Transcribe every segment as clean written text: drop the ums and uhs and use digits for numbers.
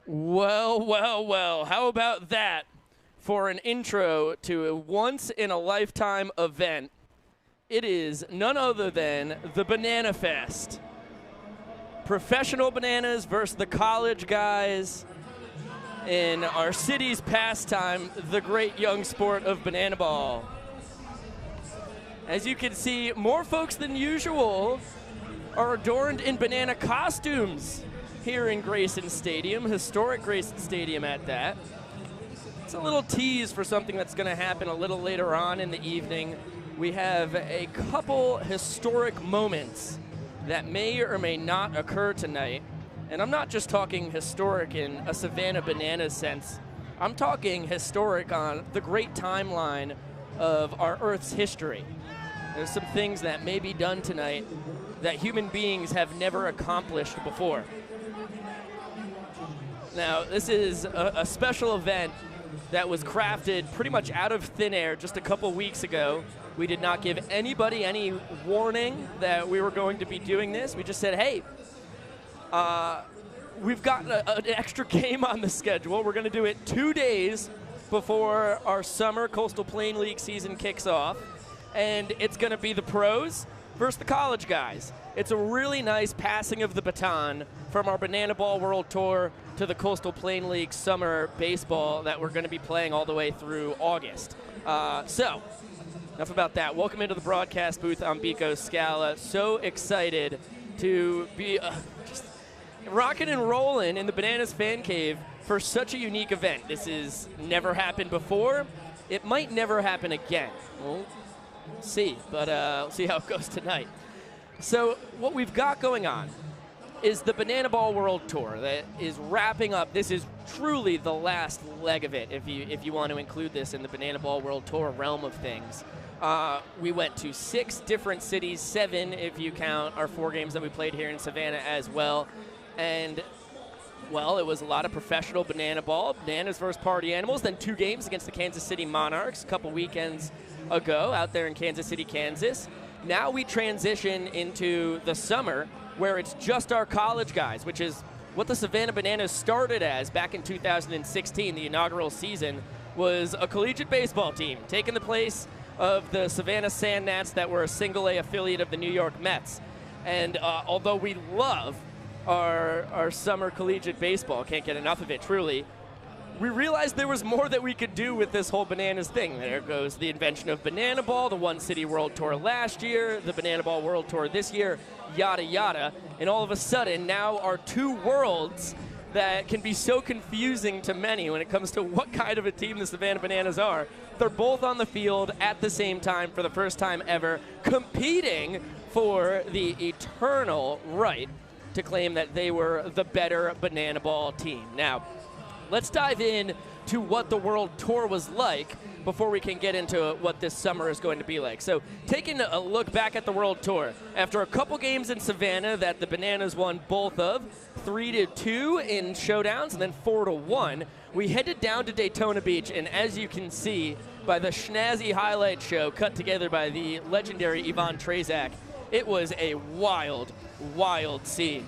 Well, well, well. How about that for an intro to a once-in-a-lifetime event? It is none other than the BananaFest. Professional bananas versus the college guys in our city's pastime, the great young sport of banana ball. As you can see, more folks than usual are adorned in banana costumes here in Grayson Stadium, historic Grayson Stadium at that. It's a little tease for something that's going to happen a little later on in the evening. We have a couple historic moments that may or may not occur tonight. And I'm not just talking historic in a Savannah Bananas sense. I'm talking historic on the great timeline of our Earth's history. There's some things that may be done tonight that human beings have never accomplished before. Now, this is a special event that was crafted pretty much out of thin air just a couple weeks ago. We did not give anybody any warning that we were going to be doing this. We just said, hey, we've got an extra game on the schedule. We're going to do it 2 days before our summer Coastal Plain League season kicks off. And it's going to be the pros versus the college guys. It's a really nice passing of the baton from our Banana Ball World Tour to the Coastal Plain League Summer Baseball that we're going to be playing all the way through August. So, enough about that. Welcome into the broadcast booth. I'm Biko Scala. So excited to be just rocking and rolling in the Bananas Fan Cave for such a unique event. This has never happened before. It might never happen again. We'll see, but we'll see how it goes tonight. So what we've got going on is the Banana Ball World Tour that is wrapping up. This is truly the last leg of it, if you want to include this in the Banana Ball World Tour realm of things. We went to 6 different cities, 7 if you count our 4 games that we played here in Savannah as well. And, well, it was a lot of professional banana ball, bananas versus party animals, then 2 games against the Kansas City Monarchs a couple weekends ago out there in Kansas City, Kansas. Now we transition into the summer where it's just our college guys, which is what the Savannah Bananas started as back in 2016. The inaugural season was a collegiate baseball team taking the place of the Savannah Sand Gnats that were a single-A affiliate of the New York Mets. And although we love our summer collegiate baseball, can't get enough of it truly, we realized there was more that we could do with this whole bananas thing. There goes the invention of Banana Ball, the One City World Tour last year, the Banana Ball World Tour this year, yada yada. And all of a sudden, now our 2 worlds that can be so confusing to many when it comes to what kind of a team the Savannah Bananas are. They're both on the field at the same time for the first time ever, competing for the eternal right to claim that they were the better banana ball team. Now, let's dive in to what the World Tour was like before we can get into what this summer is going to be like. So, taking a look back at the World Tour, after a couple games in Savannah that the Bananas won both of, 3-2 in showdowns and then 4-1, we headed down to Daytona Beach, and as you can see by the schnazzy highlight show cut together by the legendary Yvonne Trezak, it was a wild, wild scene.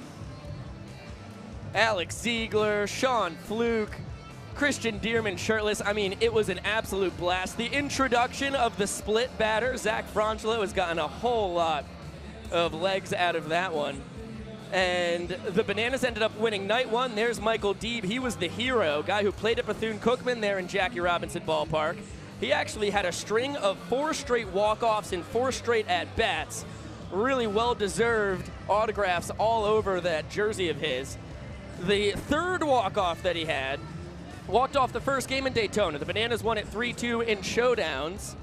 Alex Ziegler, Sean Fluke, Christian Dearman shirtless. I mean, it was an absolute blast. The introduction of the split batter, Zach Frangelo, has gotten a whole lot of legs out of that one. And the Bananas ended up winning night 1. There's Michael Deeb. He was the hero, guy who played at Bethune-Cookman there in Jackie Robinson Ballpark. He actually had a string of 4 straight walk-offs and 4 straight at-bats. Really well-deserved autographs all over that jersey of his. The 3rd walk-off that he had walked off the first game in Daytona. The Bananas won it 3-2 in showdowns,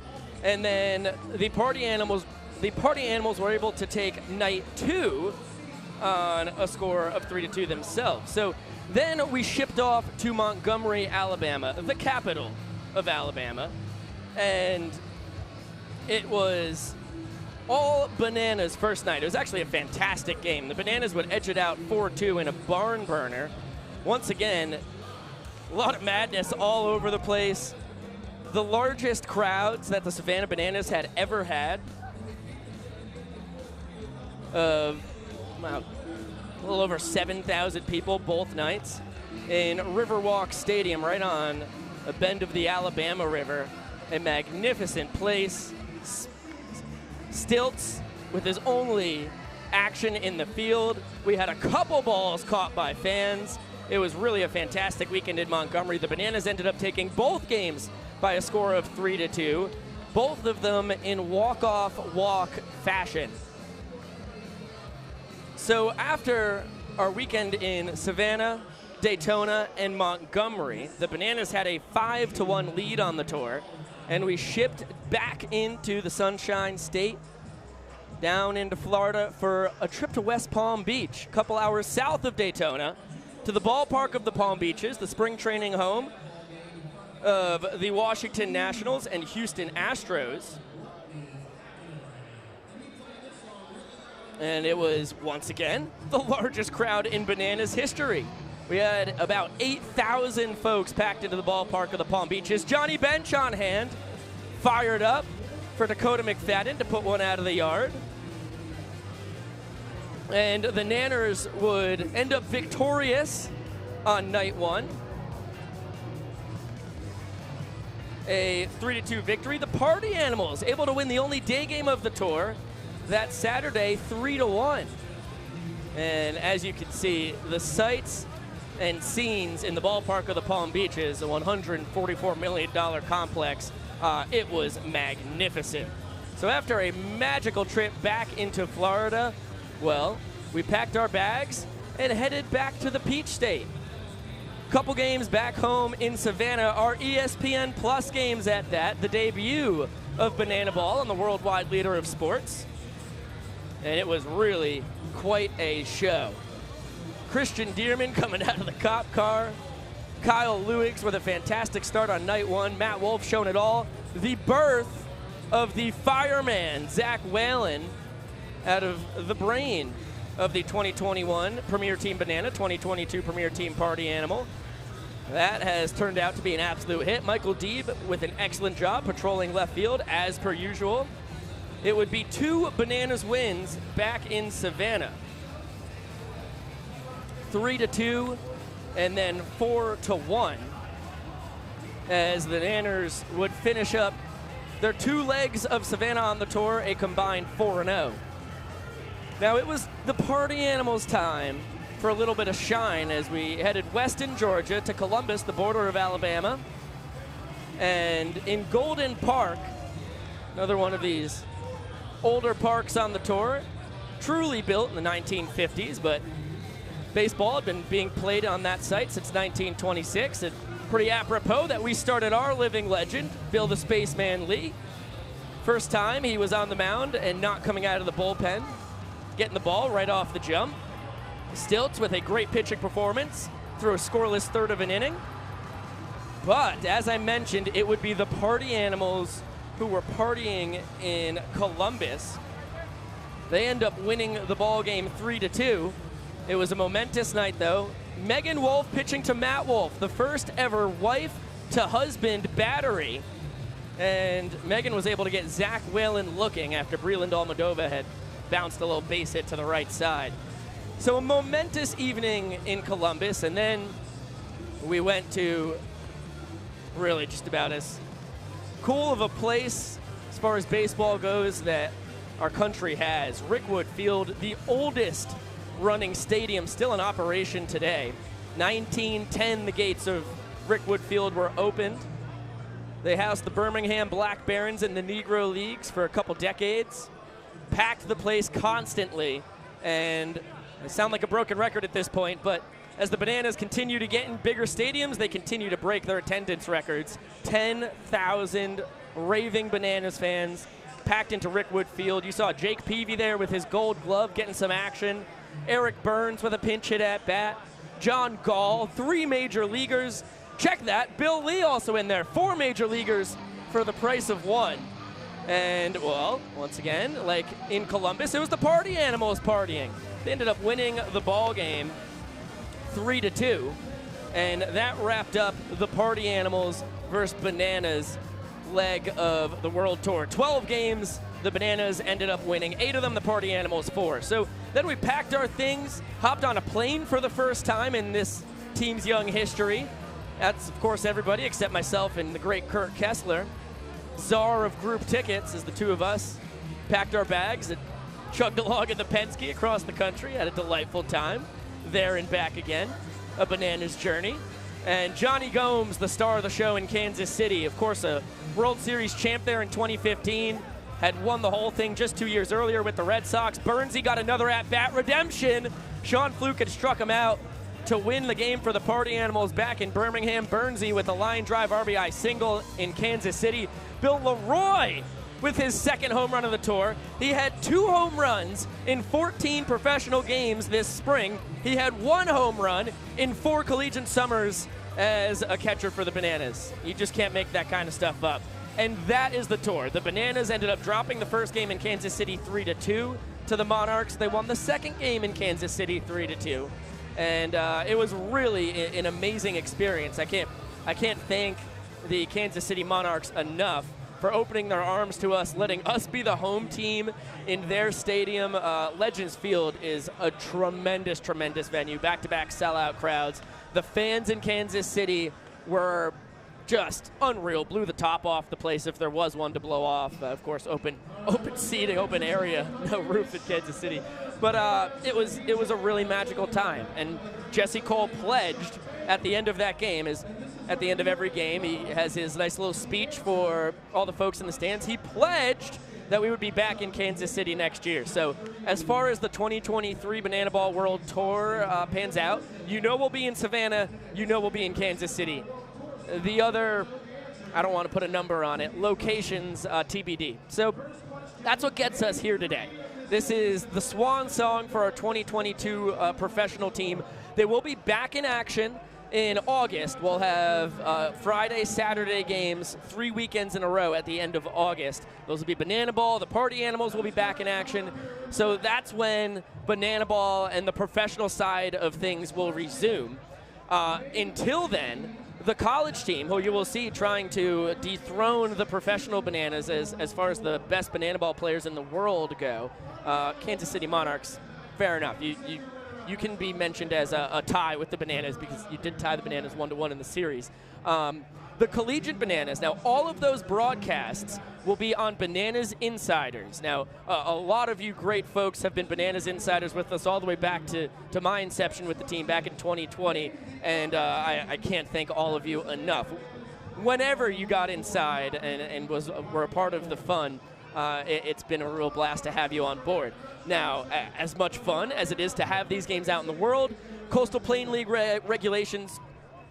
and then the party animals were able to take night 2 on a score of 3-2 themselves. So then we shipped off to Montgomery, Alabama, the capital of Alabama, and it was all Bananas first night. It was actually a fantastic game. The Bananas would edge it out 4-2 in a barn burner. Once again, a lot of madness all over the place. The largest crowds that the Savannah Bananas had ever had. A little over 7,000 people both nights. in Riverwalk Stadium, right on a bend of the Alabama River. A magnificent place. Stilts with his only action in the field. We had a couple balls caught by fans. It was really a fantastic weekend in Montgomery. The Bananas ended up taking both games by a score of 3-2, both of them in walk-off walk fashion. So after our weekend in Savannah, Daytona, and Montgomery, the Bananas had a 5-1 lead on the tour, and we shipped back into the Sunshine State, down into Florida for a trip to West Palm Beach, a couple hours south of Daytona, to the ballpark of the Palm Beaches, the spring training home of the Washington Nationals and Houston Astros. And it was, once again, the largest crowd in Bananas history. We had about 8,000 folks packed into the ballpark of the Palm Beaches. Johnny Bench on hand, fired up for Dakota McFadden to put one out of the yard. And the Nanners would end up victorious on night one. A 3-2 victory. The Party Animals able to win the only day game of the tour that Saturday, 3-1. And as you can see, the sights and scenes in the ballpark of the Palm Beaches, a $144 million complex, it was magnificent. So after a magical trip back into Florida, well, we packed our bags and headed back to the Peach State. Couple games back home in Savannah, our ESPN Plus games at that, the debut of Banana Ball and the worldwide leader of sports. And it was really quite a show. Christian Dearman coming out of the cop car. Kyle Lewis with a fantastic start on night one. Matt Wolf showing it all. The birth of the fireman, Zach Whalen, out of the brain of the 2021 Premier Team Banana, 2022 Premier Team Party Animal. That has turned out to be an absolute hit. Michael Deeb with an excellent job patrolling left field as per usual. It would be 2 Bananas wins back in Savannah. 3-2 and then 4-1 as the Nanners would finish up their 2 legs of Savannah on the tour, a combined 4-0. Now it was the Party Animals' time for a little bit of shine as we headed west in Georgia to Columbus, the border of Alabama. And in Golden Park, another one of these older parks on the tour, truly built in the 1950s, but baseball had been being played on that site since 1926. And pretty apropos that we started our living legend, Bill the Spaceman Lee. First time he was on the mound and not coming out of the bullpen, getting the ball right off the jump. Stilts with a great pitching performance through a scoreless third of an inning. But as I mentioned, it would be the Party Animals who were partying in Columbus. They end up winning the ball game 3-2. It was a momentous night, though. Megan Wolf pitching to Matt Wolf, the first ever wife to husband battery. And Megan was able to get Zach Whalen looking after Breland Almodovar had bounced a little base hit to the right side. So a momentous evening in Columbus, and then we went to really just about as cool of a place as far as baseball goes that our country has. Rickwood Field, the oldest running stadium, still in operation today. 1910, the gates of Rickwood Field were opened. They housed the Birmingham Black Barons in the Negro Leagues for a couple decades. Packed the place constantly, and I sound like a broken record at this point, but as the Bananas continue to get in bigger stadiums, they continue to break their attendance records. 10,000 raving Bananas fans packed into Rickwood Field. You saw Jake Peavy there with his gold glove getting some action. Eric Burns with a pinch hit at bat. John Gall, 3 major leaguers. Check that, Bill Lee also in there. 4 major leaguers for the price of 1. And, well, once again, like in Columbus, it was the Party Animals partying. They ended up winning the ball game 3-2, and that wrapped up the Party Animals versus Bananas leg of the World Tour. 12 games, the Bananas ended up winning. 8 of them, the Party Animals 4. So then we packed our things, hopped on a plane for the first time in this team's young history. That's, of course, everybody except myself and the great Kurt Kessler. Czar of group tickets is the two of us. Packed our bags and chugged along in the Penske across the country. Had a delightful time there and back again. A bananas journey. And Johnny Gomes, the star of the show in Kansas City, of course, a World Series champ there in 2015. Had won the whole thing just 2 years earlier with the Red Sox. Burnsy got another at-bat redemption. Sean Fluke had struck him out to win the game for the Party Animals back in Birmingham. Burnsy with a line drive RBI single in Kansas City. Bill Leroy with his second home run of the tour. He had 2 home runs in 14 professional games this spring. He had 1 home run in 4 collegiate summers as a catcher for the Bananas. You just can't make that kind of stuff up. And that is the tour. The Bananas ended up dropping the first game in Kansas City 3-2 to the Monarchs. They won the second game in Kansas City 3-2. And it was really an amazing experience. I can't thank the Kansas City Monarchs enough for opening their arms to us, letting us be the home team in their stadium. Legends Field is a tremendous, tremendous venue. Back-to-back sellout crowds. The fans in Kansas City were just unreal. Blew the top off the place if there was one to blow off. Of course, open seating, open area, no roof in Kansas City. But it was a really magical time. And Jesse Cole pledged at the end of that game, at the end of every game, he has his nice little speech for all the folks in the stands. He pledged that we would be back in Kansas City next year. So as far as the 2023 Banana Ball World Tour pans out, you know we'll be in Savannah, you know we'll be in Kansas City. The other, I don't want to put a number on it, locations TBD. So that's what gets us here today. This is the swan song for our 2022 professional team. They will be back in action in August. We'll have Friday, Saturday games 3 weekends in a row at the end of August. Those will be Banana Ball. The Party Animals will be back in action. So that's when Banana Ball and the professional side of things will resume. Until then, the college team, who you will see trying to dethrone the professional Bananas as far as the best Banana Ball players in the world go, Kansas City Monarchs, fair enough. You can be mentioned as a tie with the Bananas because you did tie the Bananas 1-1 in the series. The collegiate Bananas, now all of those broadcasts will be on Bananas Insiders. Now, a lot of you great folks have been Bananas Insiders with us all the way back to my inception with the team back in 2020, and I can't thank all of you enough. Whenever you got inside and were a part of the fun, it's been a real blast to have you on board. Now, as much fun as it is to have these games out in the world, Coastal Plain League regulations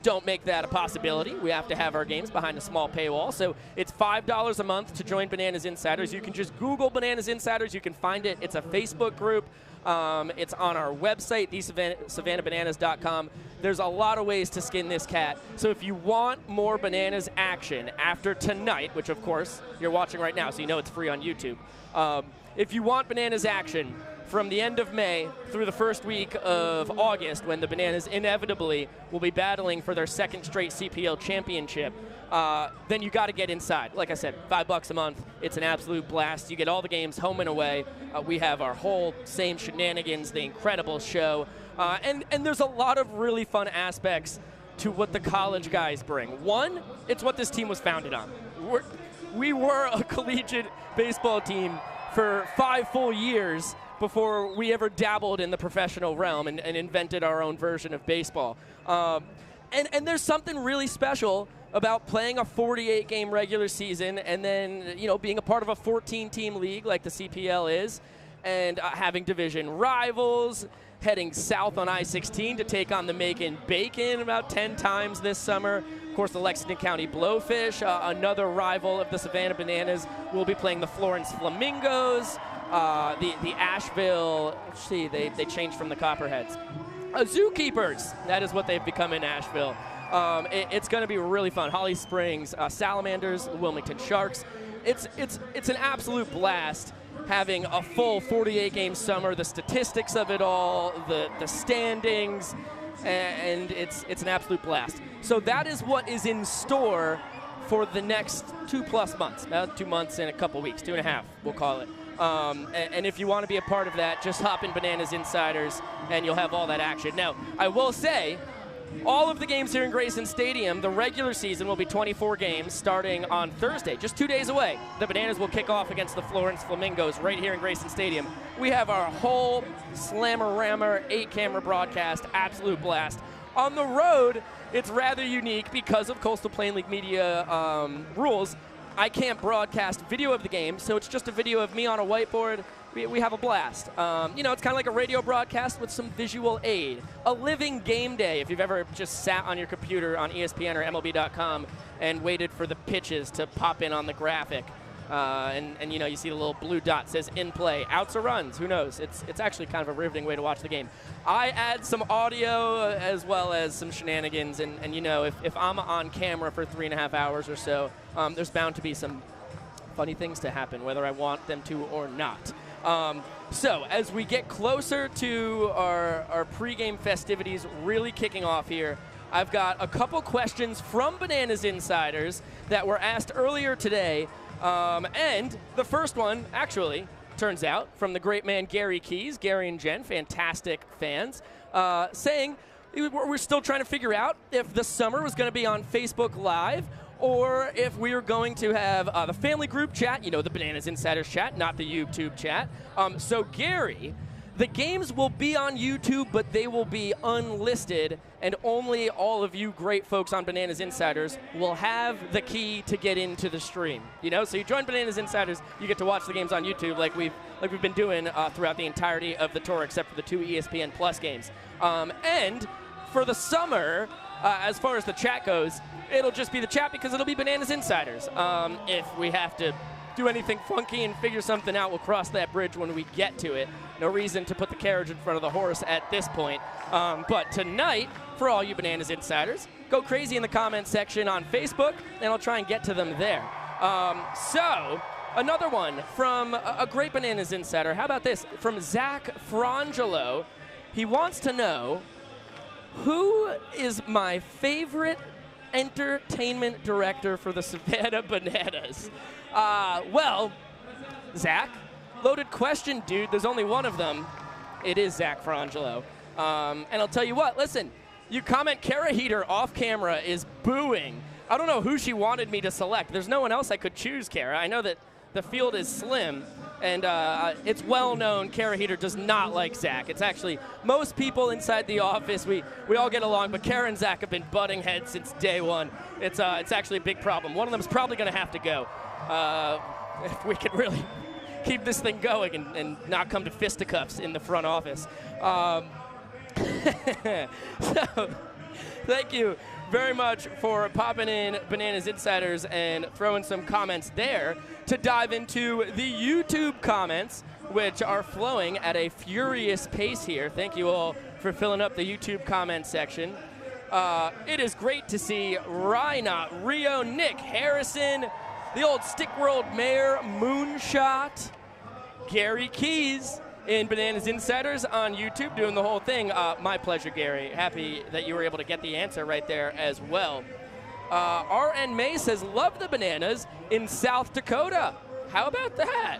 don't make that a possibility. We have to have our games behind a small paywall. So it's $5 a month to join Bananas Insiders. You can just Google Bananas Insiders. You can find it. It's a Facebook group. It's on our website, thesavannahbananas.com. There's a lot of ways to skin this cat. So if you want more Bananas action after tonight, which of course you're watching right now, so you know it's free on YouTube. If you want Bananas action from the end of May through the first week of August, when the Bananas inevitably will be battling for their second straight CPL championship, then you got to get inside. Like I said, $5 a month. It's an absolute blast. You get all the games home and away. We have our whole same shenanigans, the incredible show. And there's a lot of really fun aspects to what the college guys bring. One, it's what this team was founded on. We were a collegiate baseball team for 5 full years before we ever dabbled in the professional realm and invented our own version of baseball. And there's something really special about playing a 48-game regular season and then, being a part of a 14-team league like the CPL is, and having division rivals, heading south on I-16 to take on the Macon Bacon about 10 times this summer. Of course, the Lexington County Blowfish, another rival of the Savannah Bananas, will be playing the Florence Flamingos. The Asheville, they changed from the Copperheads. Zookeepers, that is what they've become in Asheville. It's going to be really fun. Holly Springs Salamanders, Wilmington Sharks. It's an absolute blast having a full 48-game summer, the statistics of it all, the standings, and it's an absolute blast. So that is what is in store for the next 2+ months, about 2 months and a couple weeks, 2.5, we'll call it. And if you want to be a part of that, just hop in Bananas Insiders, and you'll have all that action. Now, I will say, all of the games here in Grayson Stadium, the regular season will be 24 games starting on Thursday, just 2 days away. The Bananas will kick off against the Florence Flamingos right here in Grayson Stadium. We have our whole slammer-rammer 8-camera broadcast, absolute blast. On the road, it's rather unique because of Coastal Plain League Media rules. I can't broadcast video of the game, so it's just a video of me on a whiteboard. We have a blast. You know, it's kind of like a radio broadcast with some visual aid. A living game day, if you've ever just sat on your computer on ESPN or MLB.com and waited for the pitches to pop in on the graphic. And you know, you see the little blue dot says in play, outs or runs, who knows? It's actually kind of a riveting way to watch the game. I add some audio as well as some shenanigans, and you know, if I'm on camera for 3.5 hours or so, there's bound to be some funny things to happen, whether I want them to or not. So as we get closer to our pregame festivities really kicking off here, I've got a couple questions from Bananas Insiders that were asked earlier today. And the first one, actually, turns out, from the great man Gary Keys, Gary and Jen, fantastic fans, saying we're still trying to figure out if the summer was going to be on Facebook Live or if we were going to have the family group chat, you know, the Bananas Insiders chat, not the YouTube chat. So, Gary, the games will be on YouTube, but they will be unlisted, and only all of you great folks on Bananas Insiders will have the key to get into the stream. You know, so you join Bananas Insiders, you get to watch the games on YouTube like we've been doing throughout the entirety of the tour, except for the 2 ESPN Plus games. And for the summer, as far as the chat goes, it'll just be the chat because it'll be Bananas Insiders. If we have to do anything funky and figure something out, we'll cross that bridge when we get to it. No reason to put the carriage in front of the horse at this point. But tonight, for all you Bananas Insiders, go crazy in the comments section on Facebook, and I'll try and get to them there. So, another one from a great Bananas Insider. How about this? From Zach Frangelo. He wants to know, who is my favorite entertainment director for the Savannah Bananas? Well, Zach, loaded question, dude. There's only one of them. It is Zach Frangelo. And I'll tell you what, listen, you comment Kara Heater off camera is booing. I don't know who she wanted me to select. There's no one else I could choose, Kara. I know that the field is slim, and it's well known Kara Heater does not like Zach. It's actually, most people inside the office, we all get along, but Kara and Zach have been butting heads since day one. It's actually a big problem. One of them is probably going to have to go if we could really keep this thing going and not come to fisticuffs in the front office. So, thank you very much for popping in Bananas Insiders and throwing some comments there to dive into the YouTube comments, which are flowing at a furious pace here. Thank you all for filling up the YouTube comment section. It is great to see Rhina, Rio, Nick, Harrison, the old Stick World Mayor, Moonshot, Gary Keys in Bananas Insiders on YouTube doing the whole thing. My pleasure, Gary. Happy that you were able to get the answer right there as well. RN May says, love the Bananas in South Dakota. How about that?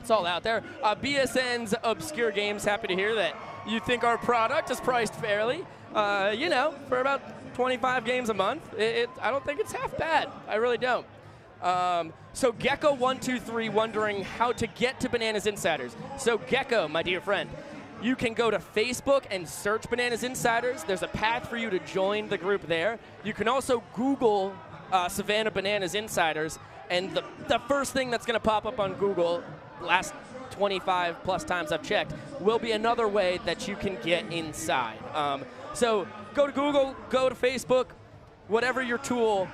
It's all out there. BSN's Obscure Games, happy to hear that you think our product is priced fairly. You know, for about 25 games a month, I don't think it's half bad. I really don't. So Gecko123 wondering how to get to Bananas Insiders. So Gecko, my dear friend, you can go to Facebook and search Bananas Insiders. There's a path for you to join the group there. You can also Google Savannah Bananas Insiders, and the first thing that's going to pop up on Google, last 25 plus times I've checked, will be another way that you can get inside. So go to Google, go to Facebook, whatever your tool,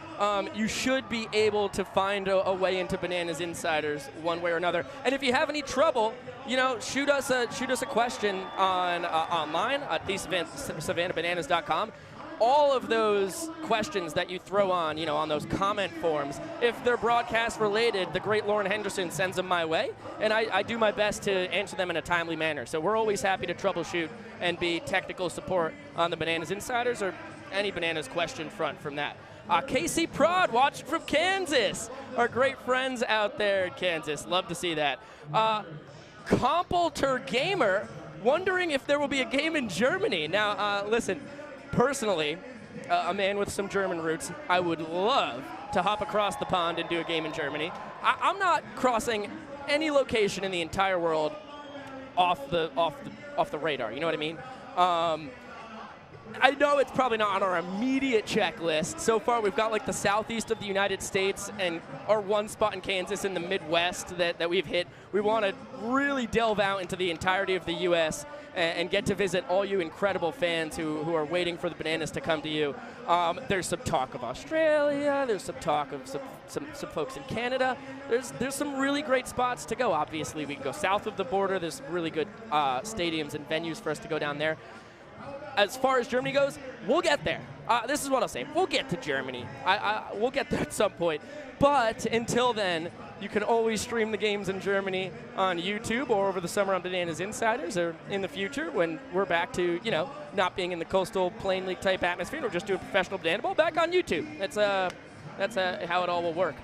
you should be able to find a way into Bananas Insiders one way or another. And if you have any trouble, you know, shoot us a question on online at thesavannahbananas.com. All of those questions that you throw on, you know, on those comment forms, if they're broadcast related, the great Lauren Henderson sends them my way, and I do my best to answer them in a timely manner. So we're always happy to troubleshoot and be technical support on the Bananas Insiders or any Bananas question front from that. Casey Prod watching from Kansas. Our great friends out there in Kansas. Love to see that. Compulter Gamer wondering if there will be a game in Germany. Now, listen, personally, a man with some German roots, I would love to hop across the pond and do a game in Germany. I'm not crossing any location in the entire world off the radar. You know what I mean? I know it's probably not on our immediate checklist. So far, we've got like the southeast of the United States and our one spot in Kansas in the Midwest that we've hit. We want to really delve out into the entirety of the U.S. and get to visit all you incredible fans who are waiting for the Bananas to come to you. There's some talk of Australia. There's some talk of some folks in Canada. There's some really great spots to go. Obviously, we can go south of the border. There's some really good stadiums and venues for us to go down there. As far as Germany goes, we'll get there. This is what I'll say. We'll get to Germany. We'll get there at some point. But until then, you can always stream the games in Germany on YouTube or over the summer on Bananas Insiders, or in the future when we're back to, not being in the Coastal Plain League type atmosphere. We'll just do a professional Banana Ball back on YouTube. That's how it all will work.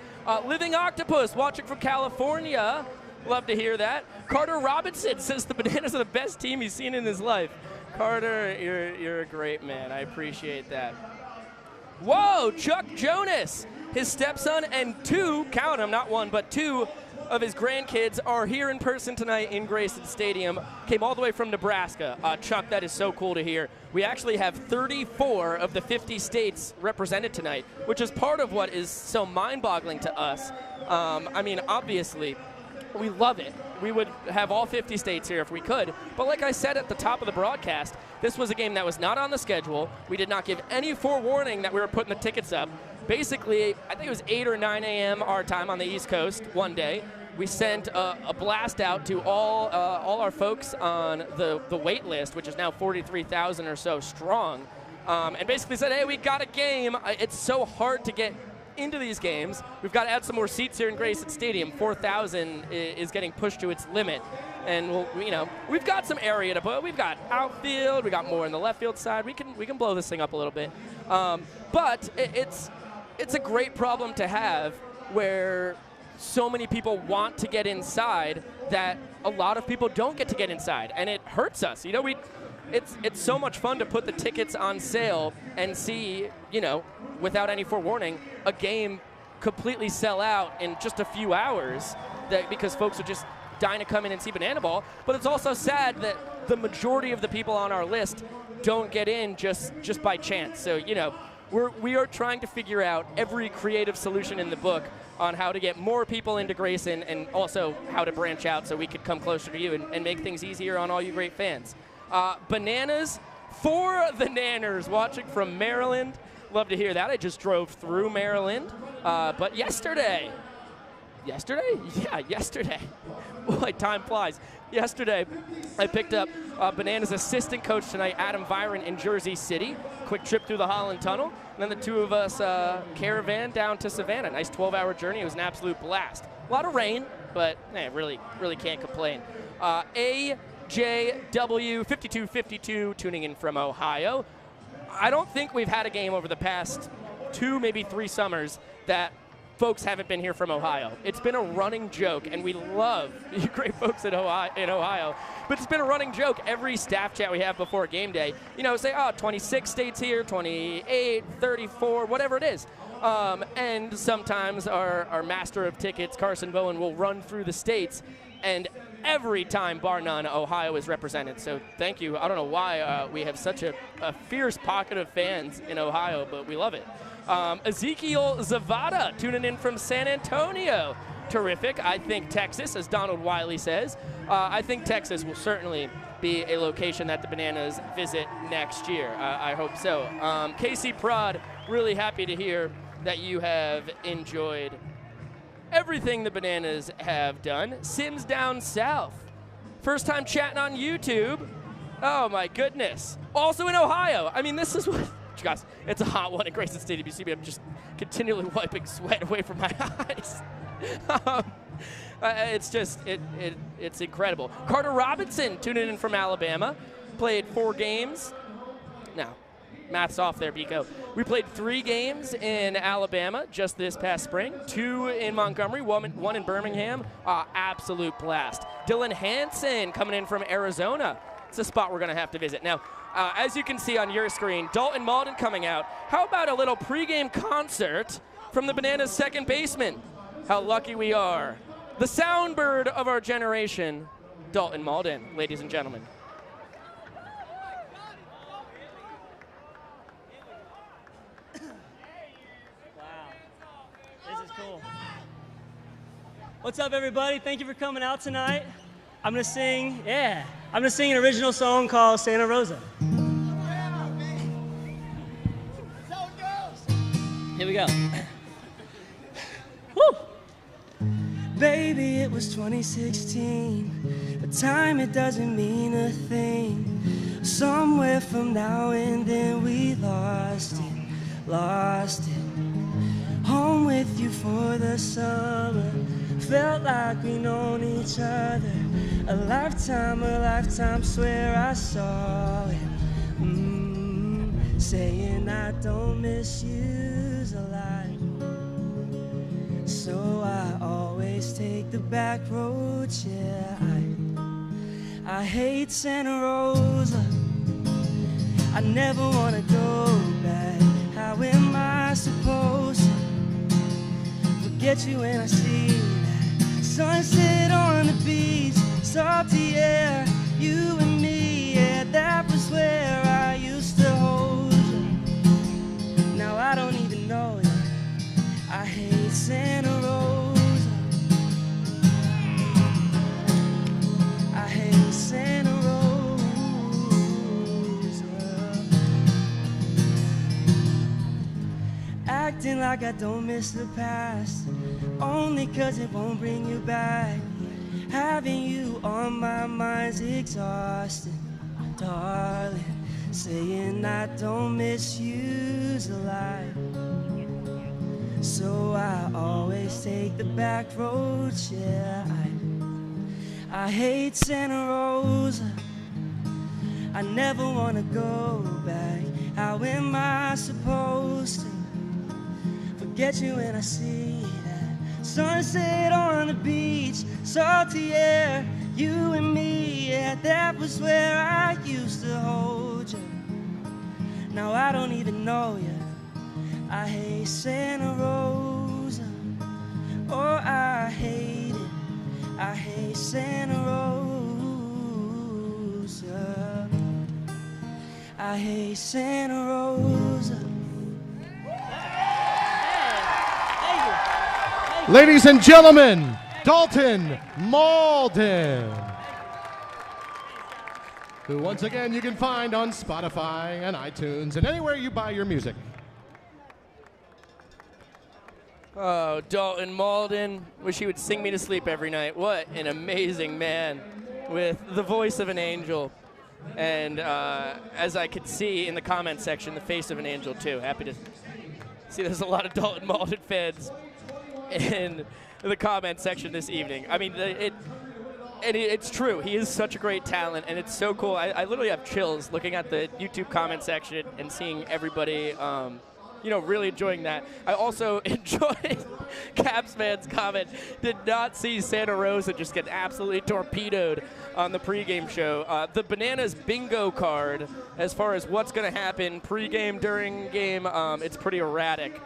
Living Octopus watching from California. Love to hear that. Carter Robinson says the Bananas are the best team he's seen in his life. Carter, you're a great man. I appreciate that. Whoa, Chuck Jonas. His stepson and count them, not one, but two of his grandkids are here in person tonight in Grayson Stadium. Came all the way from Nebraska. Chuck, that is so cool to hear. We actually have 34 of the 50 states represented tonight, which is part of what is so mind-boggling to us. Obviously, we love it. We would have all 50 states here if we could. But like I said at the top of the broadcast, this was a game that was not on the schedule. We did not give any forewarning that we were putting the tickets up. Basically, I think it was 8 or 9 a.m. our time on the East Coast one day. We sent a blast out to all our folks on the wait list, which is now 43,000 or so strong, and basically said, hey, we got a game. It's so hard to get into these games. We've got to add some more seats here in Grayson Stadium. 4,000 is getting pushed to its limit. And we've got some area to put. We've got outfield. We got more in the left field side. We can blow this thing up a little bit. But it's a great problem to have where so many people want to get inside that a lot of people don't get to get inside, and it hurts us. It's so much fun to put the tickets on sale and see, without any forewarning, a game completely sell out in just a few hours because folks are just dying to come in and see Banana Ball. But it's also sad that the majority of the people on our list don't get in just by chance. So, we are trying to figure out every creative solution in the book on how to get more people into Grayson and also how to branch out so we could come closer to you and make things easier on all you great fans. Bananas for the Nanners watching from Maryland. Love to hear that. I just drove through Maryland. But yesterday. Yeah, yesterday. Boy, time flies. Yesterday, I picked up Bananas assistant coach tonight, Adam Viron, in Jersey City. Quick trip through the Holland Tunnel. And then the two of us caravan down to Savannah. Nice 12-hour journey. It was an absolute blast. A lot of rain, but really can't complain. JW5252 tuning in from Ohio. I don't think we've had a game over the past 2, maybe 3 summers that folks haven't been here from Ohio. It's been a running joke, and we love you great folks in Ohio. But it's been a running joke every staff chat we have before game day. Say, 26 states here, 28, 34, whatever it is. And sometimes our master of tickets, Carson Bowen, will run through the states, and every time, bar none, Ohio is represented. So thank you. I don't know why we have such a fierce pocket of fans in Ohio, but we love it. Ezekiel Zavada tuning in from San Antonio. Terrific. I think Texas, as Donald Wiley says, I think Texas will certainly be a location that the Bananas visit next year. I hope so. Casey Prod, really happy to hear that you have enjoyed everything the Bananas have done. Sims Down South. First time chatting on YouTube. Oh, my goodness. Also in Ohio. This is what... Guys, it's a hot one at Grayson Stadium. You see me, I'm just continually wiping sweat away from my eyes. It's incredible. Carter Robinson tuning in from Alabama. Played 4 games. Now, math's off there, Biko. We played 3 games in Alabama just this past spring. 2 in Montgomery, 1 in Birmingham. Absolute blast. Dylan Hansen coming in from Arizona. It's a spot we're going to have to visit. Now, as you can see on your screen, Dalton Malden coming out. How about a little pregame concert from the Bananas second baseman? How lucky we are. The soundbird of our generation, Dalton Malden, ladies and gentlemen. Wow, this is cool. What's up, everybody? Thank you for coming out tonight. I'm gonna sing an original song called Santa Rosa. Here we go. Woo! Baby, it was 2016. A time it doesn't mean a thing. Somewhere from now and then we lost it. Home with you for the summer. Felt like we known each other. A lifetime, swear I saw it. Saying I don't miss you's a lie. So I always take the back road, yeah. I hate Santa Rosa. I never wanna go back. How am I supposed to forget you when I see that sunset on the beach, salty air, you and me, yeah, that was where I used to hold you. Now I don't even know you. I hate Santa Rosa. I hate Santa Rosa. Acting like I don't miss the past, only 'cause it won't bring you back. Having you on my mind's exhausting, darling. Saying I don't miss you's a lie. So I always take the back road, yeah. I hate Santa Rosa. I never wanna go back. How am I supposed to forget you when I see that sunset on the beach, salty air, you and me, yeah, that was where I used to hold you. Now I don't even know you. I hate Santa Rosa. Oh, I hate it. I hate Santa Rosa. I hate Santa Rosa. Ladies and gentlemen, Dalton Malden, who once again you can find on Spotify and iTunes and anywhere you buy your music. Oh, Dalton Malden. Wish he would sing me to sleep every night. What an amazing man with the voice of an angel. And as I could see in the comment section, the face of an angel, too. Happy to see there's a lot of Dalton Malden fans in the comment section this evening. I mean, it's true. He is such a great talent, and it's so cool. I literally have chills looking at the YouTube comment section and seeing everybody really enjoying that. I also enjoyed Caps Man's comment. Did not see Santa Rosa just get absolutely torpedoed on the pregame show. The Bananas bingo card, as far as what's going to happen pregame, during game, it's pretty erratic.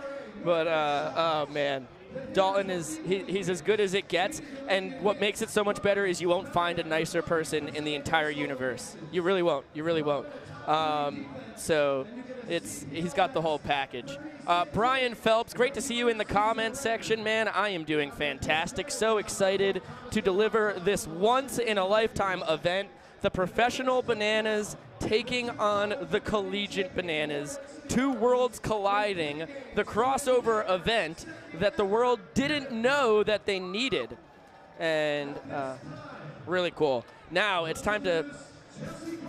But, oh, man. Dalton he's as good as it gets, and what makes it so much better is you won't find a nicer person in the entire universe. You really won't. You really won't. So he's got the whole package. Brian Phelps, great to see you in the comments section, man. I am doing fantastic. So excited to deliver this once-in-a-lifetime event. The professional Bananas taking on the collegiate Bananas. Two worlds colliding. The crossover event that the world didn't know that they needed. And really cool. Now it's time to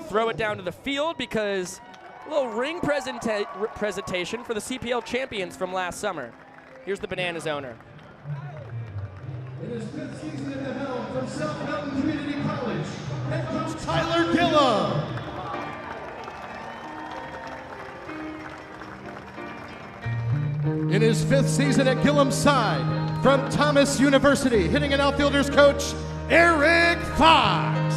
throw it down to the field because a little ring presentation for the CPL champions from last summer. Here's the Bananas owner. In his fifth season at the helm from South Mountain Community College, head coach Tyler Gillum. In his fifth season at Gillum's side, from Thomas University, hitting an outfielder's coach, Eric Fox.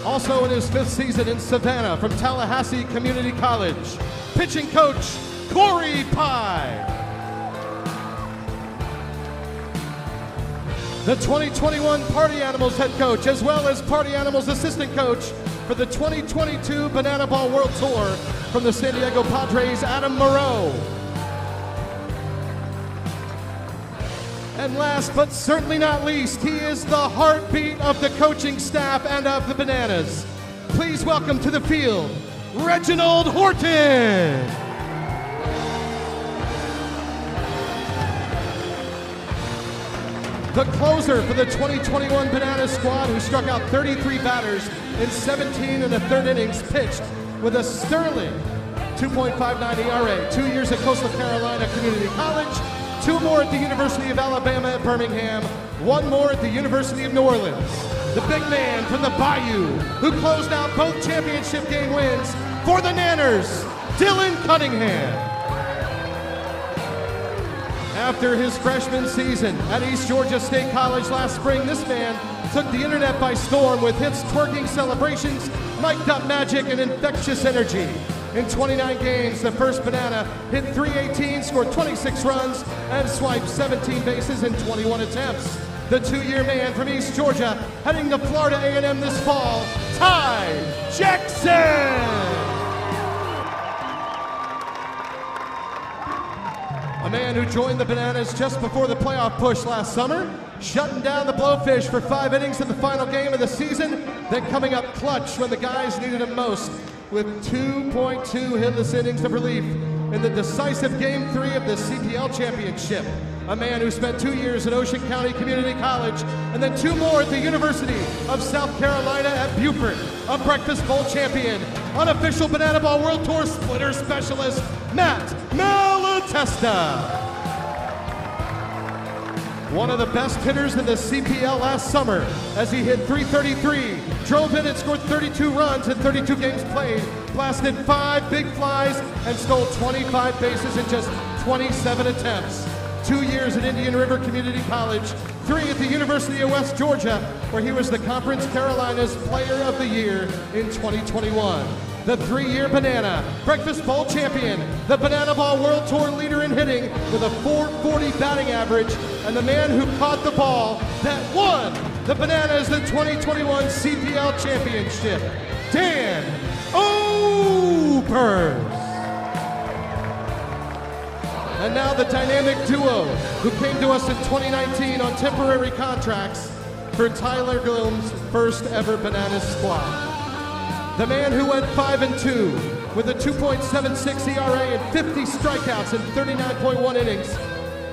Also in his 5th season in Savannah from Tallahassee Community College, pitching coach Corey Pye. The 2021 Party Animals head coach, as well as Party Animals assistant coach for the 2022 Banana Ball World Tour from the San Diego Padres, Adam Moreau. And last but certainly not least, he is the heartbeat of the coaching staff and of the Bananas. Please welcome to the field, Reginald Horton. The closer for the 2021 Bananas squad, who struck out 33 batters in 17 1/3 innings, pitched with a sterling 2.59 ERA, 2 years at Coastal Carolina Community College, 2 more at the University of Alabama at Birmingham, 1 more at the University of New Orleans. The big man from the Bayou, who closed out both championship game wins for the Nanners, Dylan Cunningham. After his freshman season at East Georgia State College last spring, this man took the internet by storm with hits, twerking celebrations, mic'd up magic, and infectious energy. In 29 games, the first Banana hit .318, scored 26 runs, and swiped 17 bases in 21 attempts. The 2-year man from East Georgia, heading to Florida A&M this fall, Ty Jackson! A man who joined the Bananas just before the playoff push last summer, shutting down the Blowfish for 5 innings in the final game of the season, then coming up clutch when the guys needed him most with 2.2 hitless innings of relief in the decisive Game 3 of the CPL Championship. A man who spent 2 years at Ocean County Community College and then 2 more at the University of South Carolina at Beaufort. A Breakfast Bowl champion, unofficial Banana Ball World Tour splitter specialist, Matt Malatesta. One of the best hitters in the CPL last summer, as he hit .333, drove in and scored 32 runs in 32 games played, blasted 5 big flies, and stole 25 bases in just 27 attempts. 2 years at Indian River Community College, 3 at the University of West Georgia, where he was the Conference Carolinas Player of the Year in 2021. The 3-year Banana, Breakfast Bowl champion, the Banana Ball World Tour leader in hitting with a .440 batting average, and the man who caught the ball that won the Bananas the 2021 CPL Championship, Dan Opers. And now the dynamic duo who came to us in 2019 on temporary contracts for Tyler Gillum's first ever Bananas squad. The man who went 5-2 with a 2.76 ERA and 50 strikeouts in 39.1 innings,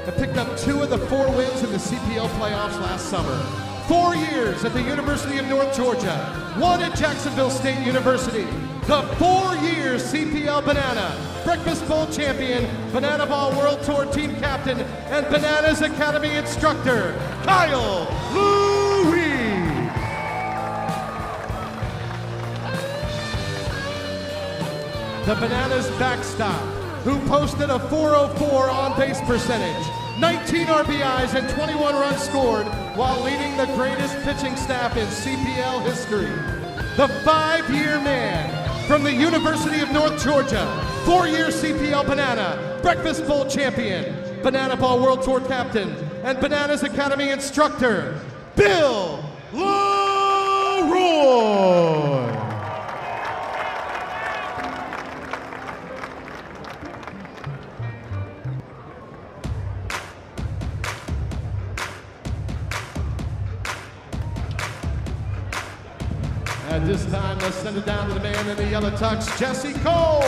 and picked up 2 of the 4 wins in the CPL playoffs last summer. 4 years at the University of North Georgia, 1 at Jacksonville State University. The 4-year CPL Banana, Breakfast Bowl champion, Banana Ball World Tour team captain, and Bananas Academy instructor, Kyle Louis. The Bananas backstop, who posted a .404 on-base percentage, 19 RBIs and 21 runs scored while leading the greatest pitching staff in CPL history. The 5-year man from the University of North Georgia, 4-year CPL Banana, Breakfast Bowl champion, Banana Ball World Tour captain, and Bananas Academy instructor, Bill Leroy. At this time, let's send it down to the man in the yellow tux, Jesse Cole.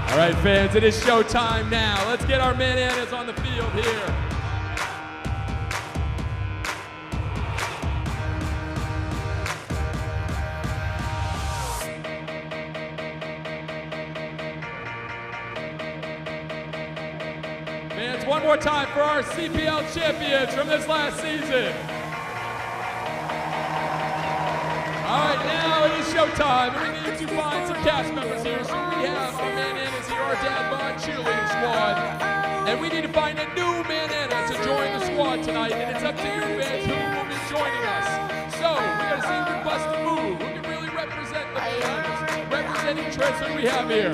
All right, fans, it is showtime now. Let's get our Bananas on the field here. Fans, one more time for our CPL champions from this last season. All right, now it is showtime. We need to find some cast members here. So we have our Bananas here, our Dad Bod cheerleading squad. And we need to find a new Bananas up to you fans who will be joining us. So we're going to see who can bust a move, who can really represent the Bananas. Representing Tris, who we have here?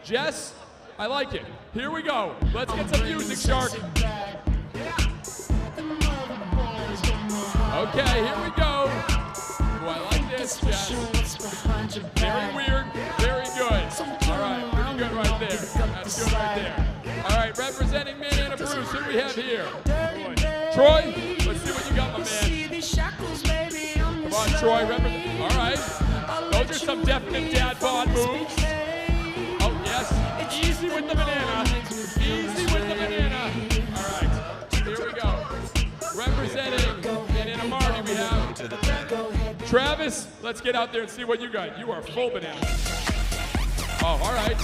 Jess? I like it. Here we go. Let's get some music, Shark. Okay, here we go. Ooh, I like this, Jess. Very weird, very good. All right, pretty good right there. That's good right there. All right, representing Banana Bruce, who do we have here? Troy, let's see what you got, my man. Come on, Troy, represent. All right, those are some definite dad bod moves. Oh, yes, easy with the banana. Easy with the banana. All right, here we go. Representing Banana Marty, we have Travis. Let's get out there and see what you got. You are full banana. Oh, all right.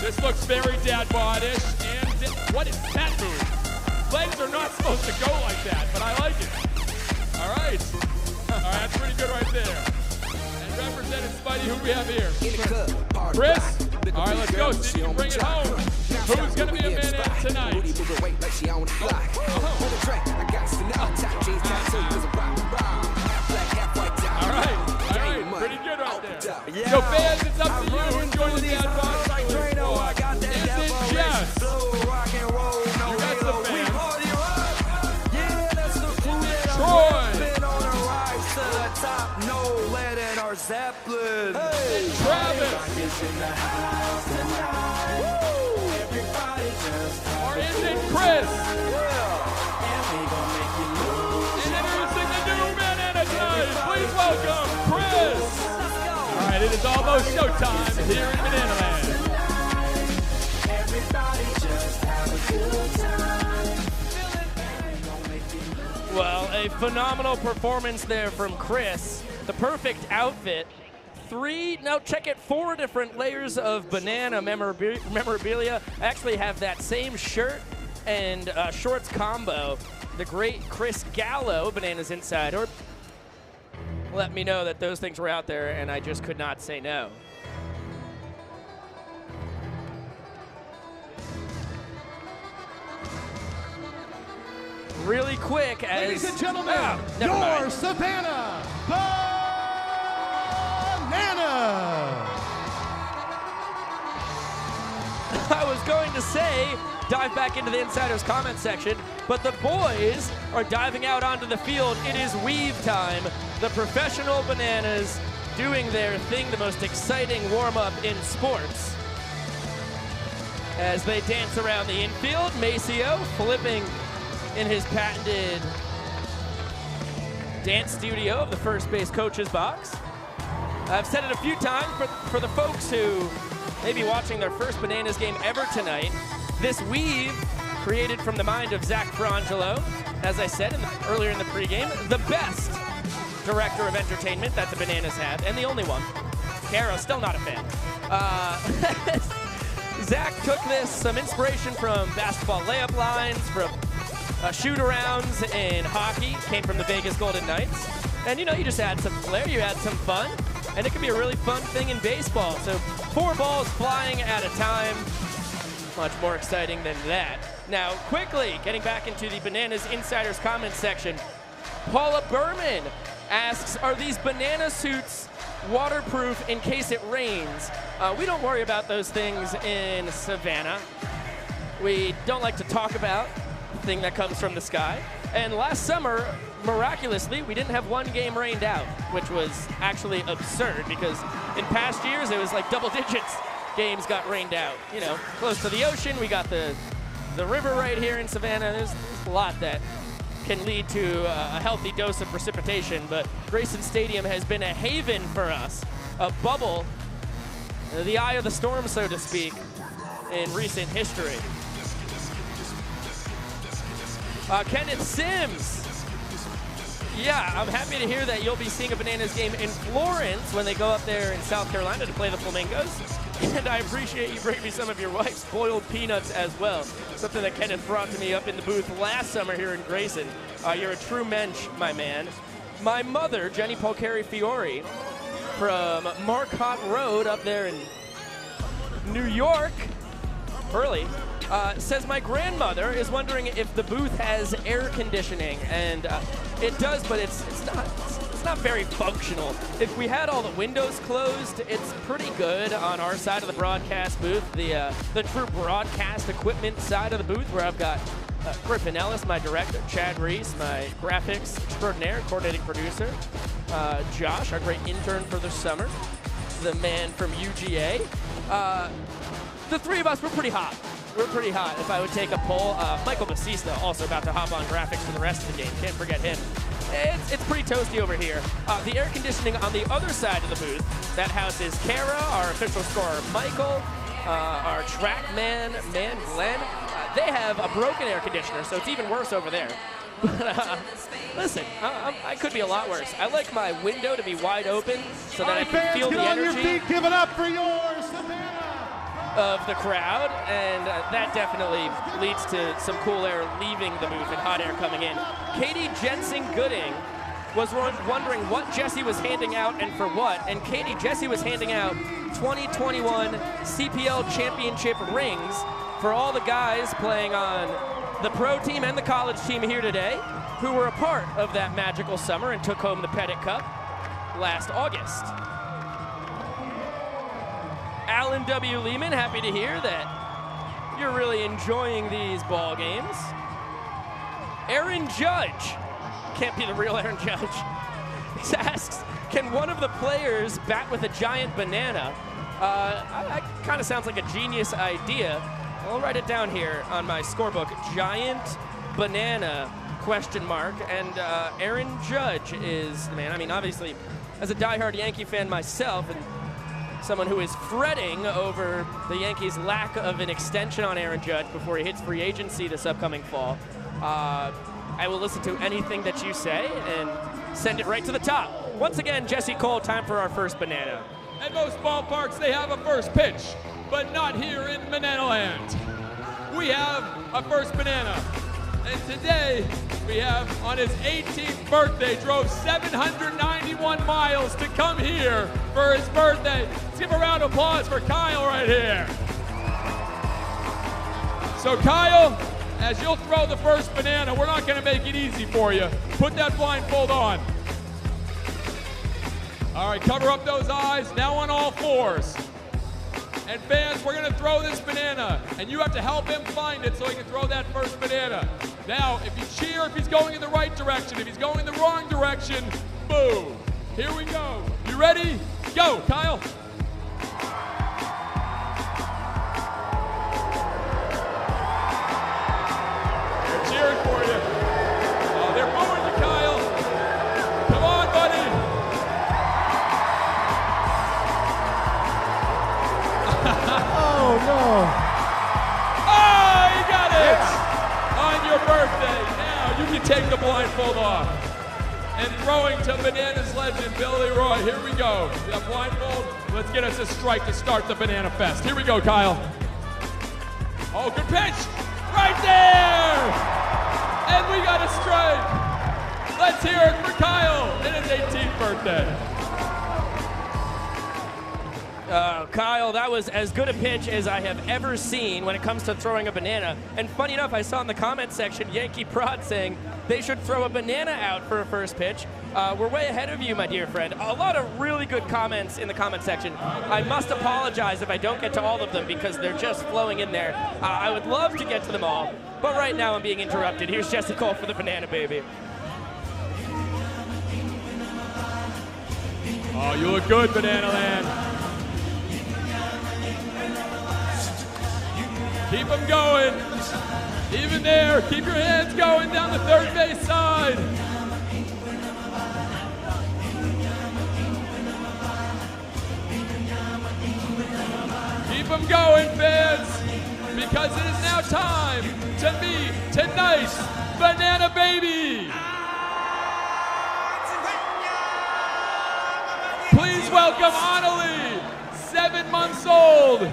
This looks very dad bod-ish. And what is that move? Legs are not supposed to go like that, but I like it. All right. All right, that's pretty good right there. And representing Spidey, who we have here? Chris? All right, let's go. See if you can bring it home. Who's going to be a man tonight? All right, pretty good right there. So fans, it's up to you. Enjoy the dad bod. Is it Jess? You got some fans. Troy. Travis. Or is it Chris? And introducing the new Banana tonight. Please welcome Chris. All right, it is almost showtime here in Banana Land. Well, a phenomenal performance there from Chris. The perfect outfit. Four different layers of banana memorabilia. I actually have that same shirt and shorts combo. The great Chris Gallo, Bananas Insider, let me know that those things were out there, and I just could not say no. Really quick as... Ladies and gentlemen, your Savannah Banana! I was going to say, dive back into the Insiders comment section, but the boys are diving out onto the field. It is weave time. The professional Bananas doing their thing, the most exciting warm-up in sports. As they dance around the infield, Maceo flipping in his patented dance studio of the first base coach's box. I've said it a few times, but for the folks who may be watching their first Bananas game ever tonight, this weave created from the mind of Zach Frangelo, as I said earlier in the pregame, the best director of entertainment that the Bananas have, and the only one. Kara, still not a fan. Zach took some inspiration from basketball layup lines, from shoot-arounds in hockey, came from the Vegas Golden Knights. And, you know, you just add some flair, you add some fun, and it can be a really fun thing in baseball. So 4 balls flying at a time, much more exciting than that. Now, quickly, getting back into the Bananas Insiders comment section, Paula Berman asks, are these banana suits waterproof in case it rains? We don't worry about those things in Savannah. We don't like to talk about the thing that comes from the sky. And last summer, miraculously, we didn't have one game rained out, which was actually absurd because in past years, it was like double digits games got rained out. You know, close to the ocean, we got the river right here in Savannah. There's a lot that can lead to a healthy dose of precipitation, but Grayson Stadium has been a haven for us, a bubble, the eye of the storm, so to speak, in recent history. Kenneth Sims. Yeah, I'm happy to hear that you'll be seeing a Bananas game in Florence when they go up there in South Carolina to play the Flamingos. And I appreciate you bringing me some of your wife's boiled peanuts as well. Something that Kenneth brought to me up in the booth last summer here in Grayson. You're a true mensch, my man. My mother, Jenny Polcari Fiore, from Marcotte Road up there in New York, early, says my grandmother is wondering if the booth has air conditioning, and it does, but it's not very functional. If we had all the windows closed, it's pretty good on our side of the broadcast booth, the true broadcast equipment side of the booth, where I've got Griffin Ellis, my director, Chad Reese, my graphics extraordinaire, coordinating producer, Josh, our great intern for the summer, the man from UGA. The three of us were pretty hot. We're pretty hot. If I would take a poll, Michael Basista also about to hop on graphics for the rest of the game. Can't forget him. It's pretty toasty over here. The air conditioning on the other side of the booth, that houses Kara, our official scorer Michael, our track man Glenn. They have a broken air conditioner, so it's even worse over there. But listen, I could be a lot worse. I like my window to be wide open so that I can feel the energy. Get on your feet, give it up for yours, Savannah! Of the crowd, and that definitely leads to some cool air leaving the booth and hot air coming in. Katie Jensen-Gooding was wondering what Jesse was handing out and for what, and Katie, Jesse was handing out 2021 CPL Championship rings for all the guys playing on the pro team and the college team here today who were a part of that magical summer and took home the Pettit Cup last August. Alan W. Lehman, happy to hear that you're really enjoying these ball games. Aaron Judge, can't be the real Aaron Judge, he asks, can one of the players bat with a giant banana? That kind of sounds like a genius idea. I'll write it down here on my scorebook. Giant banana, question mark. And Aaron Judge is the man. I mean, obviously, as a diehard Yankee fan myself, and someone who is fretting over the Yankees' lack of an extension on Aaron Judge before he hits free agency this upcoming fall, I will listen to anything that you say and send it right to the top. Once again, Jesse Cole, time for our first banana. At most ballparks, they have a first pitch, but not here in Banana Land. We have a first banana. And today, we have, on his 18th birthday, drove 791 miles to come here for his birthday. Let's give a round of applause for Kyle right here. So Kyle, as you'll throw the first banana, we're not gonna make it easy for you. Put that blindfold on. All right, cover up those eyes, now on all fours. And fans, we're gonna throw this banana, and you have to help him find it so he can throw that first banana. Now, if you cheer if he's going in the right direction, if he's going in the wrong direction, boo. Here we go. You ready? Go, Kyle. They're cheering for you. Oh, they're booing you, Kyle. Come on, buddy. Oh, no. Oh, you got it! On your birthday. Now you can take the blindfold off. And throwing to Bananas legend, Billy Roy. Here we go. The blindfold. Let's get us a strike to start the Banana Fest. Here we go, Kyle. Oh, good pitch. Right there! And we got a strike. Let's hear it for Kyle and his 18th birthday. Kyle, that was as good a pitch as I have ever seen when it comes to throwing a banana. And funny enough, I saw in the comment section Yankee Prod saying they should throw a banana out for a first pitch. We're way ahead of you, my dear friend. A lot of really good comments in the comment section. I must apologize if I don't get to all of them because they're just flowing in there. I would love to get to them all, but right now I'm being interrupted. Here's Jesse Cole for the banana, baby. Oh, you look good, Banana Land. Keep them going. Even there, keep your hands going down the third base side. Keep them going, fans, because it is now time to meet tonight's Banana Baby. Please welcome Annalie, 7 months old.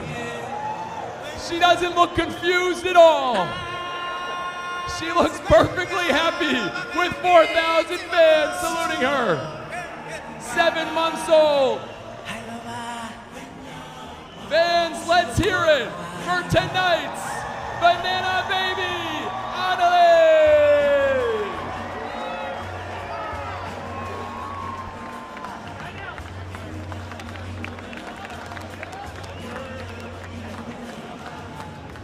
She doesn't look confused at all. She looks perfectly happy with 4,000 fans saluting her. 7 months old. Fans, let's hear it for tonight's Banana Baby, Annalie!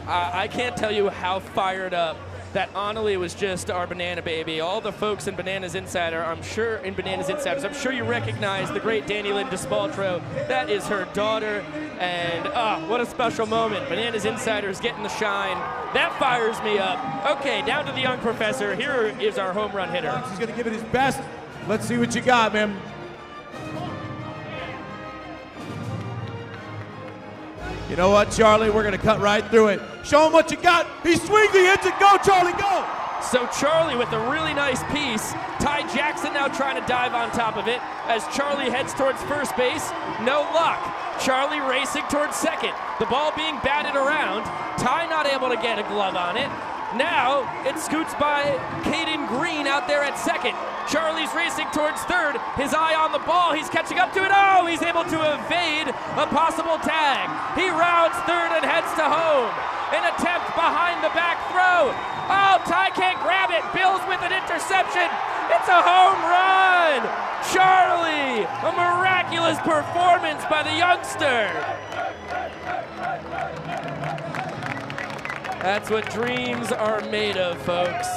I can't tell you how fired up that Annalie was just our Banana Baby. All the folks in Bananas Insider, I'm sure you recognize the great Danny Lynn DeSpaltro. That is her daughter, and what a special moment. Bananas Insider's getting the shine. That fires me up. Okay, down to the young professor. Here is our home run hitter. He's gonna give it his best. Let's see what you got, man. You know what, Charlie? We're gonna cut right through it. Show him what you got. He swings, he hits it. Go, Charlie, go! So Charlie with a really nice piece. Ty Jackson now trying to dive on top of it as Charlie heads towards first base. No luck. Charlie racing towards second. The ball being batted around. Ty not able to get a glove on it. Now it scoots by Caden Green out there at second. Charlie's racing towards third. His eye on the ball. He's catching up to it. Oh, he's able to evade a possible tag. He rounds third and heads to home. An attempt behind the back throw. Oh, Ty can't grab it. Bills with an interception. It's a home run. Charlie, a miraculous performance by the youngster. That's what dreams are made of, folks.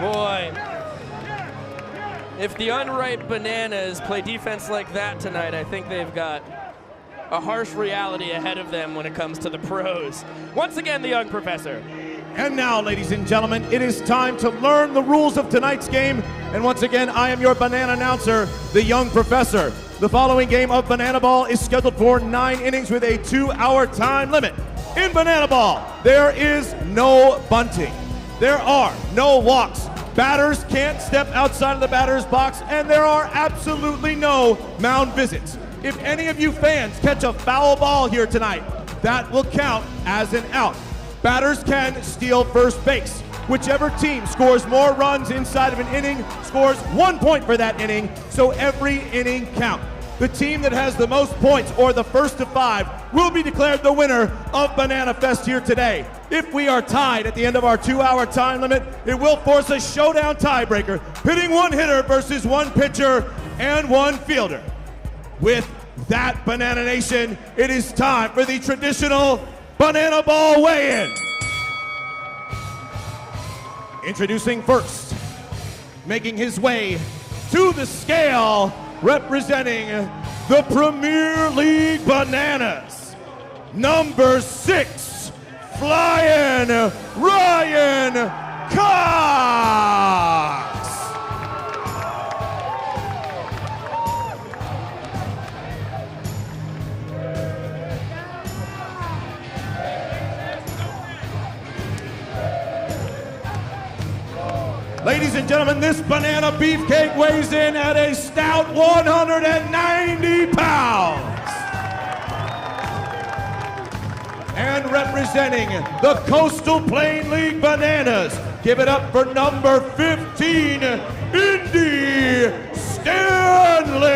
Boy, if the unripe Bananas play defense like that tonight, I think they've got a harsh reality ahead of them when it comes to the pros. Once again, the young professor. And now, ladies and gentlemen, it is time to learn the rules of tonight's game. And once again, I am your banana announcer, the young professor. The following game of Banana Ball is scheduled for 9 innings with a 2-hour time limit. In Banana Ball, there is no bunting. There are no walks. Batters can't step outside of the batter's box, and there are absolutely no mound visits. If any of you fans catch a foul ball here tonight, that will count as an out. Batters can steal first base. Whichever team scores more runs inside of an inning scores 1 point for that inning, so every inning counts. The team that has the most points, or the first to 5, will be declared the winner of BananaFest here today. If we are tied at the end of our 2-hour time limit, it will force a showdown tiebreaker, pitting one hitter versus one pitcher and one fielder. With that, Banana Nation, it is time for the traditional Banana Ball weigh-in. Introducing first, making his way to the scale, representing the Premier League Bananas, number 6, Flying Ryan Cox. Ladies and gentlemen, this banana beefcake weighs in at a stout 190 pounds. And representing the Coastal Plain League Bananas, give it up for number 15, Indy Stanley.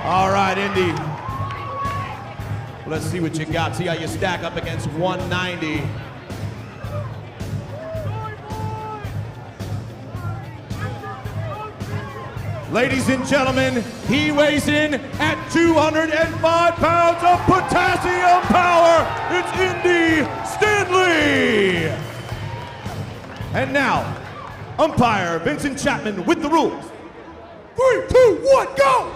All right, Indy. Let's see what you got. See how you stack up against 190. Ladies and gentlemen, he weighs in at 205 pounds of potassium power. It's Indy Stanley. And now, umpire Vincent Chapman with the rules. 3, 2, 1, go!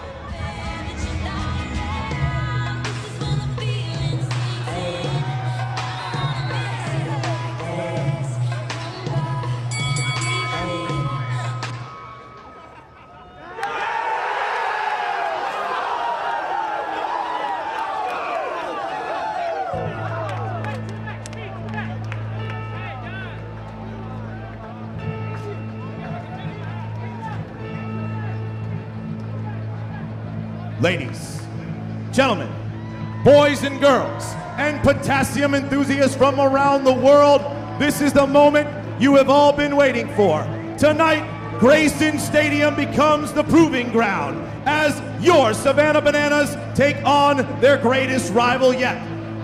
Ladies, gentlemen, boys and girls, and potassium enthusiasts from around the world, this is the moment you have all been waiting for. Tonight, Grayson Stadium becomes the proving ground as your Savannah Bananas take on their greatest rival yet.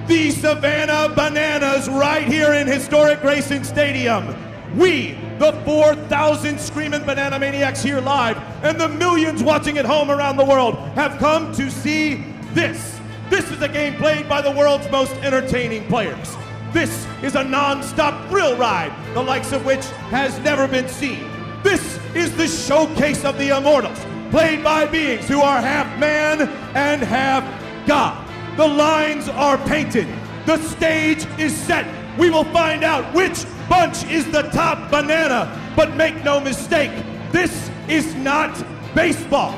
The Savannah Bananas right here in historic Grayson Stadium. We, the 4,000 screaming Banana Maniacs here live, and the millions watching at home around the world have come to see this. This is a game played by the world's most entertaining players. This is a non-stop thrill ride, the likes of which has never been seen. This is the showcase of the immortals, played by beings who are half man and half God. The lines are painted. The stage is set. We will find out which bunch is the top banana. But make no mistake, this is not baseball.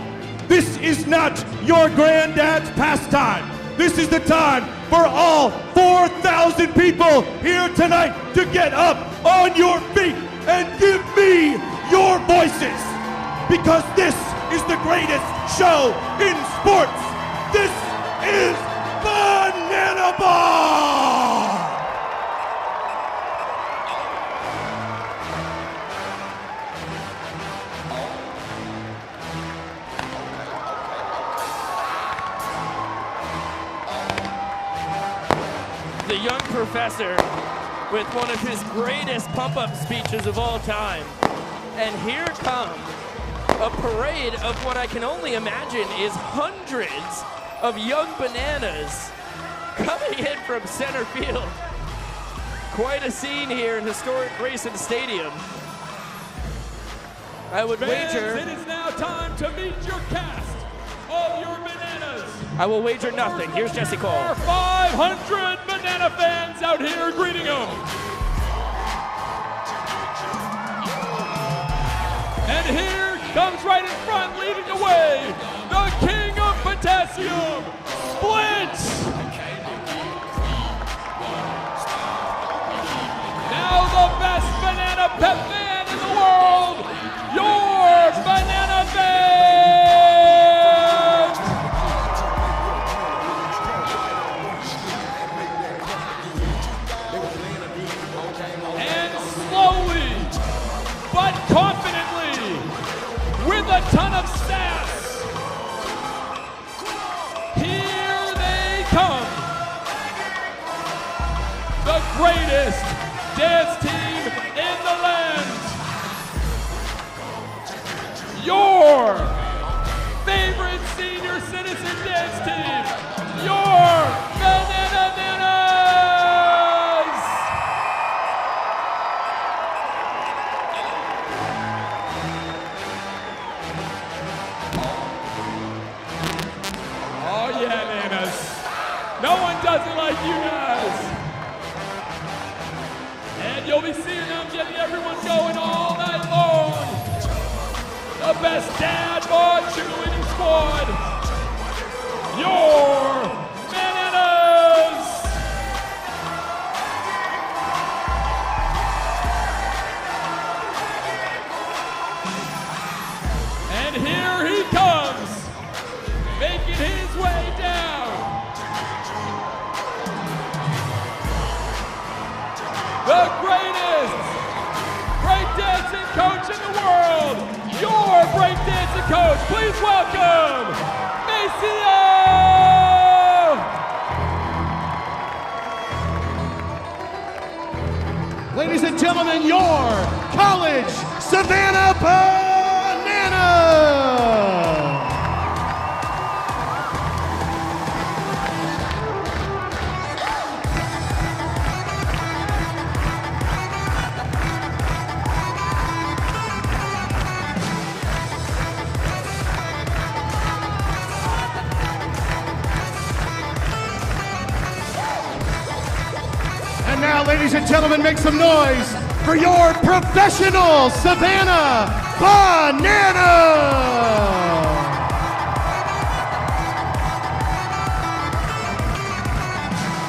This is not your granddad's pastime. This is the time for all 4,000 people here tonight to get up on your feet and give me your voices. Because this is the greatest show in sports. This is Banana Ball! The young professor with one of his greatest pump-up speeches of all time. And here comes a parade of what I can only imagine is hundreds of young bananas coming in from center field. Quite a scene here in historic Grayson Stadium. I would wager... It is now time to meet your cast of your bananas. I will wager nothing. Here's Jesse Cole. Our 500 banana fans out here greeting them. And here comes right in front, leading the way, the king of potassium, Split. Now the best banana pet fan in the world, your banana fan. And slowly, but confidently, with a ton of sass, here they come. The greatest dance team in the land. Your favorite senior citizen dance team. Your Banana Bananas. Oh yeah, Nanas. No one does it like you guys. And you'll be seeing them getting everyone going all night long. The best dad bod cheerleading squad. Your Bananas. And here he comes, making his way down. The greatest breakdancing coach in the world, your breakdancing coach. Please welcome Maceo! Ladies and gentlemen, your College Savannah Banana! And now, ladies and gentlemen, make some noise for your professional Savannah Banana!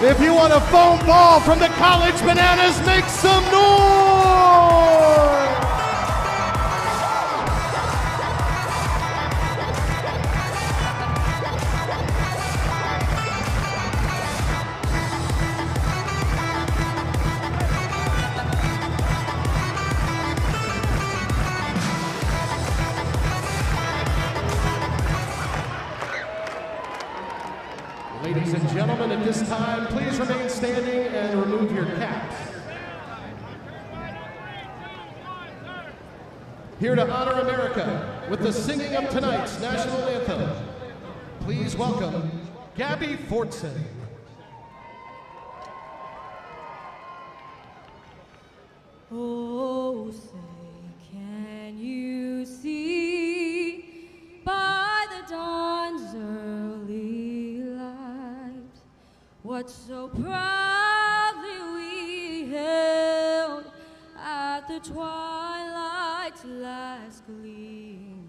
If you want a foam ball from the College Bananas, make some noise! Ladies and gentlemen, at this time, please remain standing and remove your caps. Here to honor America with the singing of tonight's national anthem, please welcome Gabby Fortson. Oh, say, can you see by the dawn's early light what so proudly we held at the twilight's last gleam,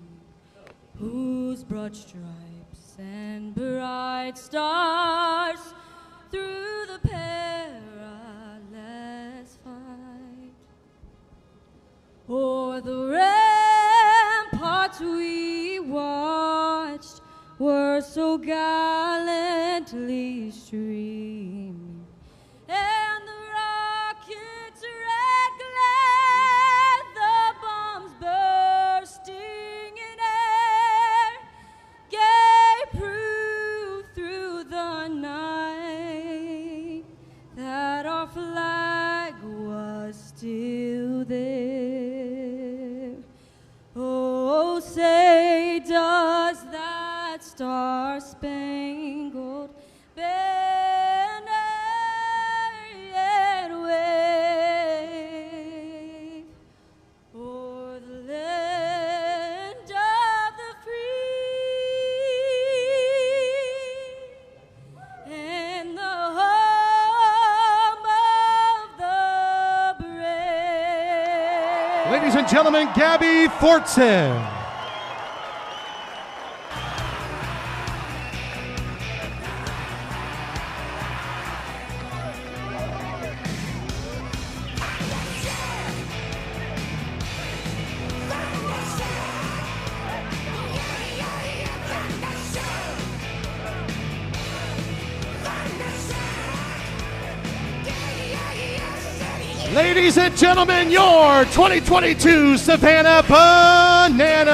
whose broad stripes and bright stars through the perilous fight o'er the ramparts we watched were so gallantly streaming, and the rockets' red glare, the bombs bursting in air, gave proof through the night that our flag was still there. Oh, say, does that star-spangled banner yet wave o'er the land of the free and the home of the brave? Ladies and gentlemen, Gabby Fortson. Ladies and gentlemen, your 2022 Savannah Banana.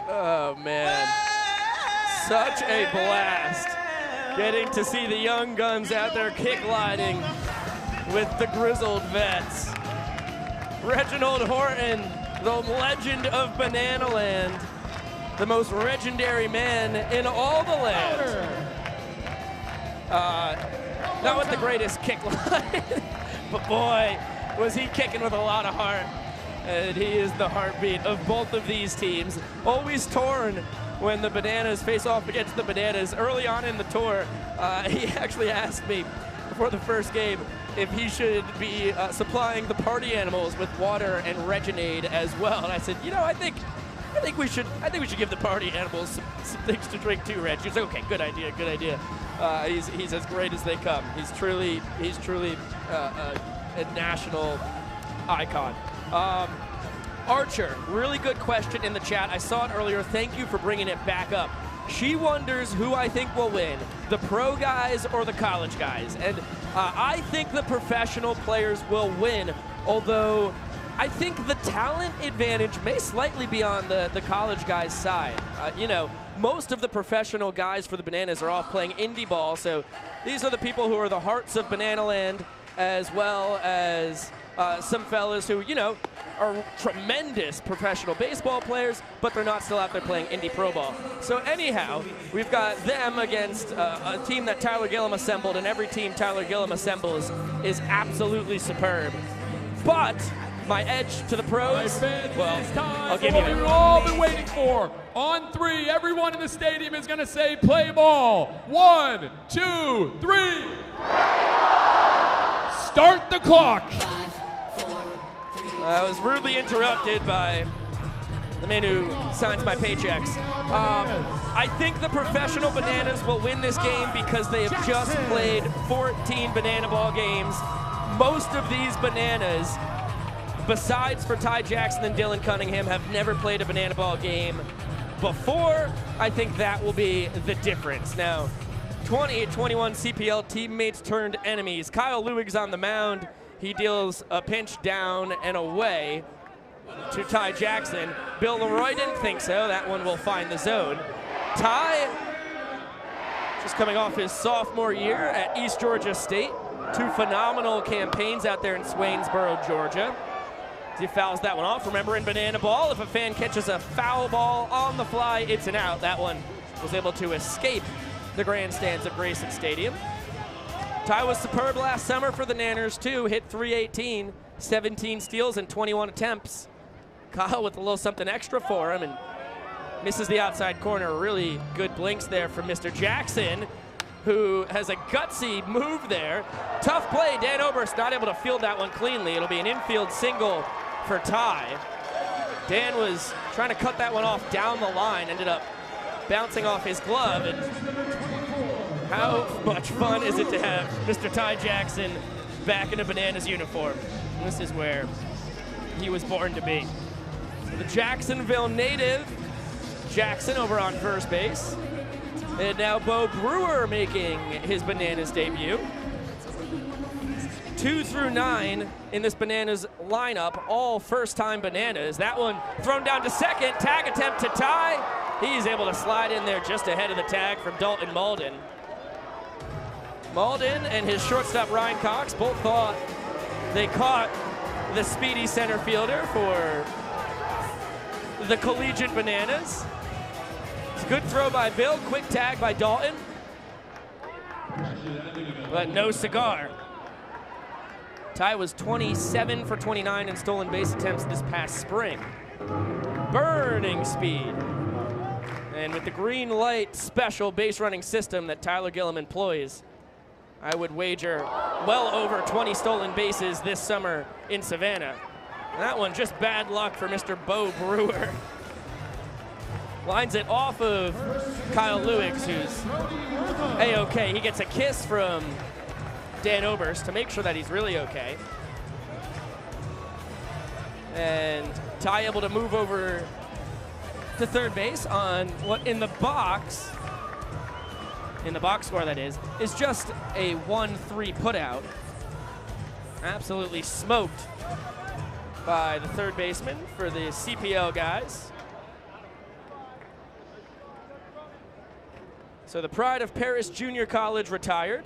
Oh, man. Such a blast. Getting to see the young guns out there kick-gliding with the grizzled vets. Reginald Horton, the legend of Bananaland. The most legendary man in all the land. Not with the greatest kick line, but boy, was he kicking with a lot of heart. And he is the heartbeat of both of these teams. Always torn when the Bananas face off against the Bananas. Early on in the tour, he actually asked me before the first game if he should be supplying the party animals with water and Reginade as well. And I said, you know, I think we should give the party animals some things to drink too, Reg. He's like, okay, good idea, good idea. He's as great as they come. He's truly a national icon. Archer, really good question in the chat. I saw it earlier. Thank you for bringing it back up. She wonders who I think will win, the pro guys or the college guys. And I think the professional players will win, although I think the talent advantage may slightly be on the college guys' side. You know, most of the professional guys for the Bananas are off playing indie ball, so these are the people who are the hearts of Bananaland, as well as some fellas who, you know, are tremendous professional baseball players, but they're not still out there playing indie pro ball. So anyhow, we've got them against a team that Tyler Gillum assembled, and every team Tyler Gillum assembles is absolutely superb. But my edge to the pros, well, I'll give you what we've all been waiting for. On three, everyone in the stadium is going to say play ball. 1, 2, 3. Start the clock. I was rudely interrupted by the man who signs my paychecks. I think the professional Bananas will win this game because they have just played 14 banana ball games. Most of these Bananas, besides for Ty Jackson and Dylan Cunningham, have never played a banana ball game before. I think that will be the difference. Now, 20-21 CPL teammates turned enemies. Kyle Lewig's on the mound. He deals a pinch down and away. to Ty Jackson. Bill Leroy didn't think so. That one will find the zone. Ty, just coming off his sophomore year at East Georgia State. 2 phenomenal campaigns out there in Swainsboro, Georgia. He fouls that one off. Remember, in banana ball, if a fan catches a foul ball on the fly, it's an out. That one was able to escape the grandstands of Grayson Stadium. Ty was superb last summer for the Nanners, too. Hit .318, 17 steals and 21 attempts. Kyle with a little something extra for him and misses the outside corner. Really good blinks there from Mr. Jackson, who has a gutsy move there. Tough play. Dan Oberst not able to field that one cleanly. It'll be an infield single for Ty. Dan was trying to cut that one off down the line, ended up bouncing off his glove. And how much fun is it to have Mr. Ty Jackson back in a Bananas uniform? This is where he was born to be. So the Jacksonville native, Jackson, over on first base. And now Bo Brewer making his Bananas debut. 2 through 9 in this Bananas lineup, all first-time Bananas. That one thrown down to second, tag attempt to Ty. He's able to slide in there just ahead of the tag from Dalton Malden. Malden and his shortstop Ryan Cox both thought they caught the speedy center fielder for the collegiate Bananas. It's a good throw by Bill, quick tag by Dalton, but no cigar. Ty was 27 for 29 in stolen base attempts this past spring. Burning speed. And with the green light special base running system that Tyler Gillum employs, I would wager well over 20 stolen bases this summer in Savannah. And that one just bad luck for Mr. Bo Brewer. Lines it off of Kyle Lewicks, who's A-okay. He gets a kiss from Dan Oberst to make sure that he's really okay. And Ty able to move over to third base on what in the box score that is just a 1-3 putout. Absolutely smoked by the third baseman for the CPL guys. So the pride of Paris Junior College retired.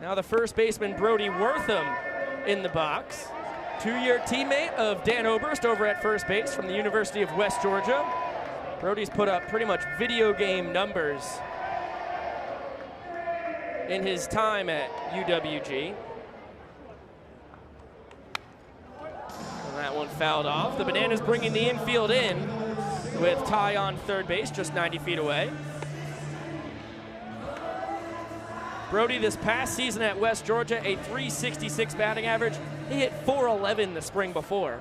Now the first baseman, Brody Wortham, in the box. 2-year teammate of Dan Oberst over at first base from the University of West Georgia. Brody's put up pretty much video game numbers in his time at UWG. And that one fouled off. The Bananas bringing the infield in with Ty on third base, just 90 feet away. Brody this past season at West Georgia, a .366 batting average. He hit .411 the spring before.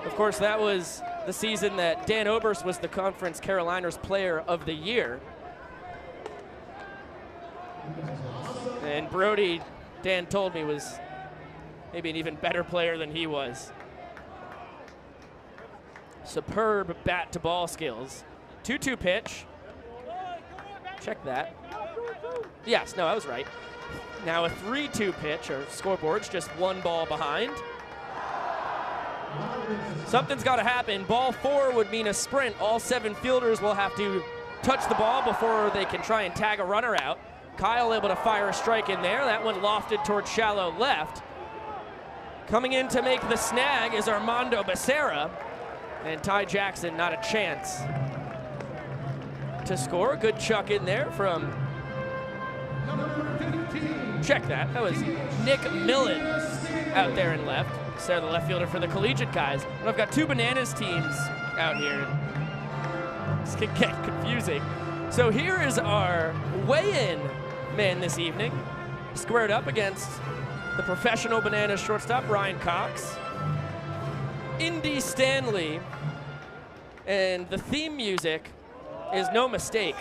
Of course, that was the season that Dan Oberst was the Conference Carolinas Player of the Year. And Brody, Dan told me, was maybe an even better player than he was. Superb bat-to-ball skills. 2-2 pitch. Check that. Yes, no, I was right. Now a 3-2 pitch, or scoreboard's just 1 ball behind. Something's got to happen. Ball 4 would mean a sprint. All 7 fielders will have to touch the ball before they can try and tag a runner out. Kyle able to fire a strike in there. That one lofted towards shallow left. Coming in to make the snag is Armando Becerra. And Ty Jackson, not a chance to score. Good chuck in there from, check that. That was Nick Millen out there in left. So the left fielder for the collegiate guys. And I've got 2 Bananas teams out here. This can get confusing. So here is our weigh-in man this evening. Squared up against the professional Bananas shortstop, Ryan Cox. Indy Stanley. And the theme music is no mistake.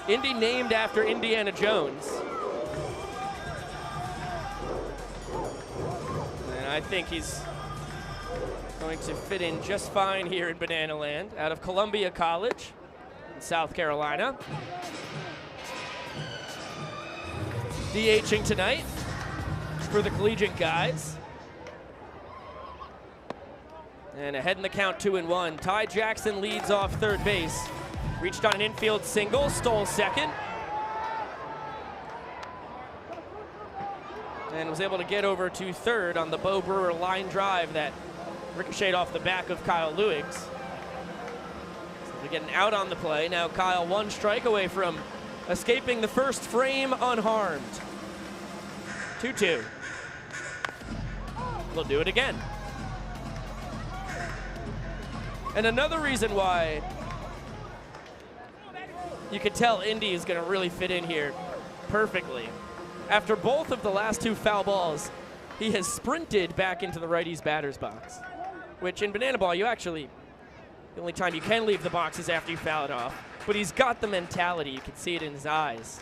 Indy named after Indiana Jones. And I think he's going to fit in just fine here in Banana Land, out of Columbia College in South Carolina. DHing tonight for the collegiate guys. And ahead in the count, 2-1. Ty Jackson leads off third base. Reached on an infield single, stole second. And was able to get over to third on the Bo Brewer line drive that ricocheted off the back of Kyle Lewigs. So they're getting out on the play. Now Kyle 1 strike away from escaping the first frame unharmed. 2-2. They'll do it again. And another reason why you could tell Indy is going to really fit in here perfectly. After both of the last 2 foul balls, he has sprinted back into the righty's batter's box, which in banana ball, the only time you can leave the box is after you foul it off. But he's got the mentality. You can see it in his eyes.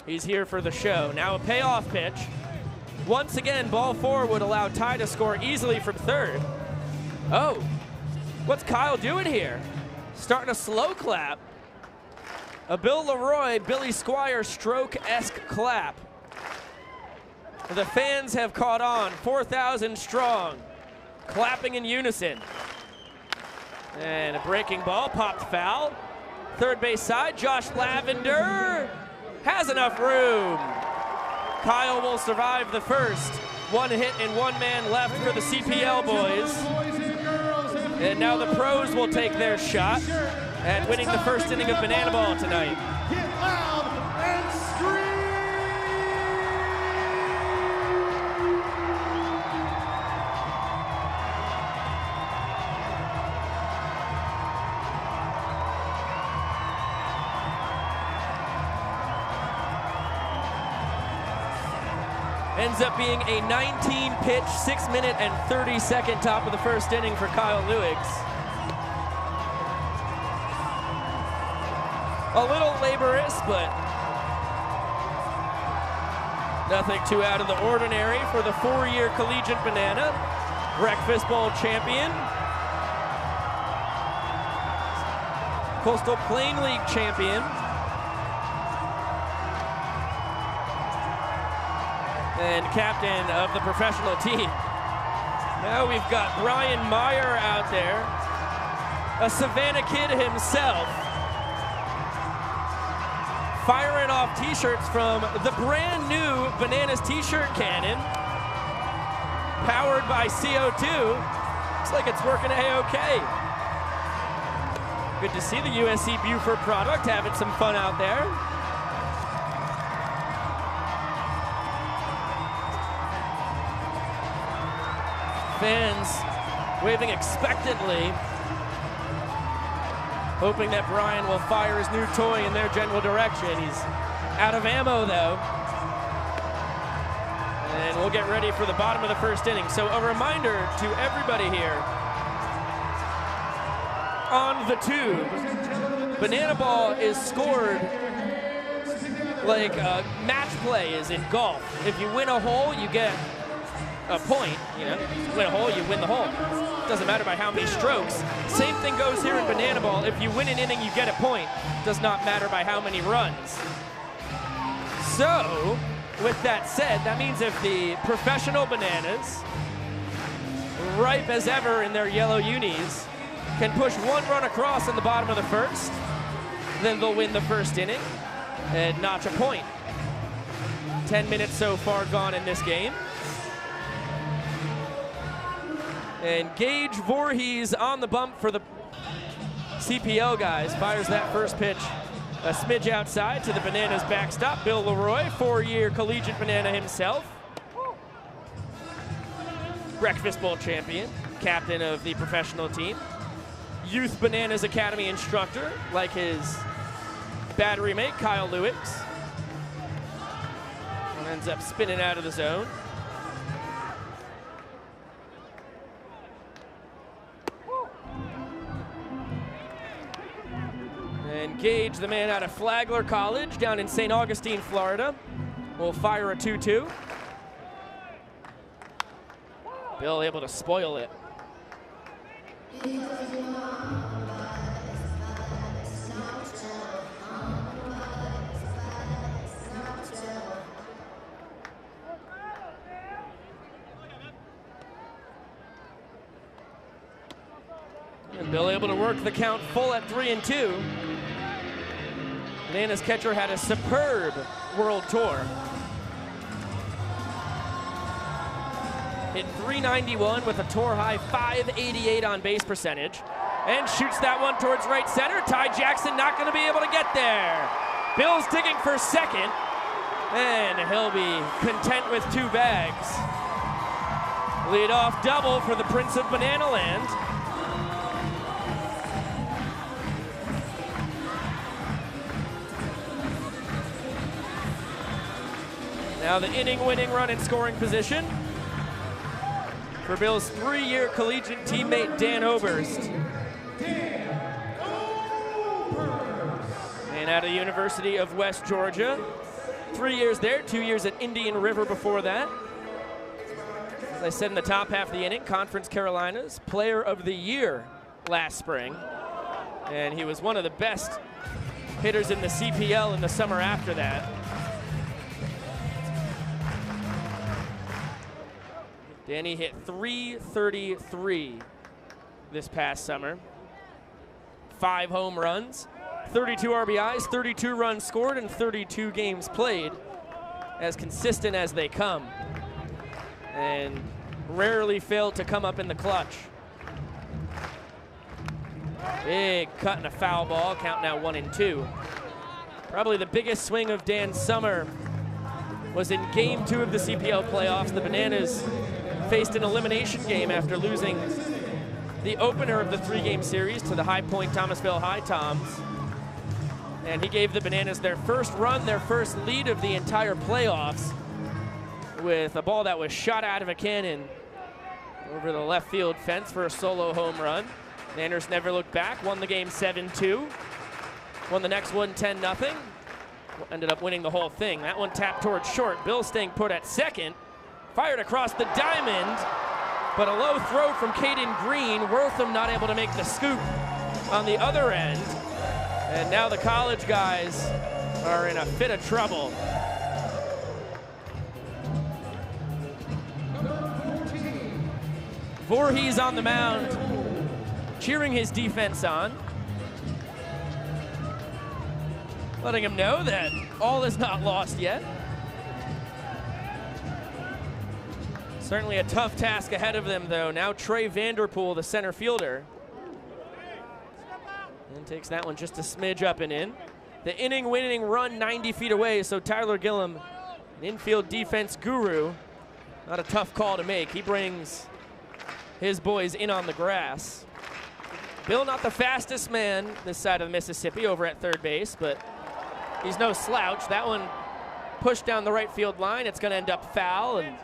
He's here for the show. Now a payoff pitch. Once again, ball 4 would allow Ty to score easily from third. Oh, what's Kyle doing here? Starting a slow clap. A Bill Leroy, Billy Squire stroke-esque clap. The fans have caught on, 4,000 strong, clapping in unison. And a breaking ball, popped foul. Third base side, Josh Lavender has enough room. Kyle will survive the first. 1 hit and 1 man left for the CPL boys. And now the pros will take their shot at winning the first inning of banana ball tonight. Get loud and scream! Ends up being a 19-pitch, 6-minute and 30-second top of the first inning for Kyle Lewigs. A little laborious, but nothing too out of the ordinary for the 4-year collegiate banana, breakfast bowl champion, Coastal Plain League champion, and captain of the professional team. Now we've got Brian Meyer out there, a Savannah kid himself, firing off t-shirts from the brand new Bananas t-shirt cannon, powered by CO2. Looks like it's working A-OK. Good to see the USC Buford product having some fun out there. Fans waving expectantly, hoping that Brian will fire his new toy in their general direction. He's out of ammo, though. And we'll get ready for the bottom of the first inning. So a reminder to everybody here on the tube, banana ball is scored like match play is in golf. If you win a hole, you get a point. You know, if you win a hole, you win the hole. Doesn't matter by how many strokes. Same thing goes here in banana ball. If you win an inning, you get a point. Does not matter by how many runs. So, with that said, that means if the professional bananas, ripe as ever in their yellow unis, can push 1 run across in the bottom of the first, then they'll win the first inning and notch a point. 10 minutes so far gone in this game. And Gage Voorhees on the bump for the CPL guys. Fires that first pitch a smidge outside to the Bananas backstop. Bill Leroy, 4-year collegiate banana himself. Breakfast bowl champion, captain of the professional team. Youth Bananas Academy instructor, like his battery mate, Kyle Lewigs. And ends up spinning out of the zone. And Gage, the man out of Flagler College down in St. Augustine, Florida, will fire a 2-2. Bill able to spoil it. And Bill able to work the count full at 3-2. Bananas catcher had a superb World Tour. Hit .391 with a tour high .588 on base percentage. And shoots that one towards right center. Ty Jackson not going to be able to get there. Bill's digging for second. And he'll be content with 2 bags. Leadoff double for the Prince of Banana Land. Now the inning-winning run in scoring position for Bill's 3-year collegiate teammate, Dan Oberst. And out of the University of West Georgia. 3 years there, 2 years at Indian River before that. As I said in the top half of the inning, Conference Carolinas Player of the Year last spring. And he was one of the best hitters in the CPL in the summer after that. Danny hit .333 this past summer. 5 home runs, 32 RBIs, 32 runs scored, and 32 games played. As consistent as they come. And rarely failed to come up in the clutch. Big cut and a foul ball, count now 1-2. Probably the biggest swing of Dan's summer was in game 2 of the CPL playoffs. The Bananas faced an elimination game after losing the opener of the 3-game series to the High Point Thomasville High Toms. And he gave the Bananas their first run, their first lead of the entire playoffs with a ball that was shot out of a cannon over the left field fence for a solo home run. Nanners never looked back, won the game 7-2. Won the next one 10-0. Ended up winning the whole thing. That one tapped towards short. Bill staying put at second. Fired across the diamond, but a low throw from Caden Green. Wortham not able to make the scoop on the other end. And now the college guys are in a fit of trouble. Voorhees on the mound, cheering his defense on. Letting him know that all is not lost yet. Certainly a tough task ahead of them, though. Now Trey Vanderpool, the center fielder. And takes that one just a smidge up and in. The inning-winning run 90 feet away, so Tyler Gillum, an infield defense guru, not a tough call to make. He brings his boys in on the grass. Bill not the fastest man this side of the Mississippi over at third base, but he's no slouch. That one pushed down the right field line. It's going to end up foul, and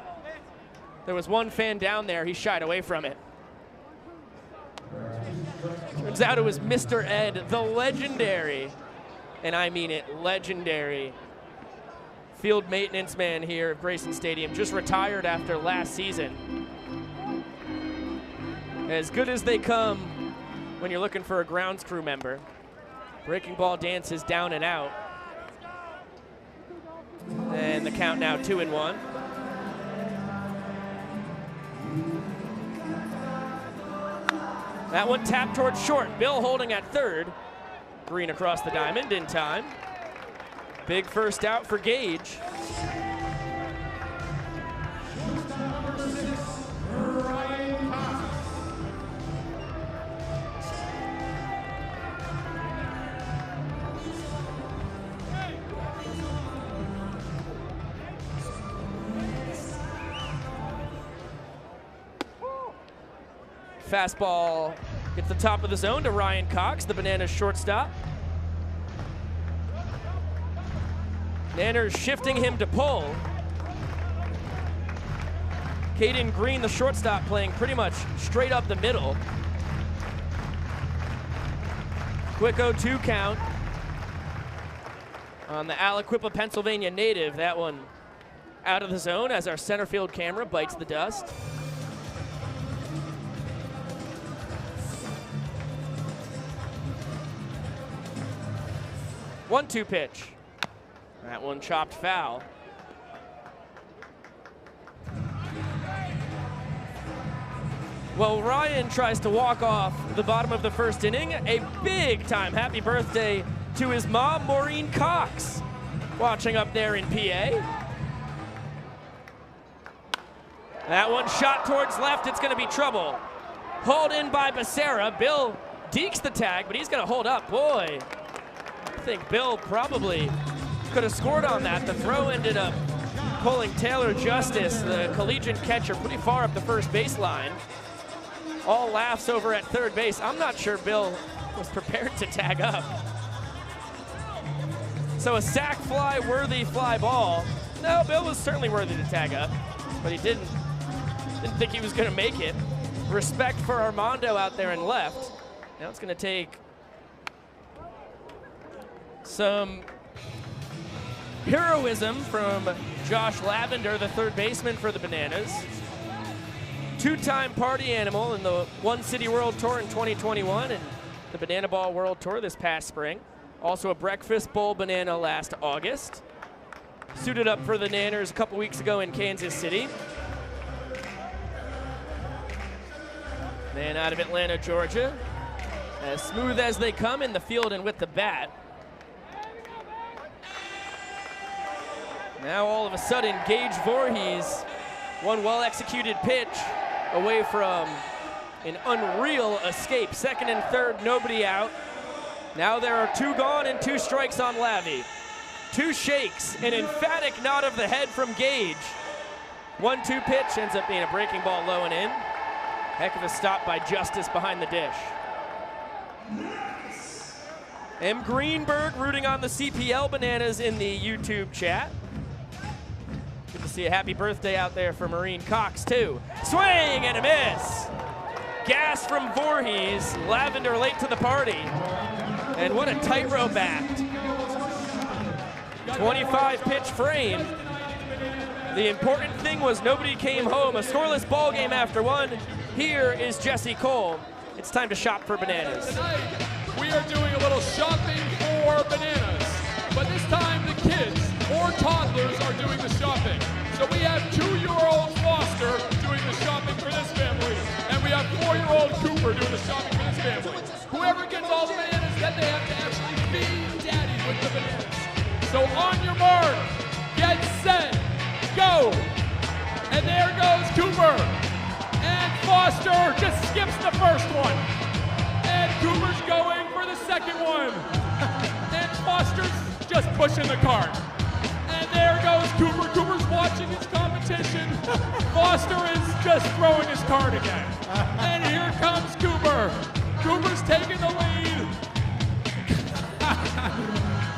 there was one fan down there. He shied away from it. Turns out it was Mr. Ed, the legendary, and I mean it, legendary field maintenance man here at Grayson Stadium. Just retired after last season. As good as they come when you're looking for a grounds crew member. Breaking ball dances down and out. And the count now 2-1. That one tapped towards short. Bill holding at third. Green across the diamond in time. Big first out for Gage. Fastball gets the top of the zone to Ryan Cox, the Bananas shortstop. Nanners shifting him to pull. Caden Green, the shortstop, playing pretty much straight up the middle. Quick 0-2 count on the Aliquippa, Pennsylvania native. That one out of the zone as our center field camera bites the dust. 1-2 pitch. That one chopped foul. Well, Ryan tries to walk off the bottom of the first inning. A big time happy birthday to his mom, Maureen Cox, watching up there in PA. That one shot towards left, it's gonna be trouble. Hauled in by Becerra. Bill dekes the tag, but he's gonna hold up. Boy, I think Bill probably could have scored on that. The throw ended up pulling Taylor Justice, the collegiate catcher, pretty far up the first baseline. All laughs over at third base. I'm not sure Bill was prepared to tag up. So a sac fly worthy fly ball. No, Bill was certainly worthy to tag up, but he didn't think he was gonna make it. Respect for Armando out there in left. Now it's gonna take some heroism from Josh Lavender, the third baseman for the Bananas. Two-time party animal in the One City World Tour in 2021 and the Banana Ball World Tour this past spring. Also a Breakfast Bowl banana last August. Suited up for the Nanners a couple weeks ago in Kansas City. Man out of Atlanta, Georgia. As smooth as they come in the field and with the bat. Now all of a sudden, Gage Voorhees, one well-executed pitch away from an unreal escape. Second and third, nobody out. Now there are 2 gone and 2 strikes on Lavi. 2 shakes, an emphatic nod of the head from Gage. 1-2 pitch ends up being a breaking ball low and in. Heck of a stop by Justice behind the dish. M. Greenberg rooting on the CPL Bananas in the YouTube chat. Good to see a happy birthday out there for Maureen Cox, too. Swing and a miss. Gas from Voorhees. Lavender late to the party. And what a tightrope act. 25 pitch frame. The important thing was nobody came home. A scoreless ball game after 1. Here is Jesse Cole. It's time to shop for bananas. Tonight, we are doing a little shopping for bananas. But this time, the kids or toddlers are doing the shopping. So we have 2-year-old Foster doing the shopping for this family. And we have 4-year-old Cooper doing the shopping for this family. Whoever gets all the bananas, then they have to actually feed Daddy with the bananas. So on your mark, get set, go. And there goes Cooper. And Foster just skips the first one. And Cooper's going for the second one. And Foster's just pushing the cart. And there goes Cooper. Cooper's watching his competition. Foster is just throwing his cart again. And here comes Cooper. Cooper's taking the lead.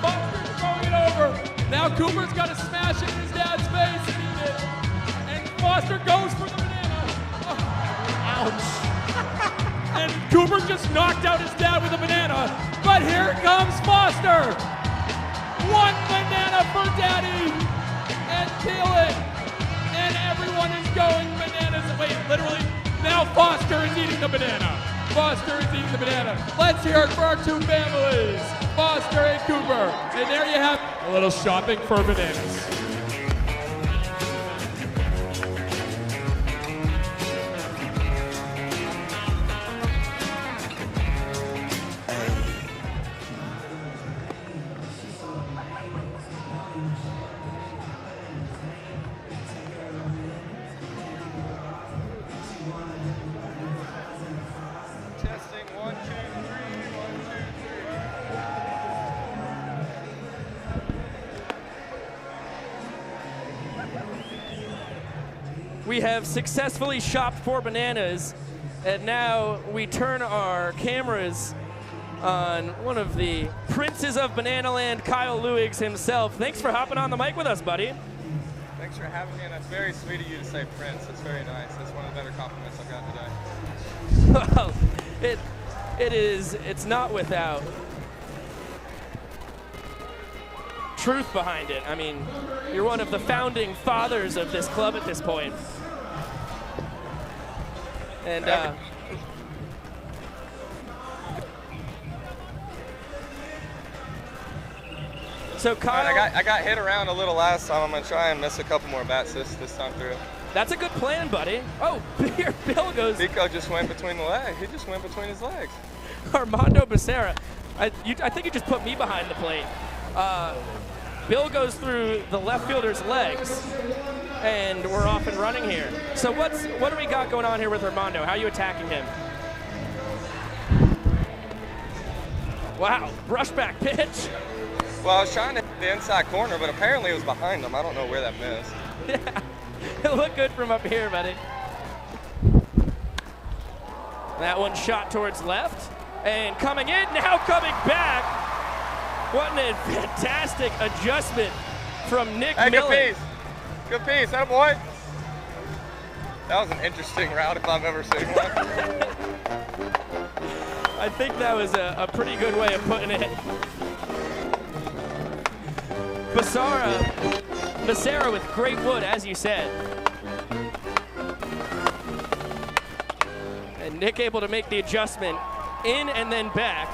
Foster's throwing it over. Now Cooper's got to smash it in his dad's face and eat it. And Foster goes for the banana. Ouch. And Cooper just knocked out his dad with a banana. But here comes Foster. 1 banana for Daddy. And peel it. And everyone is going bananas. Wait, literally, now Foster is eating the banana. Foster is eating the banana. Let's hear it for our 2 families, Foster and Cooper. And there you have a little shopping for bananas. We have successfully shopped for bananas, and now we turn our cameras on one of the princes of Bananaland, Kyle Lewigs himself. Thanks for hopping on the mic with us, buddy. Thanks for having me, and that's very sweet of you to say Prince. That's very nice. That's one of the better compliments I've gotten today. Well, it's not without truth behind it. I mean, you're one of the founding fathers of this club at this point. And so Kyle, I got hit around a little last time. I'm gonna try and miss a couple more bats this time through. That's a good plan, buddy. Oh, here Bill goes. Pico just went between the legs. He just went between his legs. Armando Becerra. I think you just put me behind the plate. Bill goes through the left fielder's legs, and we're off and running here. So what do we got going on here with Armando? How are you attacking him? Wow, brushback pitch. Well, I was trying to hit the inside corner, but apparently it was behind him. I don't know where that missed. Yeah, it looked good from up here, buddy. That one shot towards left, and coming in, now coming back. What a fantastic adjustment from Nick Millen. Good piece. Good piece, that boy. That was an interesting route if I've ever seen one. I think that was a pretty good way of putting it. Becerra with great wood, as you said. And Nick able to make the adjustment in and then back.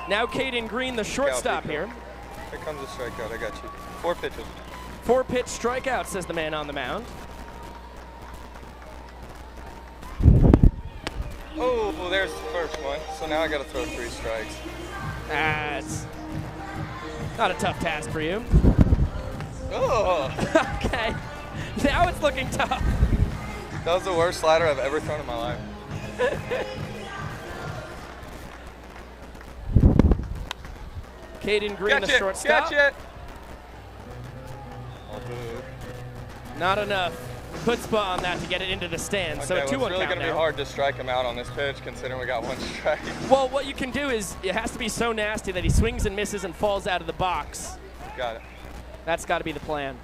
Now Caden Green, the shortstop here. Here comes a strikeout, I got you. 4 pitches. 4-pitch strikeout, says the man on the mound. Oh, well, there's the first one. So now I got to throw 3 strikes. It's not a tough task for you. Oh. Okay, now it's looking tough. That was the worst slider I've ever thrown in my life. Caden Green, the shortstop. Catch it. Not enough chutzpah on that to get it into the stands. So Okay, a 2-1 well, it's really count going to be now. hard to strike him out on this pitch, considering we got 1 strike. Well, what you can do is it has to be so nasty that he swings and misses and falls out of the box. Got it. That's got to be the plan.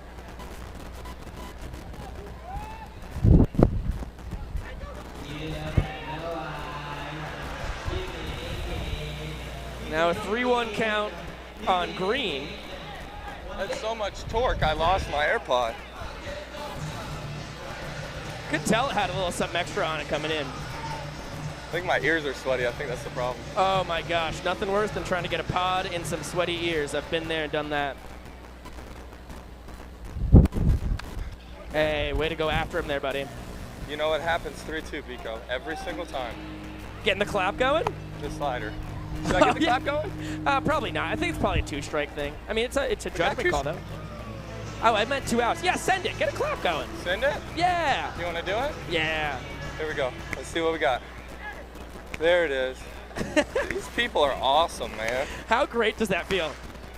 Now a 3-1 count on Green. That's so much torque, I lost my AirPod. Could tell it had a little something extra on it coming in. I think my ears are sweaty. I think that's the problem. Oh my gosh, nothing worse than trying to get a pod in some sweaty ears. I've been there and done that. Hey, way to go after him there, buddy. You know what happens 3-2, Pico, every single time. Getting the clap going? The slider. Should I get the clap going? Probably not. I think it's probably a 2-strike thing. I mean, it's a judgment call, though. Oh, I meant 2 outs. Yeah, send it. Get a clap going. Send it? Yeah. You want to do it? Yeah. Here we go. Let's see what we got. There it is. These people are awesome, man. How great does that feel?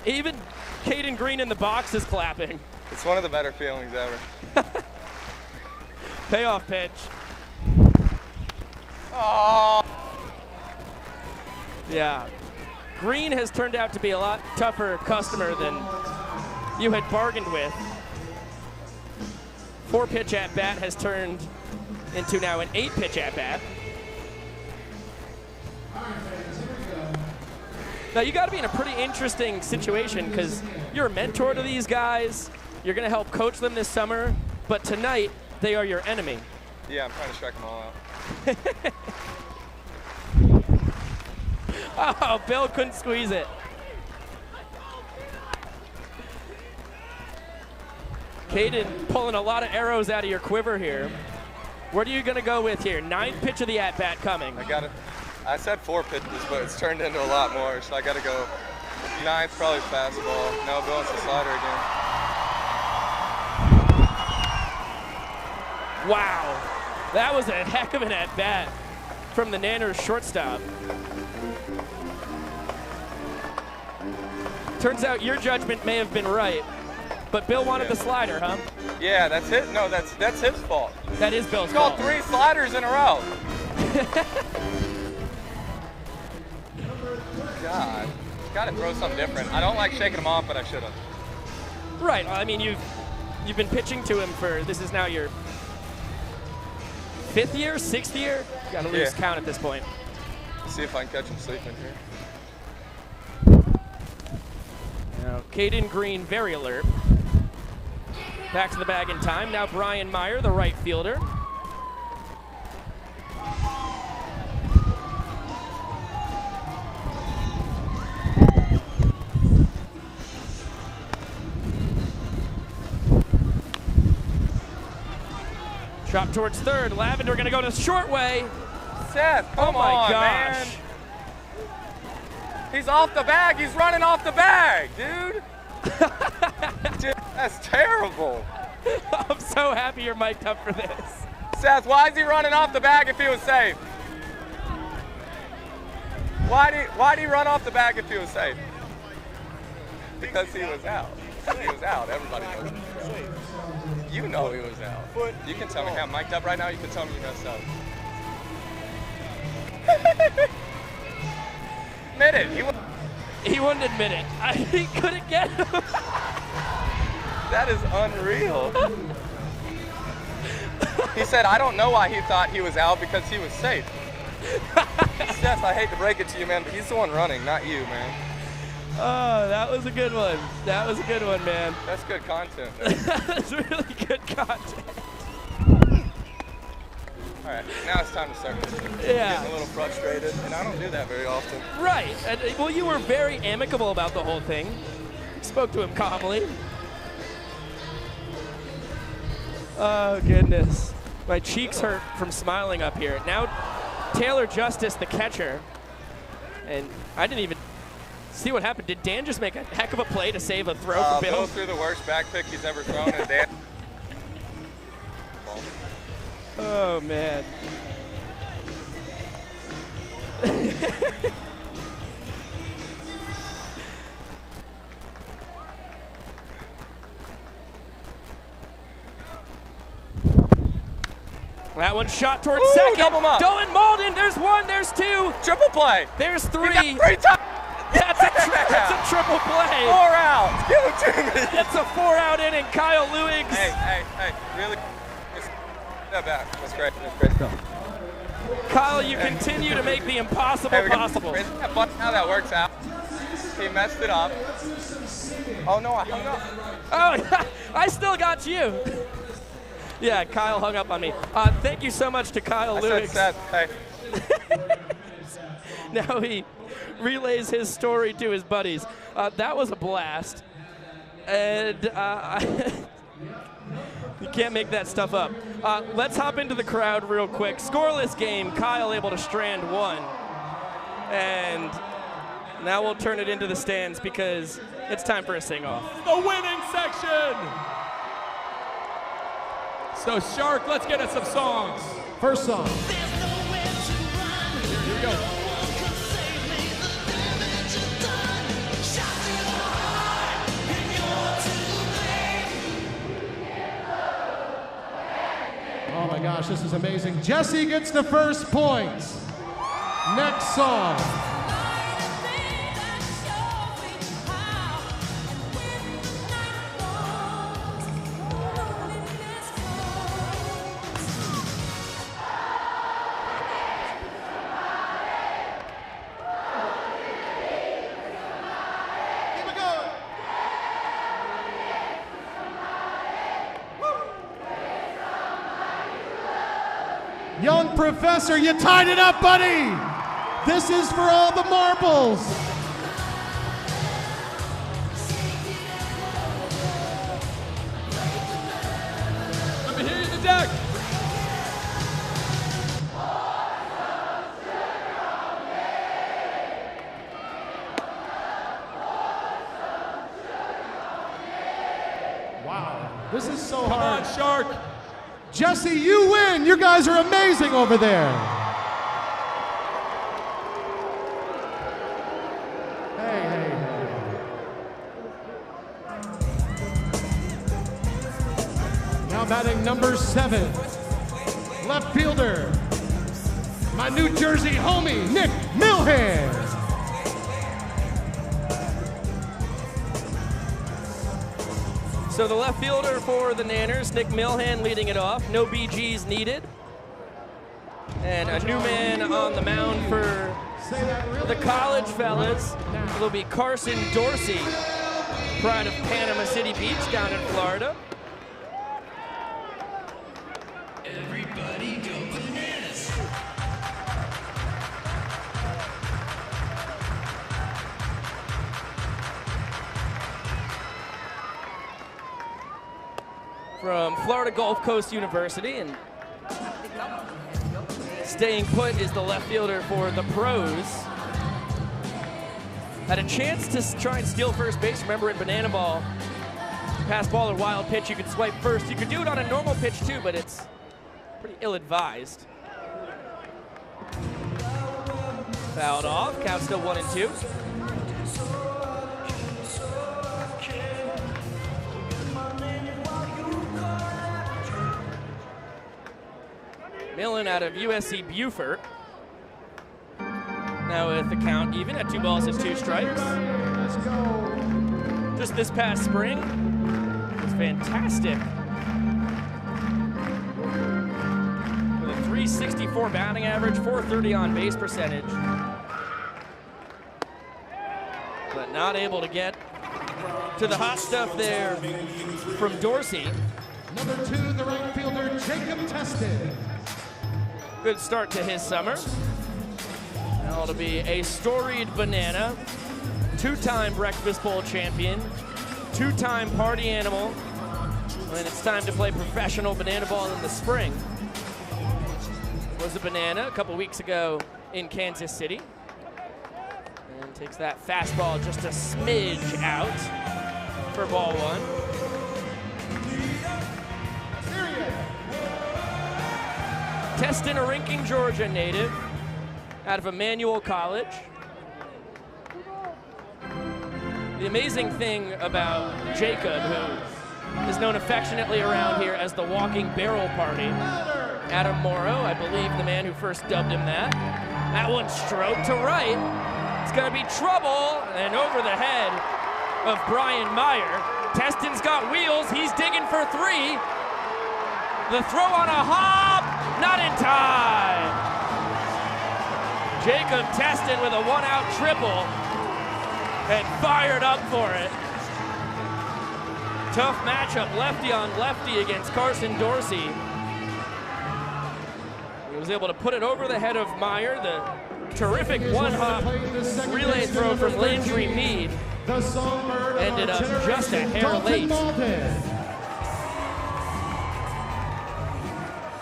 Even Caden Green in the box is clapping. It's one of the better feelings ever. Payoff pitch. Oh. Yeah. Green has turned out to be a lot tougher customer than you had bargained with. 4-pitch at bat has turned into now an 8-pitch at bat. Now you got to be in a pretty interesting situation because you're a mentor to these guys. You're going to help coach them this summer, but tonight they are your enemy. Yeah, I'm trying to strike them all out. Oh, Bill couldn't squeeze it. Caden pulling a lot of arrows out of your quiver here. What are you going to go with here? 9th pitch of the at-bat coming. I got it. I said 4 pitches, but it's turned into a lot more, so I got to go 9th, probably fastball. No, Bill wants the slider again. Wow, that was a heck of an at-bat from the Nanners shortstop. Turns out your judgment may have been right, but Bill wanted the slider, huh? Yeah, that's it. No, that's his fault. That is Bill's He's called fault. 3 sliders in a row. God, got to throw something different. I don't like shaking him off, but I should have. Right. Well, I mean, you've been pitching to him for, this is now your 5th year, 6th year? You got to lose count at this point. Let's see if I can catch him sleeping here. Now, Caden Green, very alert. Back to the bag in time. Now Brian Meyer, the right fielder. Drop towards third. Lavender going to go to short way. Seth, come oh my on, gosh. man. He's off the bag. He's running off the bag, dude. Dude, that's terrible. I'm so happy you're mic'd up for this. Seth, why is he running off the bag if he was safe? Why'd he run off the bag if he was safe? Because he was out. He was out. Everybody knows he was safe. You know he was out. You can tell me. I'm mic'd up right now. You can tell me you messed up. Admit it. He wouldn't admit it. He couldn't get him. That is unreal. He said, I don't know why he thought he was out because he was safe. Seth, I hate to break it to you, man, but he's the one running, not you, man. Oh, that was a good one. That was a good one, man. That's good content. That's really good content. All right, now it's time to start Yeah. getting a little frustrated, and I don't do that very often. Right. And, well, you were very amicable about the whole thing. Spoke to him calmly. Oh, goodness. My cheeks hurt from smiling up here. Now, Taylor Justice, the catcher. And I didn't even see what happened. Did Dan just make a heck of a play to save a throw for Bill? Bill threw the worst back pick he's ever thrown, and Dan. Oh, man. That one shot towards second. Double up. Dolan Malden, there's one, there's two. Triple play. There's three. That's a triple play. 4 outs. Give it to me. It's a 4-out inning. Kyle Lewigs. Hey, really? Step back. That's great. That's great stuff. Kyle, you continue to make the impossible possible. Isn't that funny how that works out? He messed it up. Oh, no, I hung up. Oh, I still got you. Yeah, Kyle hung up on me. Thank you so much to Kyle Lewigs. Hey. Now he relays his story to his buddies. That was a blast. And you can't make that stuff up. Let's hop into the crowd real quick. Scoreless game, Kyle able to strand one. And now we'll turn it into the stands because it's time for a sing-off. The winning section. So Shark, let's get us some songs. First song. Here we go. Oh my gosh, this is amazing. Jesse gets the first points. Next song. Young Professor, you tied it up, buddy. This is for all the marbles. Let me hear you in the deck. Wow, this is so Come hard. on, Shark. Jesse, you win. You guys are amazing over there. Hey. Now batting number 7, left fielder, my New Jersey homie, Nick Milhan. So the left fielder for the Nanners, Nick Milhan leading it off. No BGs needed. And a new man on the mound for the college fellas. It'll be Carson Dorsey, pride of Panama City Beach down in Florida. Everybody go bananas. From Florida Gulf Coast University, and Staying put is the left fielder for the Pros. Had a chance to try and steal first base. Remember in Banana Ball, pass ball or wild pitch, you could swipe first. You could do it on a normal pitch too, but it's pretty ill-advised. Fouled off, count still 1-2. Millen out of USC Beaufort. Now with the count even at 2 balls and 2 strikes. Just this past spring, it's fantastic. With a 364 batting average, 430 on base percentage. But not able to get to the hot stuff there from Dorsey. Number 2, the right fielder, Jacob Teston. Good start to his summer. Now it'll be a storied Banana, 2-time Breakfast Bowl champion, 2-time party animal, when it's time to play professional Banana Ball in the spring. Was a Banana a couple weeks ago in Kansas City. And takes that fastball just a smidge out for ball 1. Teston, a Rinking, Georgia native, out of Emmanuel College. The amazing thing about Jacob, who is known affectionately around here as the Walking Barrel Party, Adam Morrow, I believe the man who first dubbed him that. That one stroked to right. It's gonna be trouble, and over the head of Brian Meyer. Teston's got wheels, he's digging for 3. The throw on a hop, not in time. Jacob Teston with a 1-out triple and fired up for it. Tough matchup, lefty on lefty against Carson Dorsey. He was able to put it over the head of Meyer. The terrific one-hop relay throw from Landry Mead ended up just a hair late.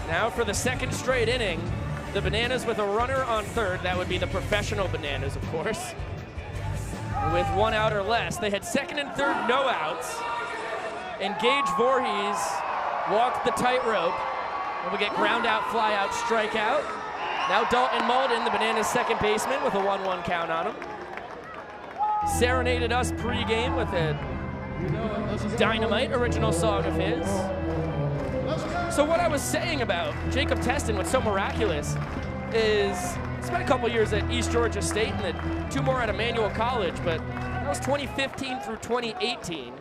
Now for the second straight inning, the Bananas with a runner on third. That would be the professional Bananas, of course. With 1 out or less. They had second and third no outs. And Gage Voorhees walked the tightrope. And we get ground out, fly out, strikeout. Now Dalton Malden, the Bananas second baseman, with a 1-1 count on him. Serenaded us pregame with a Dynamite original song of his. So what I was saying about Jacob Teston, what's so miraculous, is spent a couple years at East Georgia State and then 2 more at Emmanuel College, but that was 2015 through 2018.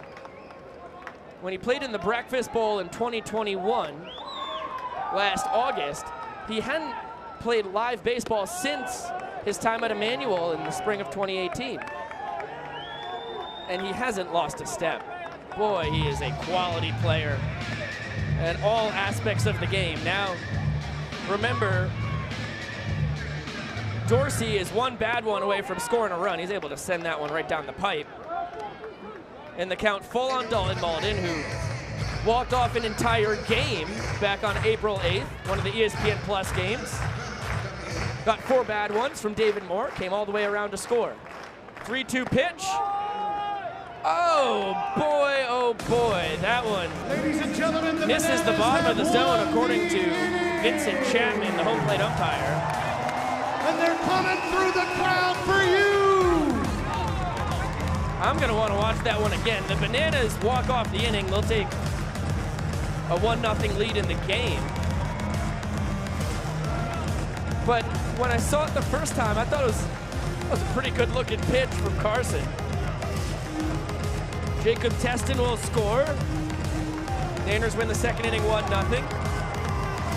When he played in the Breakfast Bowl in 2021, last August, he hadn't played live baseball since his time at Emmanuel in the spring of 2018. And he hasn't lost a step. Boy, he is a quality player at all aspects of the game. Now, remember, Dorsey is 1 bad one away from scoring a run. He's able to send that one right down the pipe. And the count full on Dalton Malden, who walked off an entire game back on April 8th, one of the ESPN Plus games. Got 4 bad ones from David Moore, came all the way around to score. 3-2 pitch. Oh boy, that one. Ladies and gentlemen, This is the bottom of the zone, according to Vincent Chapman, the home plate umpire. And they're coming through the crowd for you! I'm gonna wanna watch that one again. The Bananas walk off the inning. They'll take a 1-0 lead in the game. But when I saw it the first time, I thought it was a pretty good looking pitch from Carson. Jacob Teston will score. Nanners win the second inning 1-0.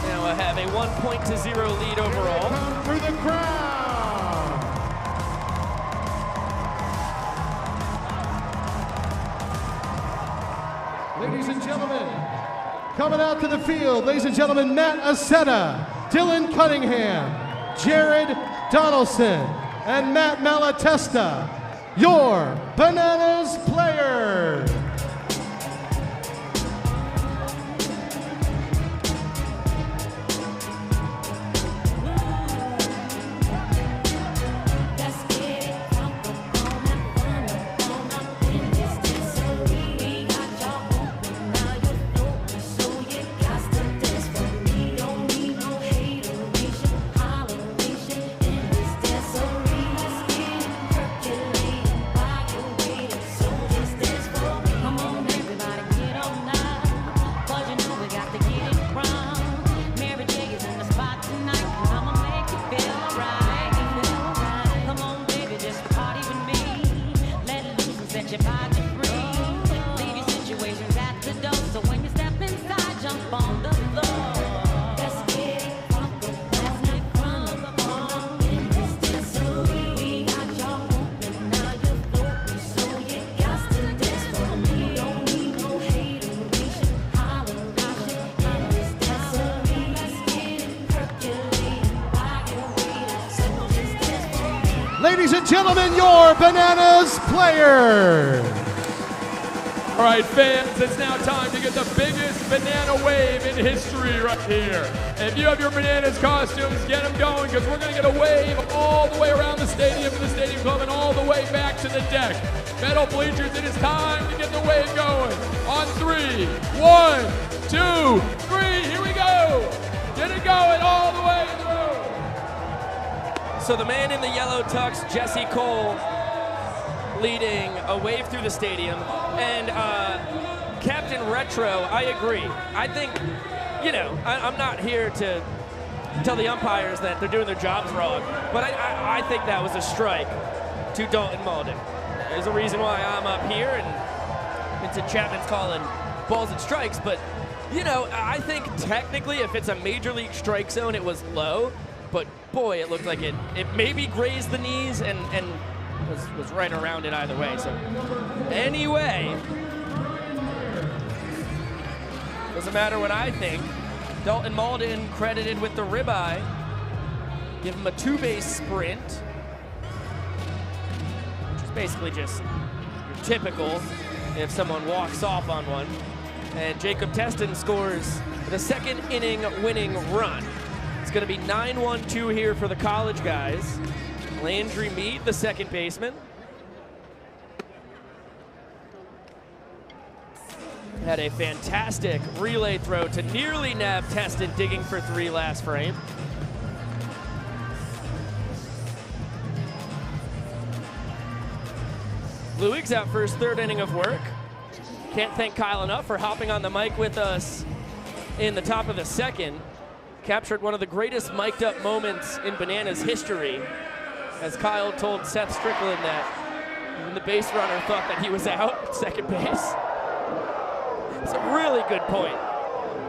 Now I have a 1-0 lead overall. Come through the crowd. Ladies and gentlemen, coming out to the field, ladies and gentlemen, Matt Aceta, Dylan Cunningham, Jared Donaldson, and Matt Malatesta, your Bananas players. ladies and gentlemen, your Bananas player. All right, fans, it's now time to get the biggest banana wave in history right here. If you have your Bananas costumes, get them going, because we're going to get a wave all the way around the stadium to the Stadium Club and all the way back to the deck. Metal bleachers, it is time to get the wave going. On 3, 1, 2, 3, here we go. Get it going all the way through. So the man in the yellow tux, Jesse Cole, leading a wave through the stadium. And Captain Retro, I agree. I think, you know, I'm not here to tell the umpires that they're doing their jobs wrong, but I think that was a strike to Dalton Malden. There's a reason why I'm up here, and Vincent Chapman's calling balls and strikes, but, you know, I think technically if it's a major league strike zone, it was low, but boy, it looked like it maybe grazed the knees and was right around it either way. So anyway, doesn't matter what I think. Dalton Malden credited with the ribeye. Give him a 2-base sprint, which is basically just your typical if someone walks off on one. And Jacob Teston scores the second inning winning run. It's going to be 9-1-2 here for the college guys. Landry Mead, the second baseman. Had a fantastic relay throw to nearly nab Teston, digging for 3 last frame. Luig's out for his 3rd inning of work. Can't thank Kyle enough for hopping on the mic with us in the top of the 2nd. Captured one of the greatest mic'd up moments in Bananas history, as Kyle told Seth Strickland that even the base runner thought that he was out at second base. It's a really good point,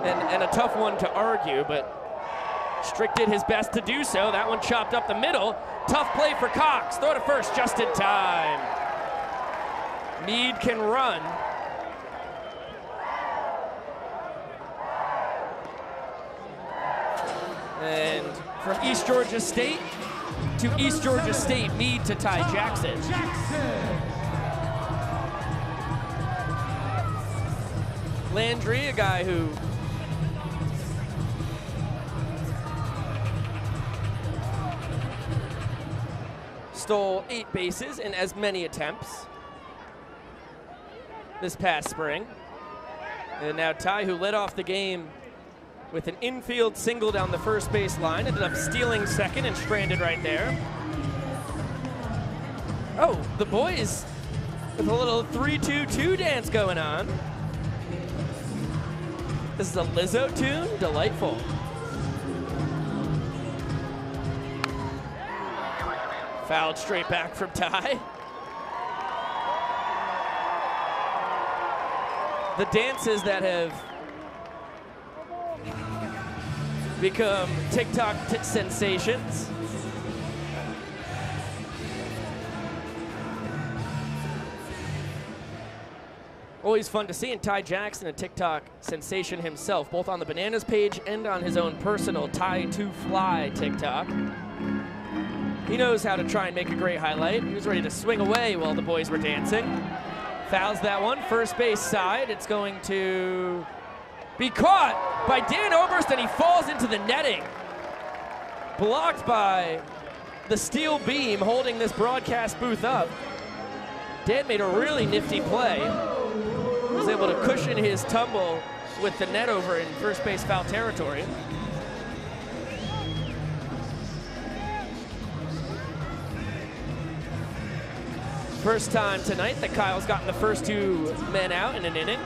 and a tough one to argue, but Strick did his best to do so. That one chopped up the middle. Tough play for Cox. Throw to first just in time. Mead can run. And from East Georgia State to East Georgia State, Mead to Ty Jackson. Landry, a guy who stole 8 bases in as many attempts this past spring. And now Ty, who led off the game with an infield single down the first base line, ended up stealing second and stranded right there. Oh, the boys with a little 3-2-2 dance going on. This is a Lizzo tune, delightful. Fouled straight back from Ty. The dances that have become TikTok sensations. Always fun to see, and Ty Jackson, a TikTok sensation himself, both on the Bananas page and on his own personal Ty2Fly TikTok. He knows how to try and make a great highlight. He was ready to swing away while the boys were dancing. Fouls that one, first base side. It's going to be caught by Dan Oberst, and he falls into the netting. Blocked by the steel beam holding this broadcast booth up. Dan made a really nifty play. Was able to cushion his tumble with the net over in first base foul territory. First time tonight that Kyle's gotten the first 2 men out in an inning.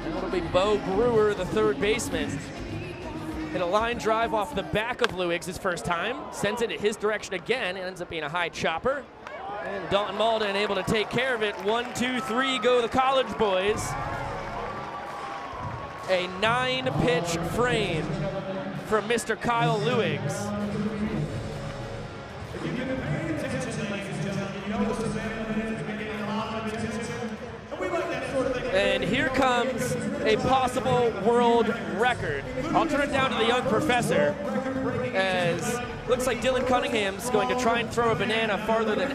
And it'll be Bo Brewer, the third baseman. Hit a line drive off the back of Luig's his first time. Sends it in his direction again. It ends up being a high chopper. And Dalton Malden able to take care of it. 1, 2, 3 go the college boys. A 9-pitch frame from Mr. Kyle Luig's. And here comes a possible world record. I'll turn it down to the young professor. as looks like Dylan Cunningham's going to try and throw a banana farther than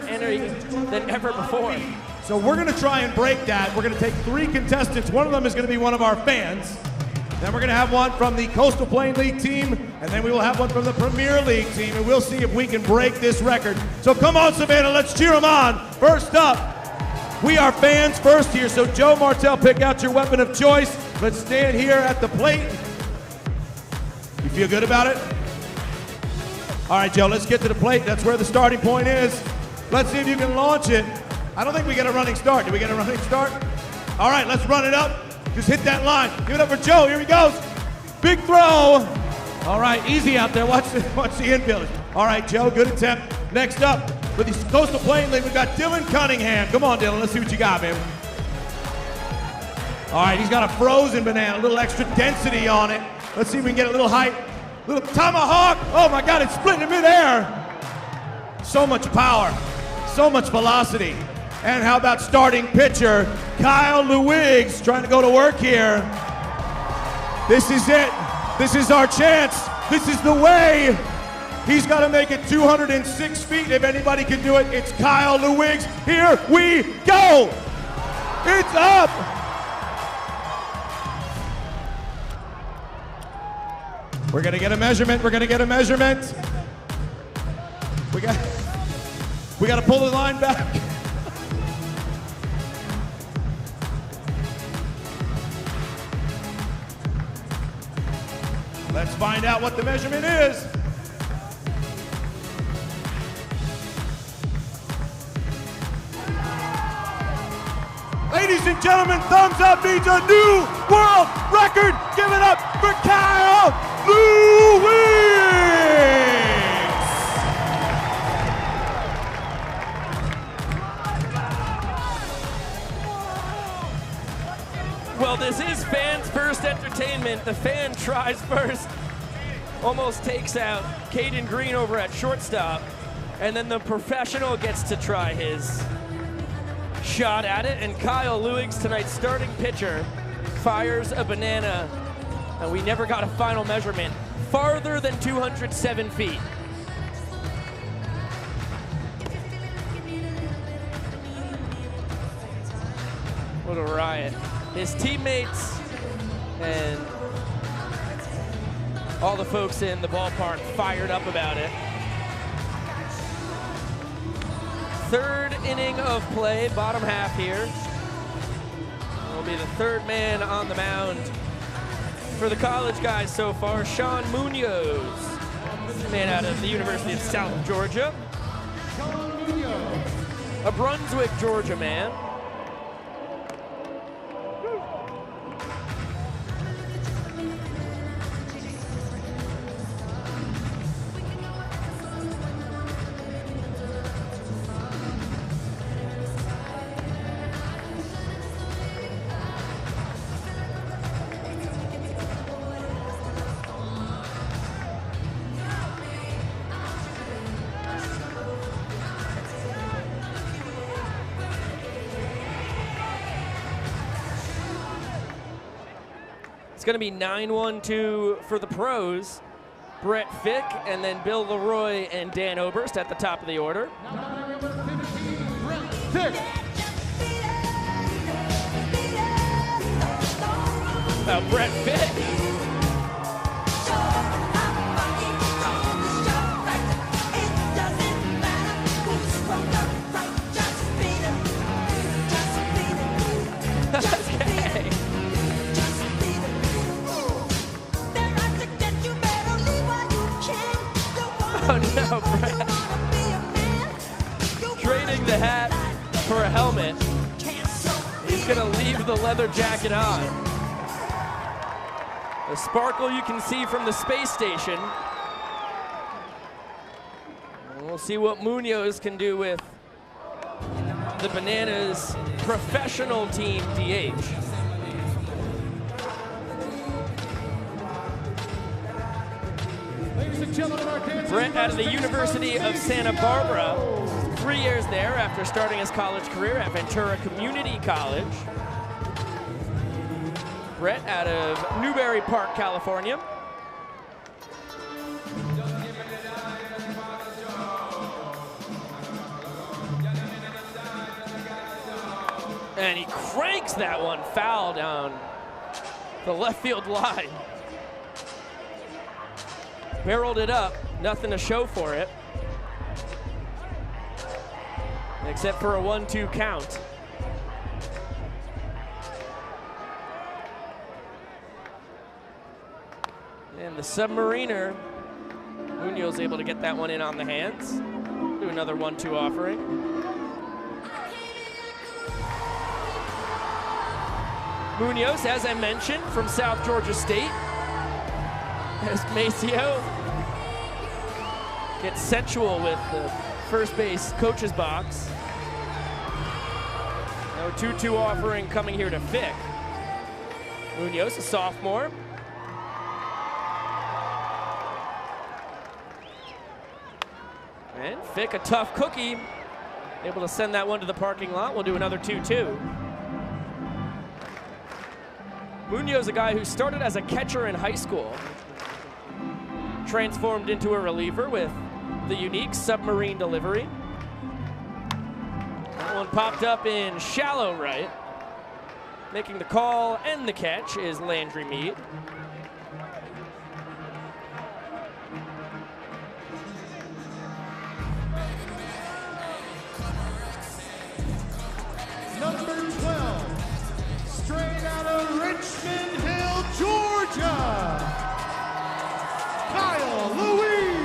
ever before. So we're going to try and break that. We're going to take 3 contestants. One of them is going to be one of our fans. Then we're going to have one from the Coastal Plain League team, and then we will have one from the Premier League team, and we'll see if we can break this record. So come on, Savannah, let's cheer them on. First up, we are fans first here, so Joe Martell, pick out your weapon of choice. Let's stand here at the plate. You feel good about it? All right, Joe, let's get to the plate. That's where the starting point is. Let's see if you can launch it. I don't think we get a running start. Do we get a running start? All right, let's run it up. Just hit that line. Give it up for Joe. Here he goes. Big throw. All right, easy out there. Watch the infielders. All right, Joe, good attempt. Next up, for the Coastal Plain League, we've got Dylan Cunningham. Come on, Dylan. Let's see what you got, man. All right, he's got a frozen banana, a little extra density on it. Let's see if we can get a little height. Little tomahawk. Oh, my God, it's splitting in midair. So much power. So much velocity. And how about starting pitcher, Kyle Lewiggs, trying to go to work here. This is it. This is our chance. This is the way. He's got to make it 206 feet. If anybody can do it, it's Kyle Lewiggs. Here we go. It's up. We're going to get a measurement. We're going to get a measurement. We got to pull the line back. Let's find out what the measurement is. Ladies and gentlemen, thumbs up means a new world record. Give it up for Kyle Lewiggs. Well, this is fans first entertainment. The fan tries first. Almost takes out Caden Green over at shortstop. And then the professional gets to try his shot at it. And Kyle Lewiggs, tonight's starting pitcher, fires a banana. And we never got a final measurement. Farther than 207 feet. What a riot. His teammates and all the folks in the ballpark fired up about it. Third inning of play, bottom half here. Will be the third man on the mound for the college guys so far. Sean Munoz, man out of the University of South Georgia. A Brunswick, Georgia man. It's going to be 9-1-2 for the pros. Brett Fick and then Bill Leroy and Dan Oberst at the top of the order. Brett Fick. Okay. Oh no, Brett. Trading the hat for a helmet. He's gonna leave the leather jacket on. The sparkle you can see from the space station. And we'll see what Munoz can do with the Bananas professional team DH. Brett out of the University of Santa Barbara. 3 years there after starting his college career at Ventura Community College. Brett out of Newbury Park, California. And he cranks that one foul down the left field line. Barreled it up, nothing to show for it. Except for a 1-2 count. And the Submariner, Munoz able to get that one in on the hands. Do another 1-2 offering. Munoz, as I mentioned, from South Georgia State. As Maceo gets sensual with the first base coach's box. No 2-2 offering coming here to Fick. Munoz, a sophomore. And Fick, a tough cookie, able to send that one to the parking lot. We'll do another 2-2. Munoz, a guy who started as a catcher in high school, transformed into a reliever with the unique submarine delivery. That one popped up in shallow right. Making the call and the catch is Landry Mead. Number 12, straight out of Richmond Hill, Georgia, Kyle Louis.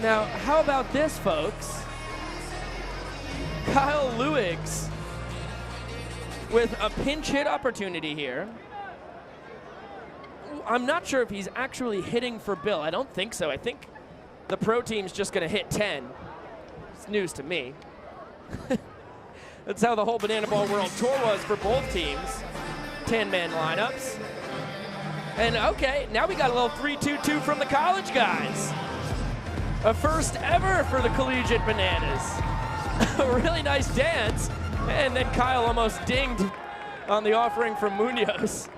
Now, how about this, folks? Kyle Lewis with a pinch hit opportunity here. I'm not sure if he's actually hitting for Bill. I don't think so. I think the pro team's just going to hit 10. It's news to me. That's how the whole Banana Ball World Tour was for both teams. 10-man lineups. And okay, now we got a little 3-2-2 from the college guys. A first ever for the collegiate Bananas. A really nice dance. And then Kyle almost dinged on the offering from Munoz.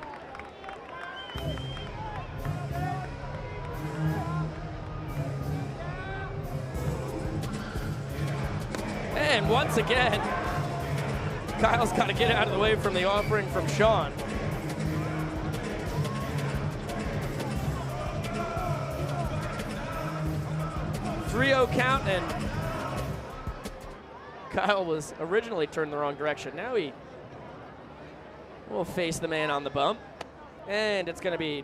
And once again, Kyle's got to get out of the way from the offering from Sean. .3-0 count, and Kyle was originally turned the wrong direction. Now he will face the man on the bump, and it's going to be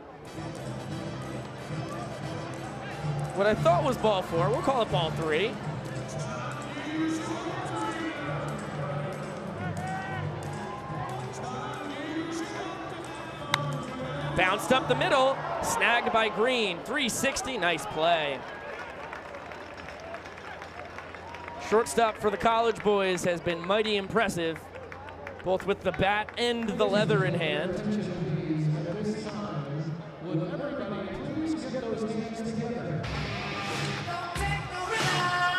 what I thought was ball 4. We'll call it ball 3. Bounced up the middle, snagged by Green. 360, nice play. Shortstop for the college boys has been mighty impressive, both with the bat and the leather in hand.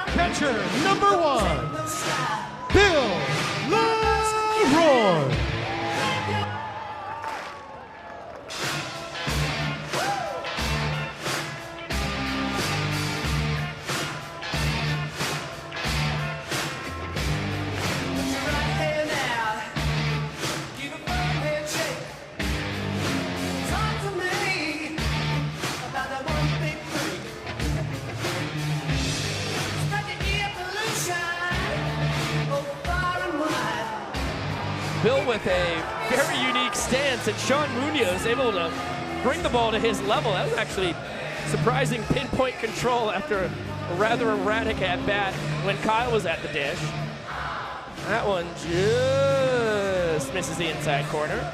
Catcher number 1, Bill Leroy. Bill with a very unique stance, and Sean Munoz able to bring the ball to his level. That was actually surprising pinpoint control after a rather erratic at-bat when Kyle was at the dish. That one just misses the inside corner.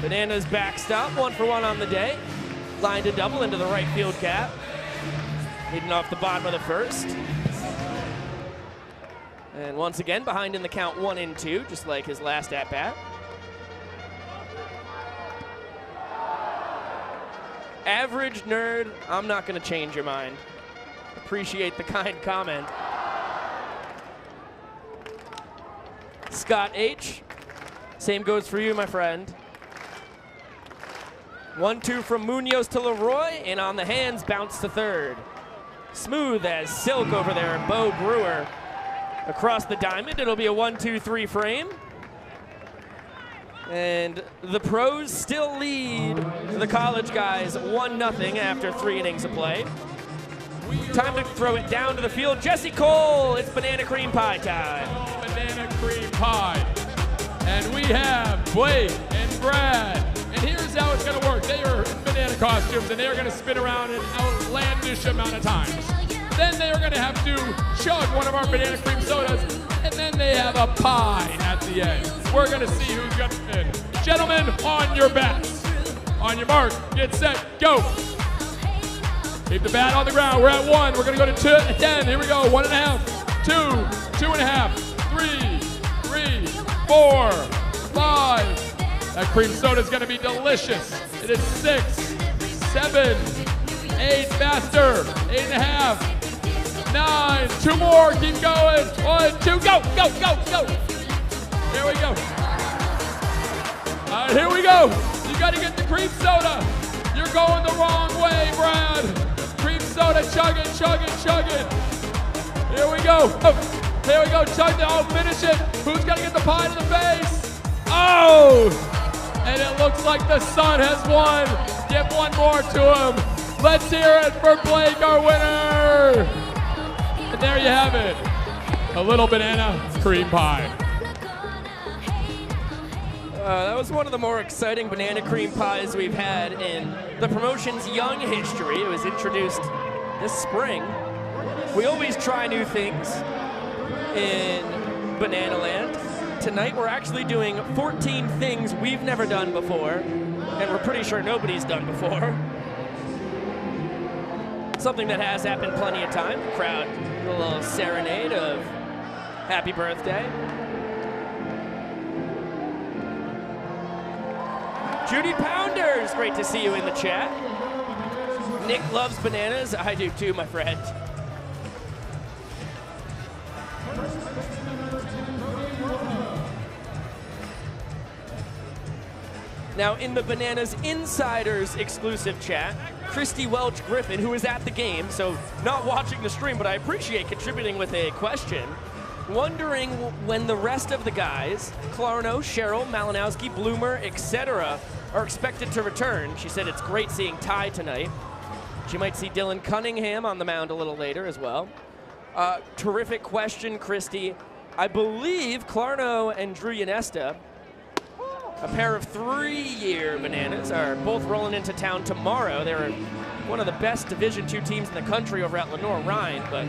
Bananas backstop, 1-for-1 on the day. Line to double into the right field cap. Leading off the bottom of the first. And once again, behind in the count 1-2, just like his last at-bat. Average nerd, I'm not going to change your mind. Appreciate the kind comment. Scott H., same goes for you, my friend. 1-2 from Munoz to Leroy, and on the hands, bounce to third. Smooth as silk over there, Bo Brewer. Across the diamond, it'll be a 1-2-3 frame. And the pros still lead the college guys 1-0 after 3 innings of play. Time to throw it down to the field. Jesse Cole, it's banana cream pie time. Banana cream pie. And we have Blake and Brad. And here's how it's gonna work. They are in banana costumes and they're gonna spin around an outlandish amount of times. Then they are gonna have to chug one of our banana cream sodas, and then they have a pie at the end. We're gonna see who's gonna win. Gentlemen, on your backs. On your mark, get set, go. Keep the bat on the ground. We're at 1. We're gonna go to 2 and 10. Here we go. 1.5, 2, 2.5, 3, 4, 5. That cream soda is gonna be delicious. It is 6, 7, 8, faster. 8.5, 9, 2 more. Keep going. 1, 2, go, go, go, go. Here we go. All right, here we go. You gotta get the cream soda. You're going the wrong way, Brad. Cream soda, chug it, chug it, chug it. Here we go. Oh, here we go, chug it. Oh, finish it. Who's gonna get the pie to the face? Oh! And it looks like the sun has won. Give one more to him. Let's hear it for Blake, our winner. And there you have it. A little banana cream pie. That was one of the more exciting banana cream pies we've had in the promotion's young history. It was introduced this spring. We always try new things in Banana Land. Tonight we're actually doing 14 things we've never done before, and we're pretty sure nobody's done before. Something that has happened plenty of time. The crowd, a little serenade of happy birthday. Judy Pounders, great to see you in the chat. Nick loves bananas. I do too, my friend. Now, in the Bananas Insiders exclusive chat, Christy Welch Griffin, who is at the game, so not watching the stream, but I appreciate contributing with a question, wondering when the rest of the guys, Klarno, Cheryl, Malinowski, Bloomer, etc., are expected to return. She said it's great seeing Ty tonight. She might see Dylan Cunningham on the mound a little later as well. Terrific question, Christy. I believe Klarno and Drew Yanesta, a pair of 3-year Bananas, are both rolling into town tomorrow. They're one of the best Division II teams in the country over at Lenore-Rhine, but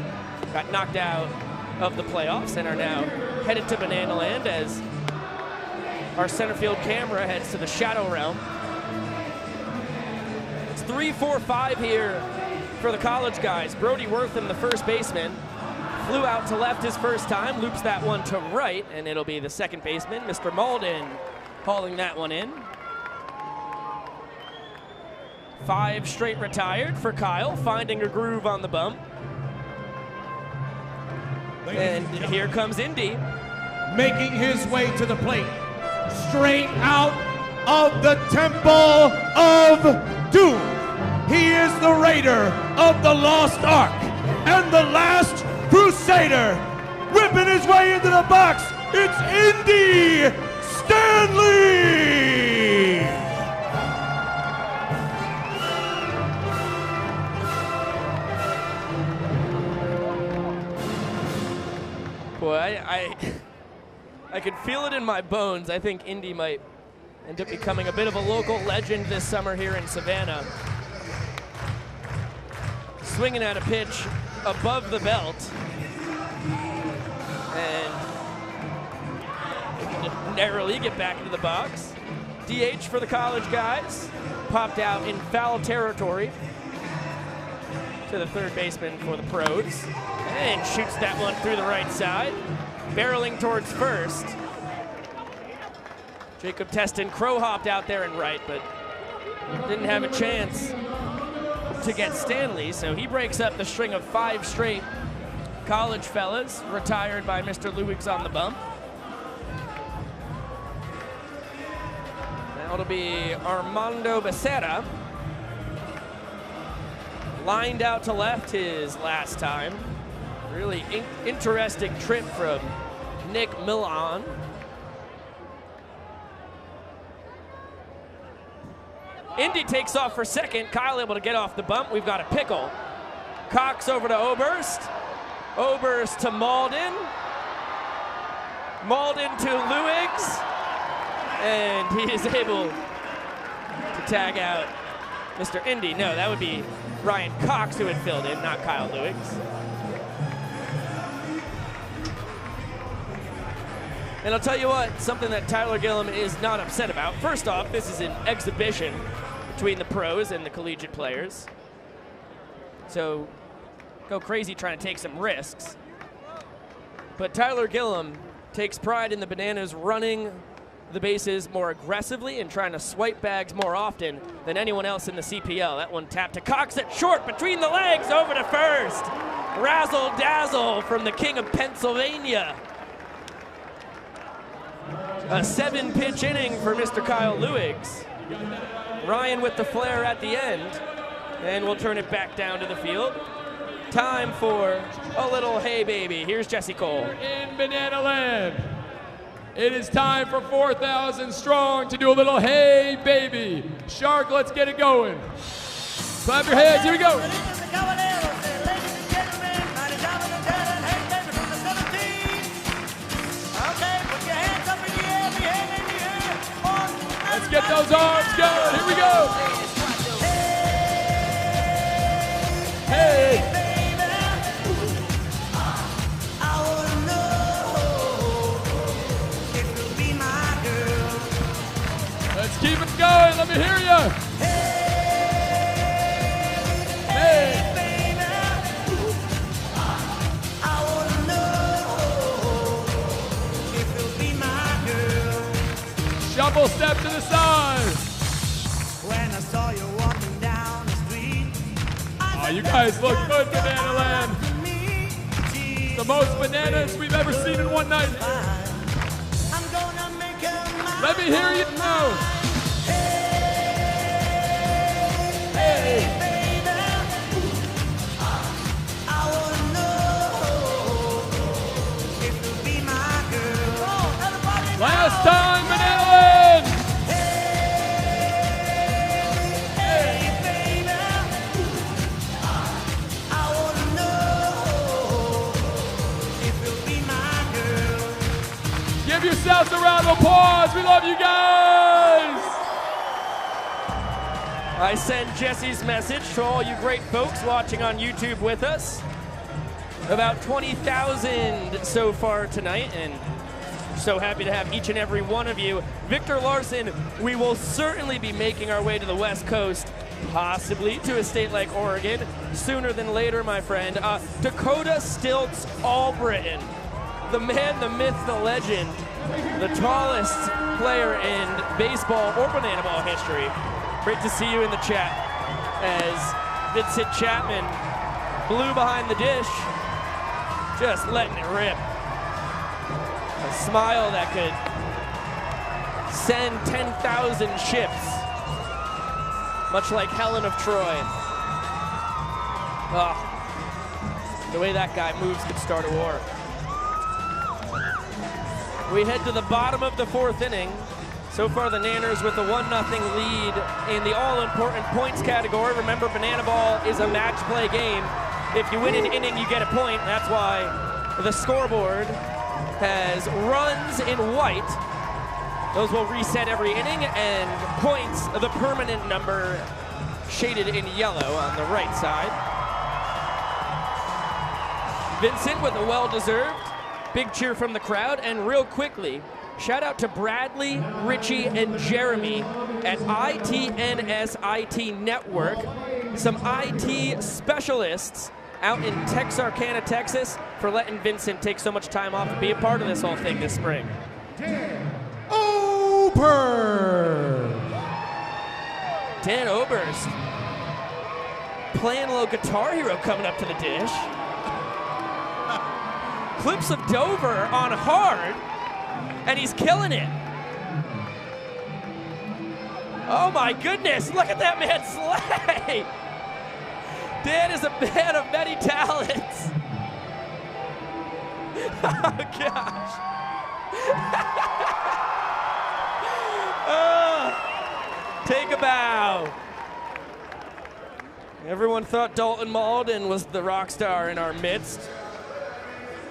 got knocked out of the playoffs and are now headed to Banana Land as our center field camera heads to the Shadow Realm. It's 3-4-5 here for the college guys. Brody Wortham, the first baseman, flew out to left his first time, loops that one to right, and it'll be the second baseman, Mr. Malden, hauling that one in. 5 straight retired for Kyle, finding a groove on the bump. And here comes Indy. Making his way to the plate. Straight out of the Temple of Doom. He is the Raider of the Lost Ark and the Last Crusader. Whipping his way into the box, it's Indy Stanley! Boy, I can feel it in my bones. I think Indy might end up becoming a bit of a local legend this summer here in Savannah. Swinging at a pitch above the belt. And narrowly get back into the box. DH for the college guys. Popped out in foul territory to the third baseman for the pros. And shoots that one through the right side. Barreling towards first. Jacob Teston crow hopped out there and right, but didn't have a chance to get Stanley, so he breaks up the string of 5 straight college fellas, retired by Mr. Lewis on the bump. Now it'll be Armando Becerra. Lined out to left his last time. Really interesting trip from Nick Milan. Indy takes off for second. Kyle able to get off the bump. We've got a pickle. Cox over to Oberst. Oberst to Malden. Malden to Luigs. And he is able to tag out Mr. Indy. No, that would be Ryan Cox who had filled in, not Kyle Luigs. And I'll tell you what, something that Tyler Gillum is not upset about. First off, this is an exhibition between the pros and the collegiate players. So go crazy trying to take some risks. But Tyler Gillum takes pride in the Bananas running the bases more aggressively and trying to swipe bags more often than anyone else in the CPL. That one tapped to Cox at short, between the legs, over to first. Razzle dazzle from the king of Pennsylvania. A 7-pitch inning for Mr. Kyle Luigs. Ryan with the flare at the end, and we'll turn it back down to the field. Time for a little hey baby. Here's Jesse Cole. In Banana Land, it is time for 4,000 strong to do a little hey baby. Shark, let's get it going. Clap your hands, here we go. Let's get those arms going. Here we go. Hey. Let's keep it going. Let me hear you. Hey. Shuffle step to the side. When I saw you walking down the street, oh, you guys look good, Banana Land. The most bananas we've ever seen in one night. Let me hear you now. Hey. Last time, Banana Land. Give yourselves a round of applause. We love you guys. I send Jesse's message to all you great folks watching on YouTube with us. About 20,000 so far tonight, and so happy to have each and every one of you. Victor Larson, we will certainly be making our way to the West Coast, possibly to a state like Oregon, sooner than later, my friend. Dakota Stilts Albritton, the man, the myth, the legend, the tallest player in baseball or banana ball history. Great to see you in the chat as Vincent Chapman blew behind the dish, just letting it rip. A smile that could send 10,000 ships, much like Helen of Troy. Oh, the way that guy moves could start a war. We head to the bottom of the fourth inning. So far, the Nanners with a 1-0 lead in the all-important points category. Remember, banana ball is a match play game. If you win an inning, you get a point. That's why the scoreboard has runs in white. Those will reset every inning, and points, the permanent number, shaded in yellow on the right side. Vincent with a well-deserved big cheer from the crowd, and real quickly, shout out to Bradley, Richie, and Jeremy at ITNS IT Network, some IT specialists out in Texarkana, Texas, for letting Vincent take so much time off and be a part of this whole thing this spring. Dan Oberst playing a little Guitar Hero coming up to the dish. Clips of Dover on hard, and he's killing it. Oh my goodness, look at that man slay. Dan is a man of many talents. Oh, gosh. Oh, take a bow. Everyone thought Dalton Malden was the rock star in our midst.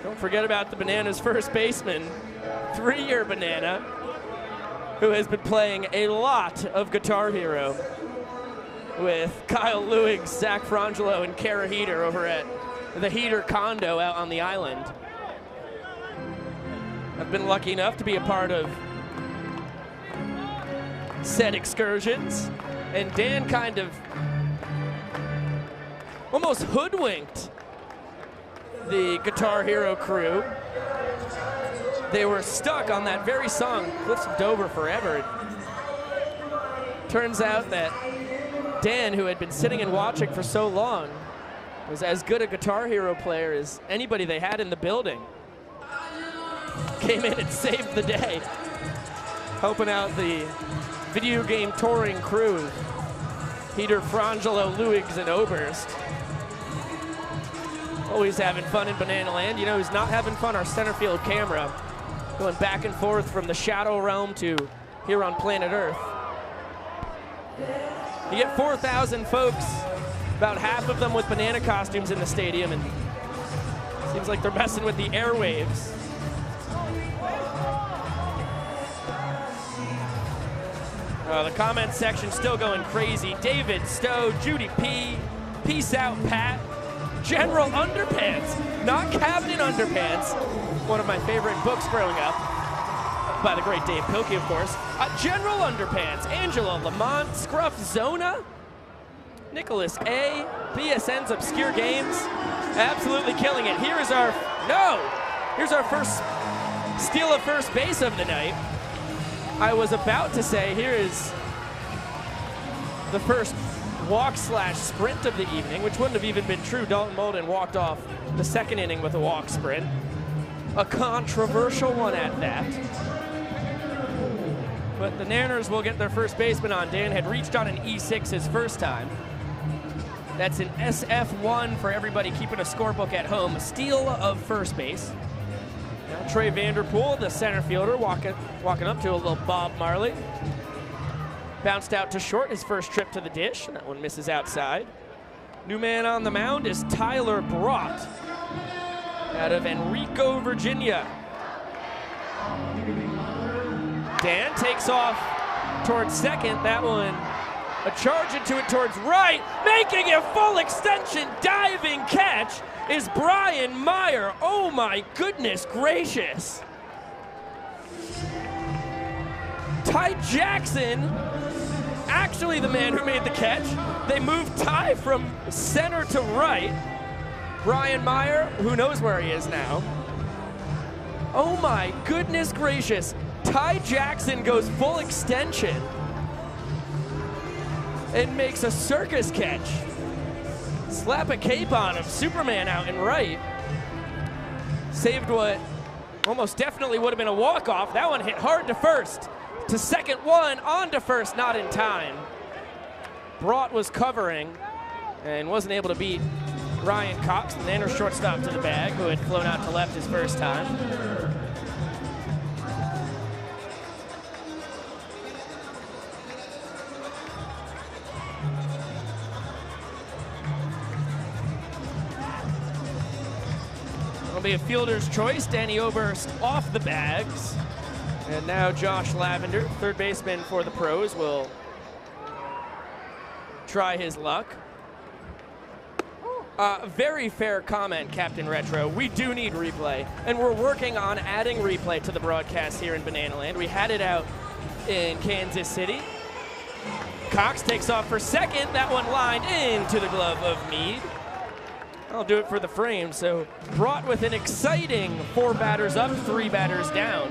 Don't forget about the Bananas first baseman, 3-year Banana, who has been playing a lot of Guitar Hero with Kyle Lewig, Zach Frangelo, and Kara Heater over at the Heater condo out on the island. I've been lucky enough to be a part of said excursions, and Dan kind of almost hoodwinked the Guitar Hero crew. They were stuck on that very song, Cliffs of Dover Forever. Turns out that Dan, who had been sitting and watching for so long, was as good a Guitar Hero player as anybody they had in the building. Came in and saved the day, helping out the video game touring crew, Peter, Frangelo, Luigs, and Oberst. Always having fun in Banana Land. You know who's not having fun? Our center field camera, going back and forth from the Shadow Realm to here on planet Earth. You get 4,000 folks, about half of them with banana costumes in the stadium, and seems like they're messing with the airwaves. The comment section still going crazy. David Stowe, Judy P, Peace Out Pat, General Underpants, not Captain Underpants, one of my favorite books growing up, by the great Dave Pilkey, of course. General Underpants, Angela Lamont, Scruff Zona, Nicholas A, BSN's Obscure Games, absolutely killing it. Here's our first steal of first base of the night. I was about to say, here is the first walk/sprint of the evening, which wouldn't have even been true. Dalton Malden walked off the second inning with a walk sprint. A controversial one at that. But the Nanners will get their first baseman on. Dan had reached on an E6 his first time. That's an SF1 for everybody keeping a scorebook at home. A steal of first base. Now Trey Vanderpool, the center fielder, walking up to a little Bob Marley. Bounced out to short his first trip to the dish. That one misses outside. New man on the mound is Tyler Brott out of Enrico, Virginia. Dan takes off towards second. That one, a charge into it towards right, making a full extension diving catch is Brian Meyer. Oh my goodness gracious. Ty Jackson, actually the man who made the catch. They moved Ty from center to right. Brian Meyer, who knows where he is now. Oh my goodness gracious. Ty Jackson goes full extension and makes a circus catch. Slap a cape on him, Superman out and right. Saved what almost definitely would have been a walk-off. That one hit hard to first. To second one, on to first, not in time. Brott was covering and wasn't able to beat Ryan Cox, the Nanners shortstop, to the bag, who had flown out to left his first time. It'll be a fielder's choice. Danny Oberst off the bags. And now Josh Lavender, third baseman for the Pros, will try his luck. Very fair comment, Captain Retro. We do need replay, and we're working on adding replay to the broadcast here in Banana Land. We had it out in Kansas City. Cox takes off for second. That one lined into the glove of Meade. I'll do it for the frame. So Brott with an exciting 4 batters up, 3 batters down.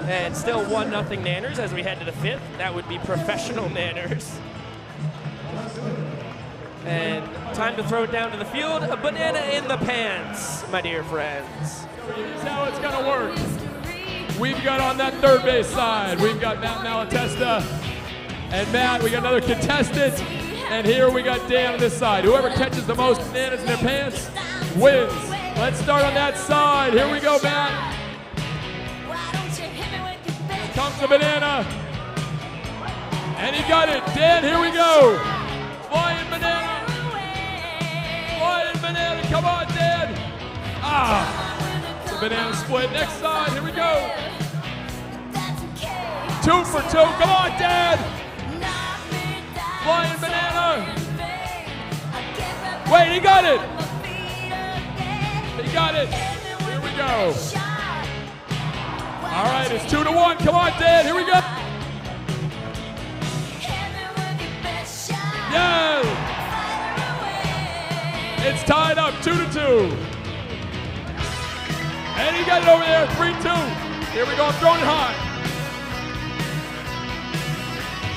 And still 1-0 Nanners as we head to the 5th. That would be professional Nanners. And time to throw it down to the field. A banana in the pants, my dear friends. Here's how it's gonna work. We've got on that third base side, we've got Matt Malatesta. And Matt, we got another contestant. And here we got Dan on this side. Whoever catches the most bananas in their pants wins. Let's start on that side. Here we go, Matt. Here comes the banana. And he got it. Dan, here we go. Flying banana. Flying banana. Come on, Dan. Ah. The banana split. Next side. Here we go. 2 for 2. Come on, Dan. Flying banana. Wait, he got it. He got it. Here we go. All right, it's 2-1. Come on, Dan. Here we go. Yeah. It's tied up 2-2. And he got it over there, 3-2. Here we go, I'm throwing it high.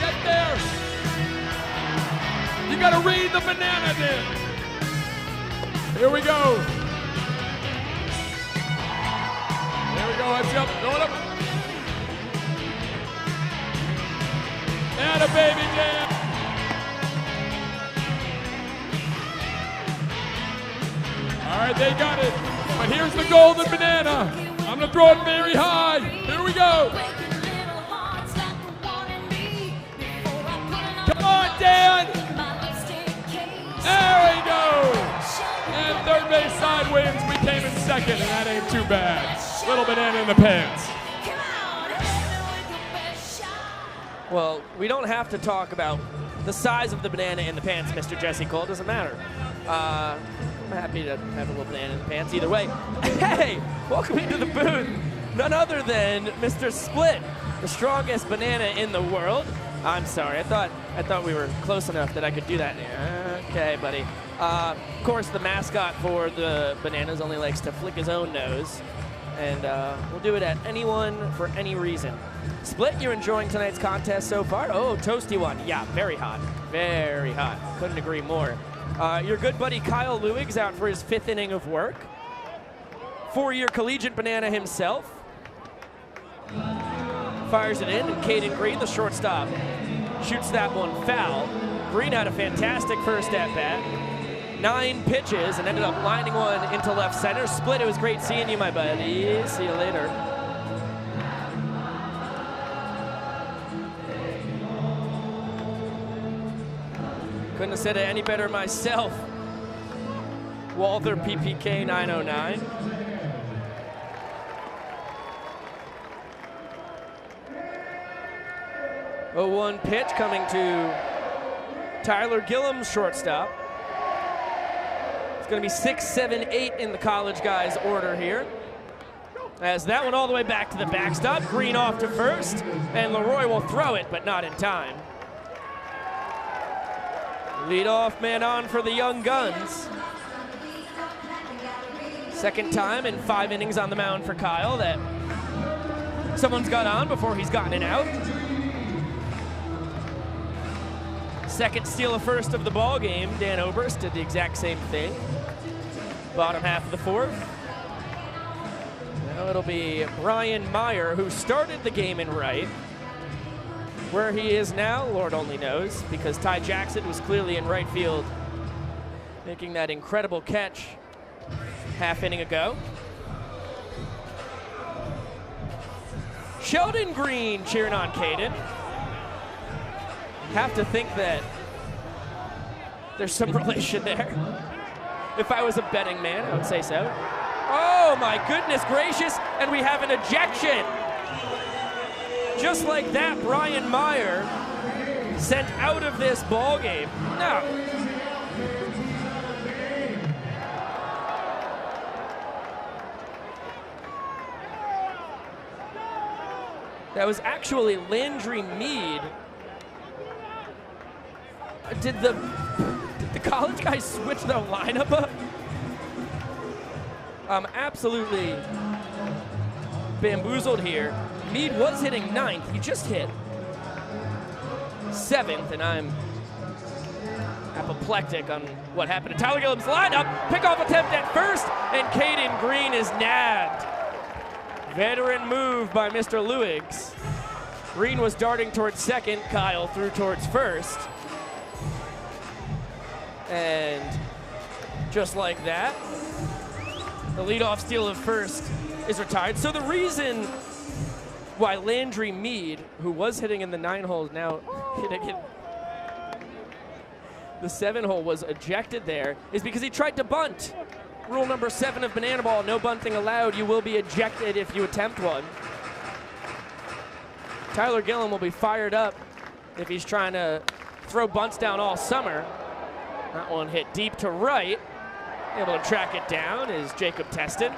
Get there. You gotta read the banana then. Here we go. There we go, that's up, going up. And a baby Dan. All right, they got it. But here's the golden banana. I'm gonna throw it very high. Here we go. Come on, Dan. There we go. And third base side wins. We came in second, and that ain't too bad. Little banana in the pants. Well, we don't have to talk about the size of the banana in the pants, Mr. Jesse Cole. It doesn't matter. I'm happy to have a little banana in the pants either way. Hey, welcome into the booth. None other than Mr. Split, the strongest banana in the world. I'm sorry, I thought we were close enough that I could do that. Okay, buddy. Of course, the mascot for the bananas only likes to flick his own nose. And we'll do it at anyone for any reason. Split, you're enjoying tonight's contest so far? Oh, toasty one. Yeah, very hot. Very hot. Couldn't agree more. Your good buddy Kyle Lewig's out for his 5th inning of work. 4-year collegiate banana himself. Fires it in, and Caden Green, the shortstop, shoots that one foul. Green had a fantastic first at-bat. 9 pitches and ended up lining one into left center. Split, it was great seeing you, my buddy. See you later. Couldn't have said it any better myself. Walther PPK 909. Oh, 1 pitch coming to Tyler Gillum's shortstop. It's going to be 6, 7, 8 in the college guys' order here. As that one all the way back to the backstop. Green off to first, and Leroy will throw it, but not in time. Leadoff man on for the young guns. Second time in 5 innings on the mound for Kyle that someone's got on before he's gotten an out. Second steal of first of the ball game. Dan Oberst did the exact same thing. Bottom half of the 4th. Now it'll be Brian Meyer, who started the game in right. Where he is now, Lord only knows, because Ty Jackson was clearly in right field, making that incredible catch half inning ago. Sheldon Green cheering on Caden. Have to think that there's some relation there. If I was a betting man, I would say so. Oh my goodness gracious, and we have an ejection. Just like that, Brian Meyer sent out of this ball game. No. That was actually Landry Mead. Did the college guys switch the lineup up? I'm absolutely bamboozled here. Mead was hitting 9th. He just hit 7th, and I'm apoplectic on what happened to Tyler Gillum's lineup. Pickoff attempt at first, and Caden Green is nabbed. Veteran move by Mr. Lewigs. Green was darting towards second. Kyle threw towards first. And just like that, The leadoff steal of first is retired. So the reason why Landry Mead, who was hitting in the 9-hole, now hitting in the 7-hole, was ejected there, is because he tried to bunt. Rule number 7 of Banana Ball, no bunting allowed. You will be ejected if you attempt one. Tyler Gillum will be fired up if he's trying to throw bunts down all summer. That one hit deep to right. Able to track it down is Jacob Teston.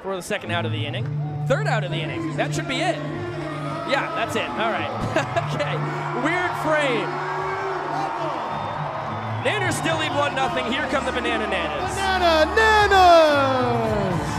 For the second out of the inning. Third out of the inning. That should be it. Yeah, that's it. All right. Okay. Weird frame. Nanners still lead 1-0. Here come the Banana Nanas. Banana Nanas!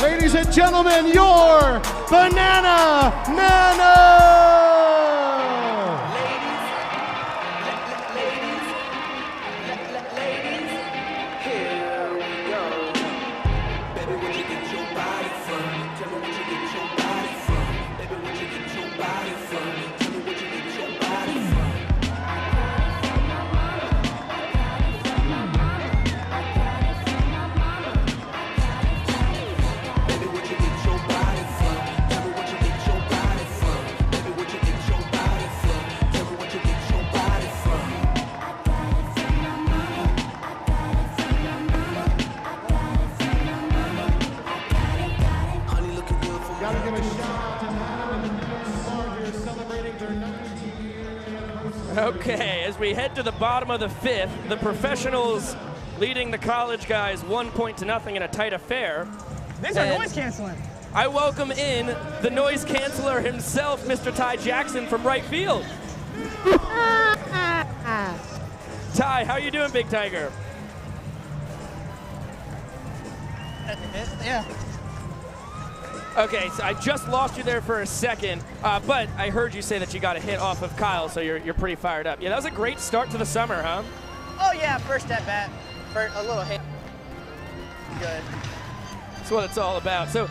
Ladies and gentlemen, your Banana Nana! Okay, as we head to the bottom of the 5th, the professionals leading the college guys 1-0 in a tight affair. These are noise canceling. I welcome in the noise canceller himself, Mr. Ty Jackson from right field. Ty, how you doing, Big Tiger? Yeah. Okay, so I just lost you there for a second, but I heard you say that you got a hit off of Kyle, so you're pretty fired up. Yeah, that was a great start to the summer, huh? Oh yeah, first at bat, for a little hit. Good. That's what it's all about. So,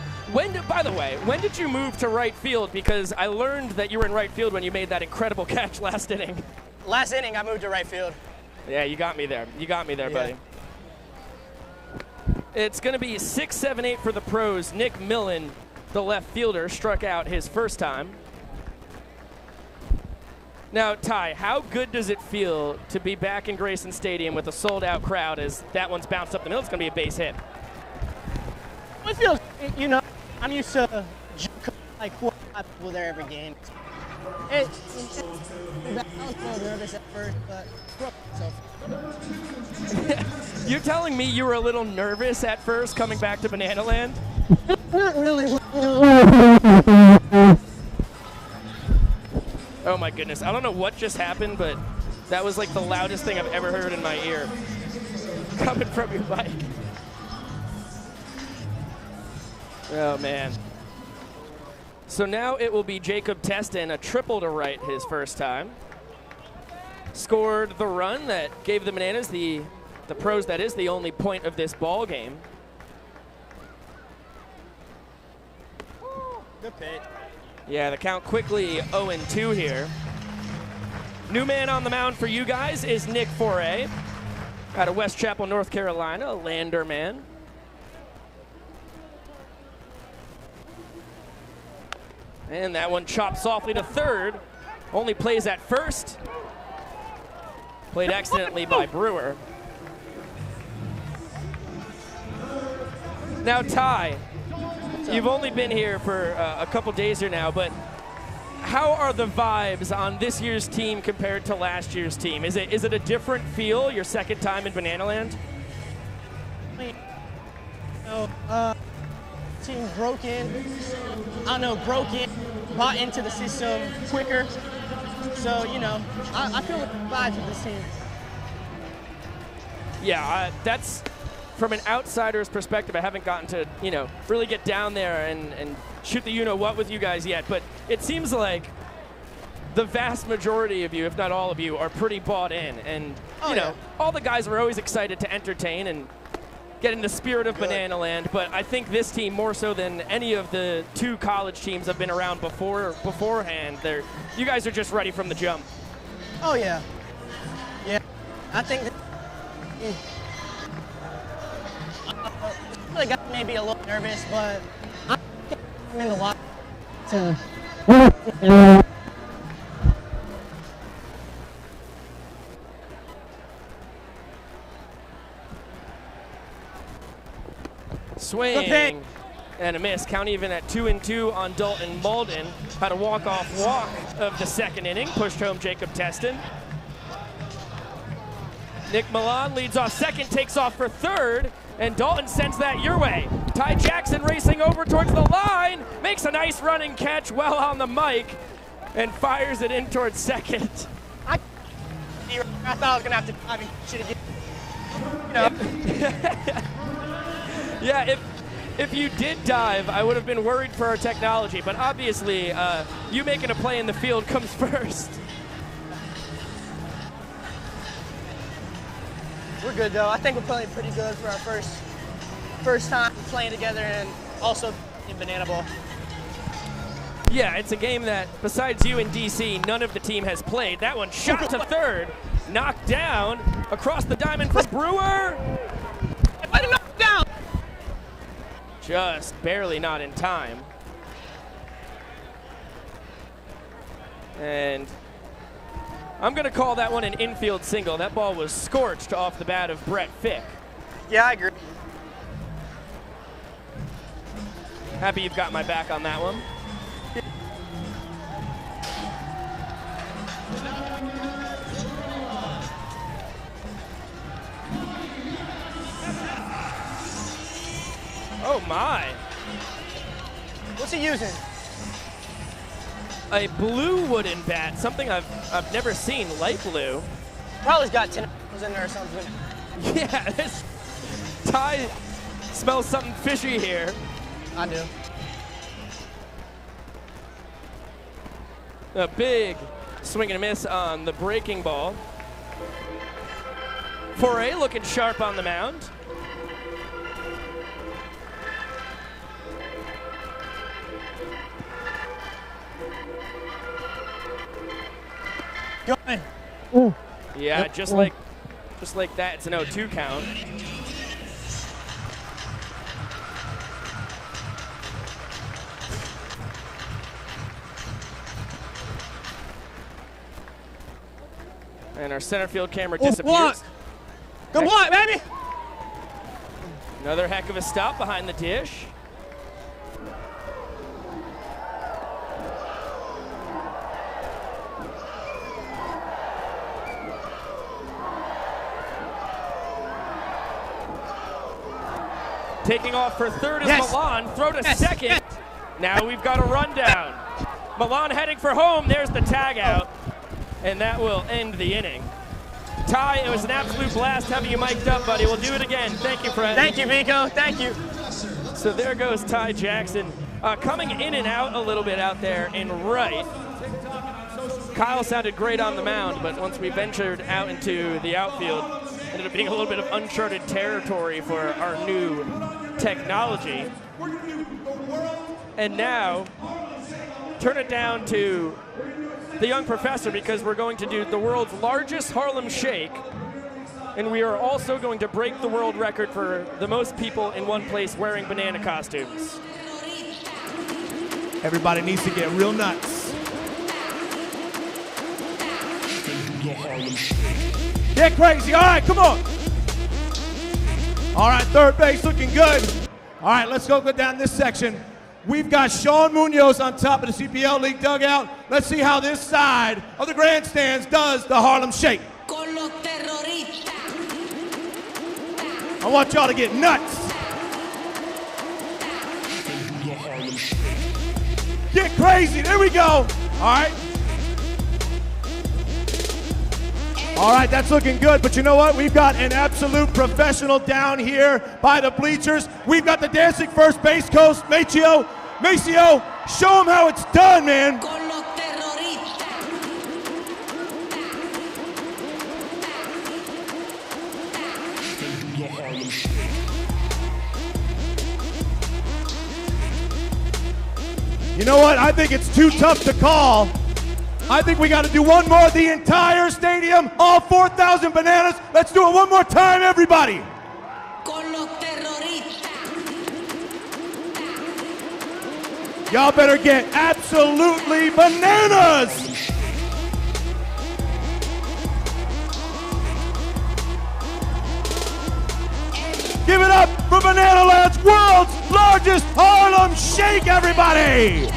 by the way, when did you move to right field? Because I learned that you were in right field when you made that incredible catch last inning. Last inning, I moved to right field. Yeah, you got me there. You got me there, buddy. It's going to be 6, 7, 8 for the pros. Nick Millen, the left fielder, struck out his first time. Now, Ty, how good does it feel to be back in Grayson Stadium with a sold-out crowd as that one's bounced up the middle? It's going to be a base hit. It feels, you know, I'm used to like 4 or 5 people there every game. I was a little nervous at first, but You're telling me you were a little nervous at first coming back to Banana Land? Not really. Oh my goodness, I don't know what just happened, but that was like the loudest thing I've ever heard in my ear. Coming from your bike. Oh man. So now it will be Jacob Teston, a triple to right his first time. Scored the run that gave the Bananas, the pros that is, the only point of this ball game. Good pitch. Yeah, the count quickly 0-2 here. New man on the mound for you guys is Nick Foray out of West Chapel, North Carolina, a Lander man. And that one chopped softly to third. Only plays at first. Played accidentally by Brewer. Now, Ty, you've only been here for a couple days here now, but how are the vibes on this year's team compared to last year's team? Is it a different feel, your second time in Bananaland? Team broke in, bought into the system quicker. So, you know, I feel the vibes of this team. Yeah, that's from an outsider's perspective. I haven't gotten to, you know, really get down there and shoot the you-know-what with you guys yet, but it seems like the vast majority of you, if not all of you, are pretty bought in. And, you know, all the guys are always excited to entertain and get in the spirit of Bananaland, but I think this team, more so than any of the two college teams have been around beforehand, you guys are just ready from the jump. Oh, yeah. Yeah, I think I got maybe a little nervous, but I'm in the lot to swing and a miss. Count even at 2-2 on Dalton Malden. Had a walk-off walk of the second inning. Pushed home Jacob Teston. Nick Milan leads off second, takes off for third, and Dalton sends that your way. Ty Jackson racing over towards the line, makes a nice running catch well on the mic, and fires it in towards second. I thought I was gonna have to. I mean, should have. You know. Yeah, if you did dive, I would have been worried for our technology, but obviously you making a play in the field comes first. We're good though. I think we're playing pretty good for our first time playing together and also in Banana Ball. Yeah, it's a game that, besides you and DC, none of the team has played. That one shot to third, knocked down, across the diamond for Brewer. I didn't knock it down. Just barely not in time. And I'm going to call that one an infield single. That ball was scorched off the bat of Brett Fick. Yeah, I agree. Happy you've got my back on that one. Oh my. What's he using? A blue wooden bat, something I've never seen, light blue. Probably's got 10 in there or something. Yeah, this Ty smells something fishy here. I do. A big swing and a miss on the breaking ball. Foray looking sharp on the mound. Ooh. Yeah, just like that, it's an 0-2 count. And our center field camera disappears. Good block, baby! Another heck of a stop behind the dish. Taking off for third is Milan. Throw to second. Now we've got a rundown. Milan heading for home. There's the tag out. And that will end the inning. Ty, it was an absolute blast having you mic'd up, buddy. We'll do it again. Thank you, Fred. Thank you, Vico. Thank you. So there goes Ty Jackson. Coming in and out a little bit out there in right. Kyle sounded great on the mound, but once we ventured out into the outfield, ended up being a little bit of uncharted territory for our new technology. And now, turn it down to the young professor, because we're going to do the world's largest Harlem Shake, and we are also going to break the world record for the most people in one place wearing banana costumes. Everybody needs to get real nuts. Get crazy. All right, come on. All right, third base looking good. All right, let's go down this section. We've got Sean Munoz on top of the CPL League dugout. Let's see how this side of the grandstands does the Harlem Shake. I want y'all to get nuts. Get crazy, there we go. All right. All right, that's looking good, but you know what? We've got an absolute professional down here by the bleachers. We've got the dancing first base coach, Maceo, show him how it's done, man. You know what? I think it's too tough to call. I think we got to do one more. The entire stadium, all 4,000 bananas. Let's do it one more time, everybody. Y'all better get absolutely bananas. Give it up for Banana Land's world's largest Harlem Shake, everybody.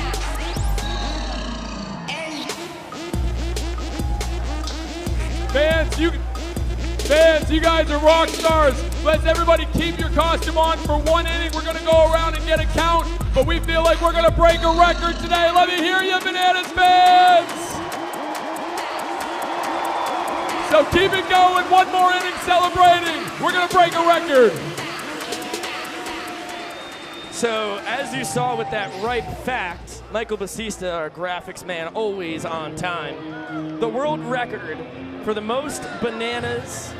Fans, you guys are rock stars. Let's everybody keep your costume on for one inning. We're gonna go around and get a count, but we feel like we're gonna break a record today. Let me hear you, Bananas fans. So keep it going, one more inning celebrating. We're gonna break a record. So, as you saw with that ripe fact, Michael Basista, our graphics man, always on time. The world record for the most bananas,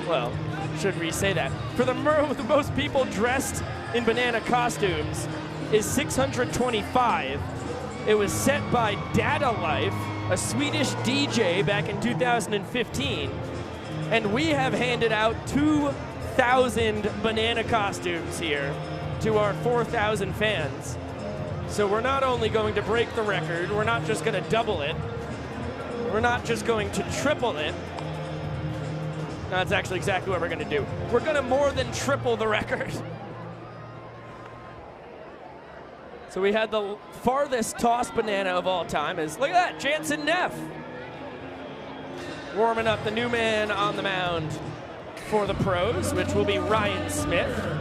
well, should we say that? For the most people dressed in banana costumes is 625. It was set by Data Life, a Swedish DJ back in 2015. And we have handed out 2,000 banana costumes here to our 4,000 fans. So we're not only going to break the record, we're not just going to double it, we're not just going to triple it. No, that's actually exactly what we're going to do. We're going to more than triple the record. So we had the farthest tossed banana of all time is, look at that, Jansen Neff. Warming up the new man on the mound for the pros, which will be Ryan Smith.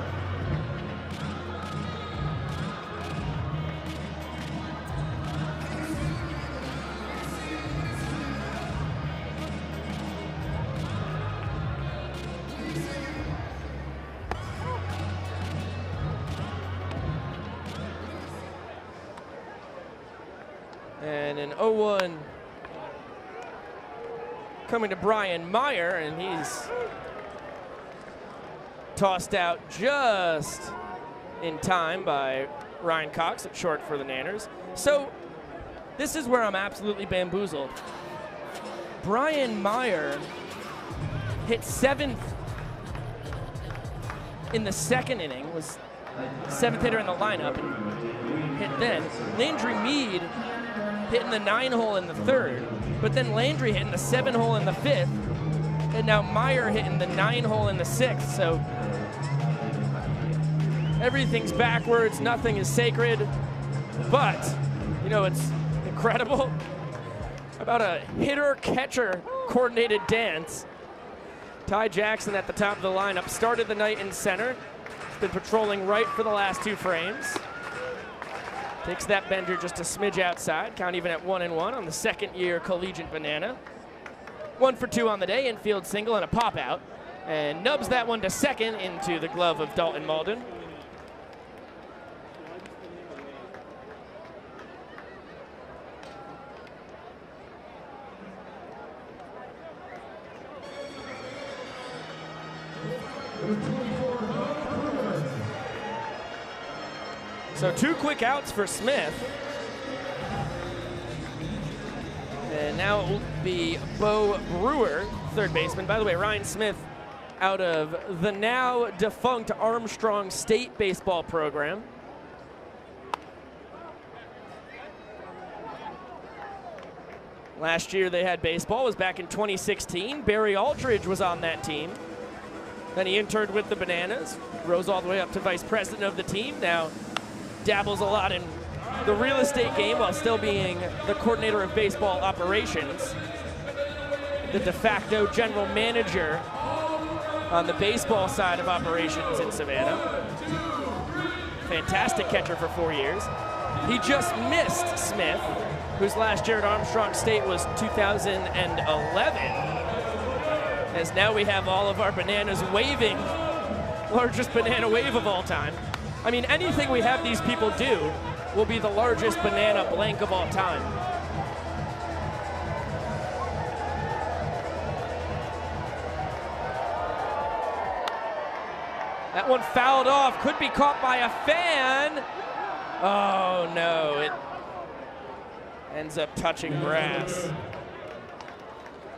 And an 0-1 coming to Brian Meyer, and he's tossed out just in time by Ryan Cox at short for the Nanners. So this is where I'm absolutely bamboozled. Brian Meyer hit 7th in the second inning, was 7th hitter in the lineup, and hit then. Landry Mead hitting the 9-hole in the 3rd, but then Landry hitting the 7-hole in the 5th, and now Meyer hitting the 9-hole in the 6th. So everything's backwards, nothing is sacred, but you know it's incredible about a hitter-catcher coordinated dance. Ty Jackson at the top of the lineup started the night in center. He's been patrolling right for the last 2 frames. Takes that bender just a smidge outside, count even at 1-1 on the second-year collegiate banana. 1 for 2 on the day, infield single and a pop out, and nubs that one to second into the glove of Dalton Malden. So 2 quick outs for Smith. And now it will be Bo Brewer, third baseman. By the way, Ryan Smith out of the now defunct Armstrong State baseball program. Last year they had baseball, was back in 2016. Barry Aldridge was on that team. Then he interned with the Bananas, rose all the way up to vice president of the team. Now dabbles a lot in the real estate game while still being the coordinator of baseball operations. The de facto general manager on the baseball side of operations in Savannah. Fantastic catcher for 4 years. He just missed Smith, whose last year at Armstrong State was 2011. As now we have all of our Bananas waving, largest banana wave of all time. I mean, anything we have these people do will be the largest banana blank of all time. That one fouled off, could be caught by a fan. Oh no, it ends up touching grass.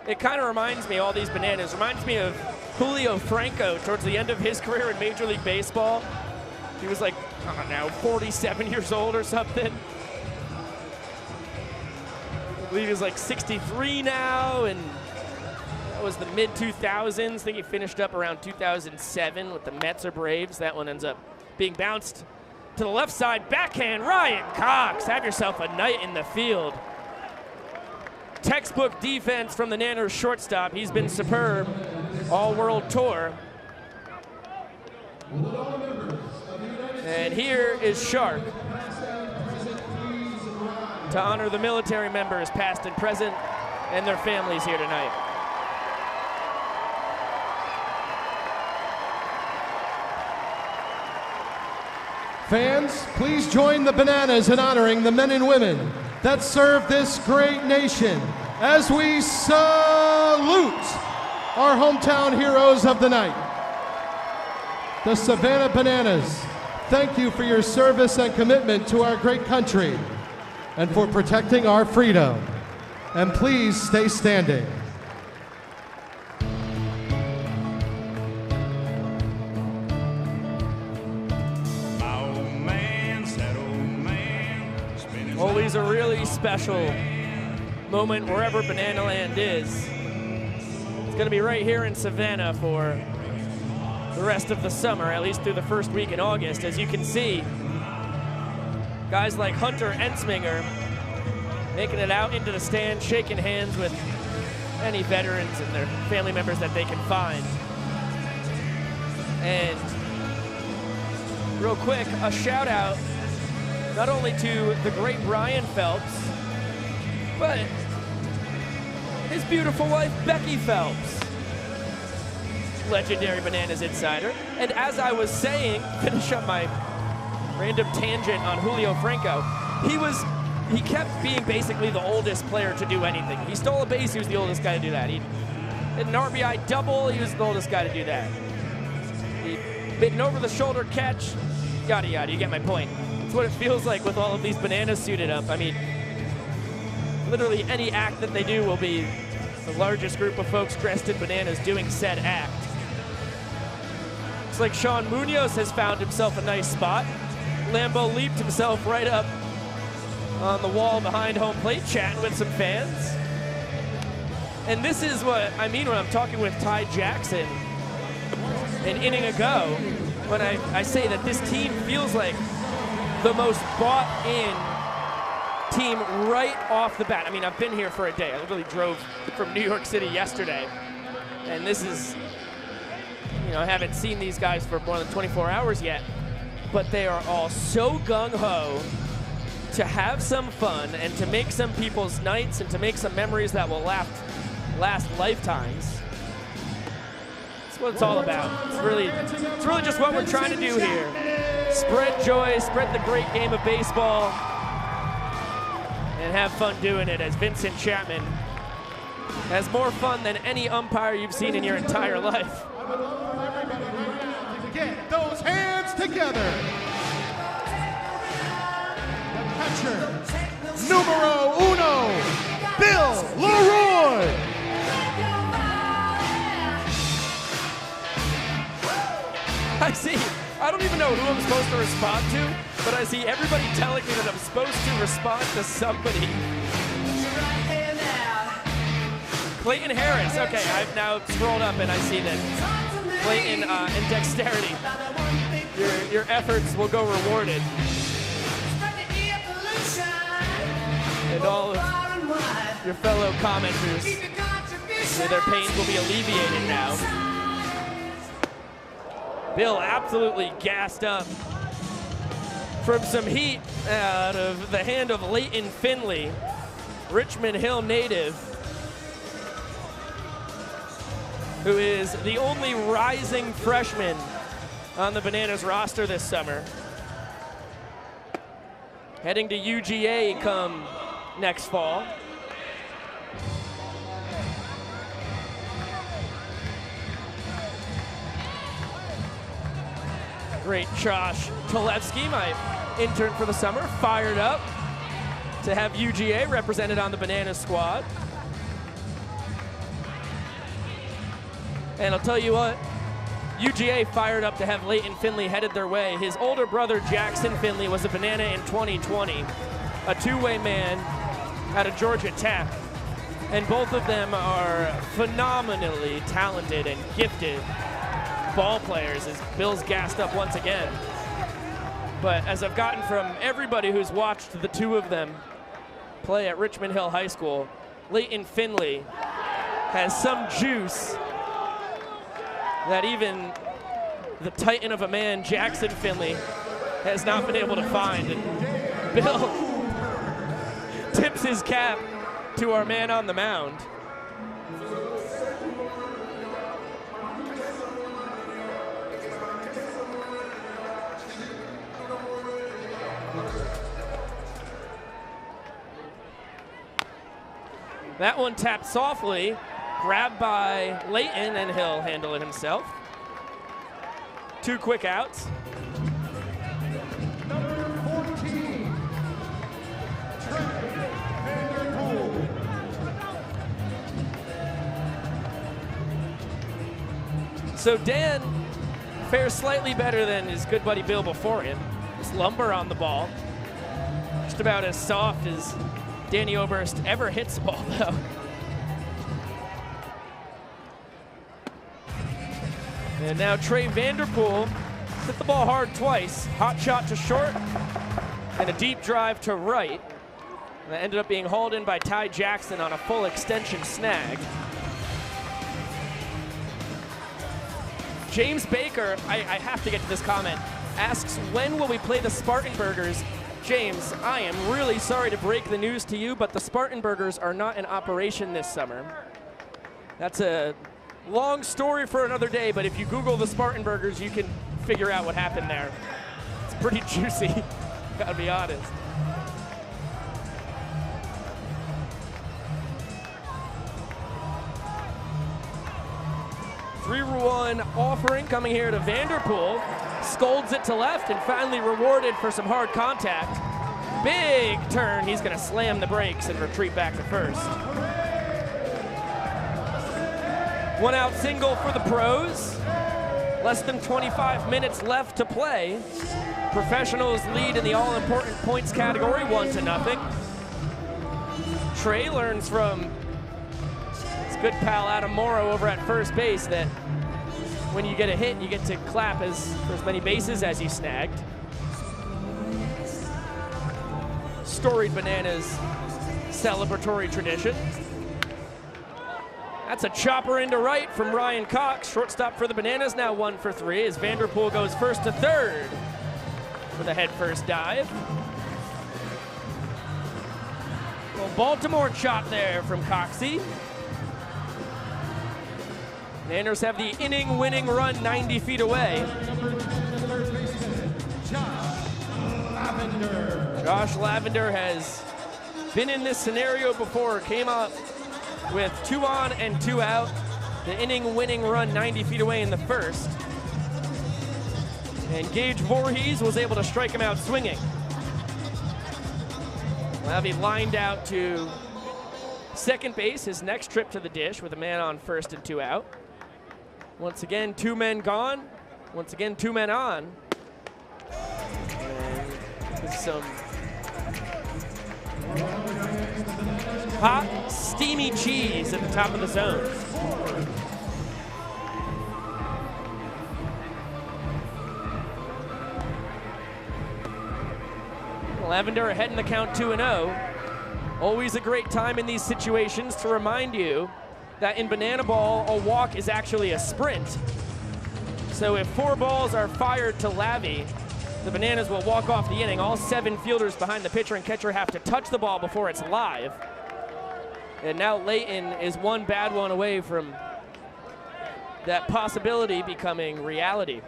It kind of reminds me, all these Bananas, reminds me of Julio Franco towards the end of his career in Major League Baseball. He was like, I don't know, 47 years old or something. I believe he was like 63 now, and that was the mid-2000s. I think he finished up around 2007 with the Mets or Braves. That one ends up being bounced to the left side. Backhand, Ryan Cox. Have yourself a night in the field. Textbook defense from the Nanners shortstop. He's been superb all world tour. And here is Shark to honor the military members, past and present, and their families here tonight. Fans, please join the Bananas in honoring the men and women that serve this great nation as we salute our hometown heroes of the night. The Savannah Bananas, thank you for your service and commitment to our great country and for protecting our freedom. And please stay standing. Always a really special moment wherever Banana Land is. It's going to be right here in Savannah for the rest of the summer, at least through the first week in August. As you can see, guys like Hunter Ensminger making it out into the stand, shaking hands with any veterans and their family members that they can find. And real quick, a shout out not only to the great Brian Phelps, but his beautiful wife, Becky Phelps, legendary Bananas insider. And as I was saying, finish up my random tangent on Julio Franco, he kept being basically the oldest player to do anything. He stole a base, he was the oldest guy to do that. He did an RBI double, he was the oldest guy to do that. He hit an over-the-shoulder catch, yada yada, you get my point. It's what it feels like with all of these Bananas suited up. I mean, literally any act that they do will be the largest group of folks dressed in Bananas doing said act. Looks like Sean Munoz has found himself a nice spot. Lambeau leaped himself right up on the wall behind home plate, chatting with some fans. And this is what I mean when I'm talking with Ty Jackson an inning ago, when I say that this team feels like the most bought-in team right off the bat. I mean, I've been here for a day. I literally drove from New York City yesterday, and this is, you know, I haven't seen these guys for more than 24 hours yet, but they are all so gung-ho to have some fun and to make some people's nights and to make some memories that will last lifetimes. That's what it's all about. It's really just what we're trying to do here. Spread joy, spread the great game of baseball, and have fun doing it, as Vincent Chapman has more fun than any umpire you've seen in your entire life. Get those hands together. The catcher, numero uno, Bill Leroy. I don't even know who I'm supposed to respond to, but I see everybody telling me that I'm supposed to respond to somebody. Clayton Harris. Okay, I've now scrolled up and I see that Clayton and dexterity. Your efforts will go rewarded. And all of your fellow commenters, their pains will be alleviated now. Bill absolutely gassed up from some heat out of the hand of Leighton Finley, Richmond Hill native, who is the only rising freshman on the Bananas roster this summer. Heading to UGA come next fall. Great Josh Talevsky, my intern for the summer, fired up to have UGA represented on the Bananas squad. And I'll tell you what, UGA fired up to have Leighton Finley headed their way. His older brother, Jackson Finley, was a Banana in 2020, a two-way man out of Georgia Tech. And both of them are phenomenally talented and gifted ball players, as Bill's gassed up once again. But as I've gotten from everybody who's watched the two of them play at Richmond Hill High School, Leighton Finley has some juice that even the titan of a man, Jackson Finley, has not been able to find. And Bill tips his cap to our man on the mound. That one tapped softly, grabbed by Leighton, and he'll handle it himself. 2 quick outs. Number 14, Vanderpool. So Dan fares slightly better than his good buddy Bill before him. Just lumber on the ball. Just about as soft as Danny Oberst ever hits the ball, though. And now Trey Vanderpool hit the ball hard twice. Hot shot to short and a deep drive to right. And that ended up being hauled in by Ty Jackson on a full extension snag. James Baker, I have to get to this comment, asks, when will we play the Spartanburgers? James, I am really sorry to break the news to you, but the Spartanburgers are not in operation this summer. That's a long story for another day, but if you Google the Spartanburgers, you can figure out what happened there. It's pretty juicy, gotta be honest. Three-run offering coming here to Vanderpool. Scolds it to left and finally rewarded for some hard contact. Big turn. He's going to slam the brakes and retreat back to first. 1 out single for the pros. Less than 25 minutes left to play. Professionals lead in the all-important points category, 1-0. Trey learns from his good pal Adam Morrow over at first base that when you get a hit, you get to clap for as many bases as you snagged. Storied Bananas celebratory tradition. That's a chopper into right from Ryan Cox. Shortstop for the Bananas, now 1 for 3 as Vanderpool goes first to third with a head first dive. Well, Baltimore chop there from Coxie. Nanners have the inning-winning run 90 feet away. Josh Lavender has been in this scenario before, came up with 2 on and 2 out. The inning-winning run 90 feet away in the first. And Gage Voorhees was able to strike him out swinging. Lavy lined out to second base, his next trip to the dish with a man on first and 2 out. Once again, 2 men gone. Once again, 2 men on. And with some hot, steamy cheese at the top of the zone. Lavender ahead in the count 2-0. Always a great time in these situations to remind you that in banana ball, a walk is actually a sprint. So if 4 balls are fired to Lavi, the Bananas will walk off the inning. All 7 fielders behind the pitcher and catcher have to touch the ball before it's live. And now Layton is one bad one away from that possibility becoming reality.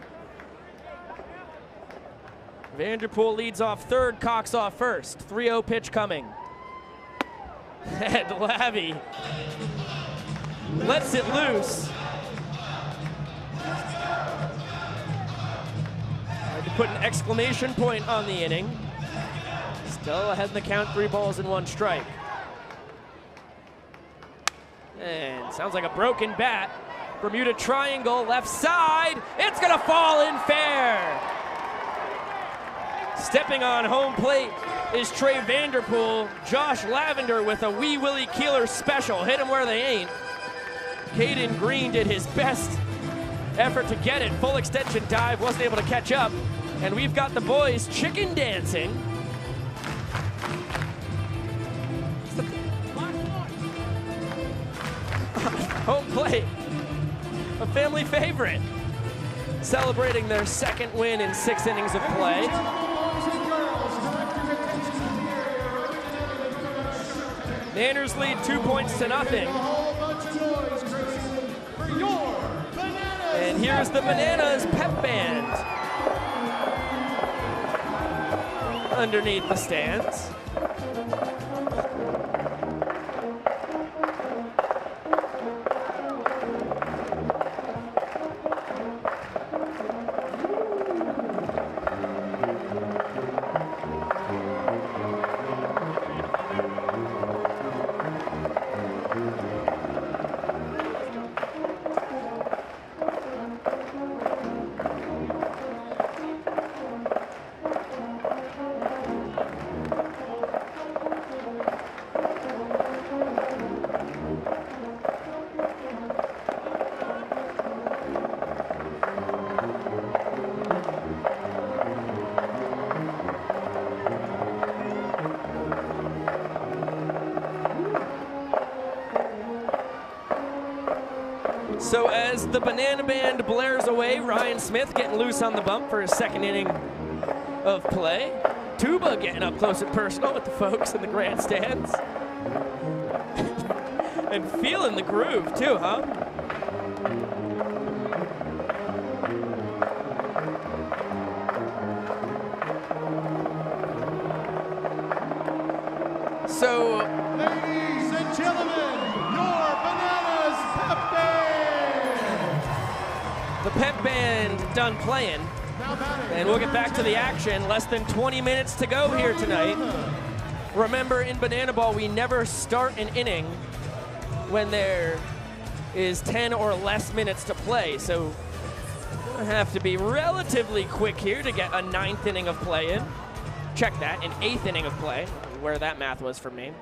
Vanderpool leads off third, Cox off first. 3-0 pitch coming. And Lavi lets it loose. Had to put an exclamation point on the inning. Still ahead in the count, 3 balls and 1 strike. And sounds like a broken bat. Bermuda triangle, left side. It's gonna fall in fair. Stepping on home plate is Trey Vanderpool. Josh Lavender with a Wee Willie Keeler special. Hit him where they ain't. Caden Green did his best effort to get it. Full extension dive, wasn't able to catch up. And we've got the boys chicken dancing. Home plate, a family favorite. Celebrating their 2nd win in 6 innings of play. Nanners lead 2-0. And here's the Bananas pep band underneath the stands. So as the Banana Band blares away, Ryan Smith getting loose on the bump for his 2nd inning of play. Tuba getting up close and personal with the folks in the grandstands. And feeling the groove too, huh? So, ladies and gentlemen, your Bananas Pep Band! The pep band done playing. And we'll get back to the action. Less than 20 minutes to go here tonight. Remember, in Banana Ball, we never start an inning when there is 10 or less minutes to play. So we'll have to be relatively quick here to get a 9th inning of play in. Check that, an 8th inning of play, where that math was for me.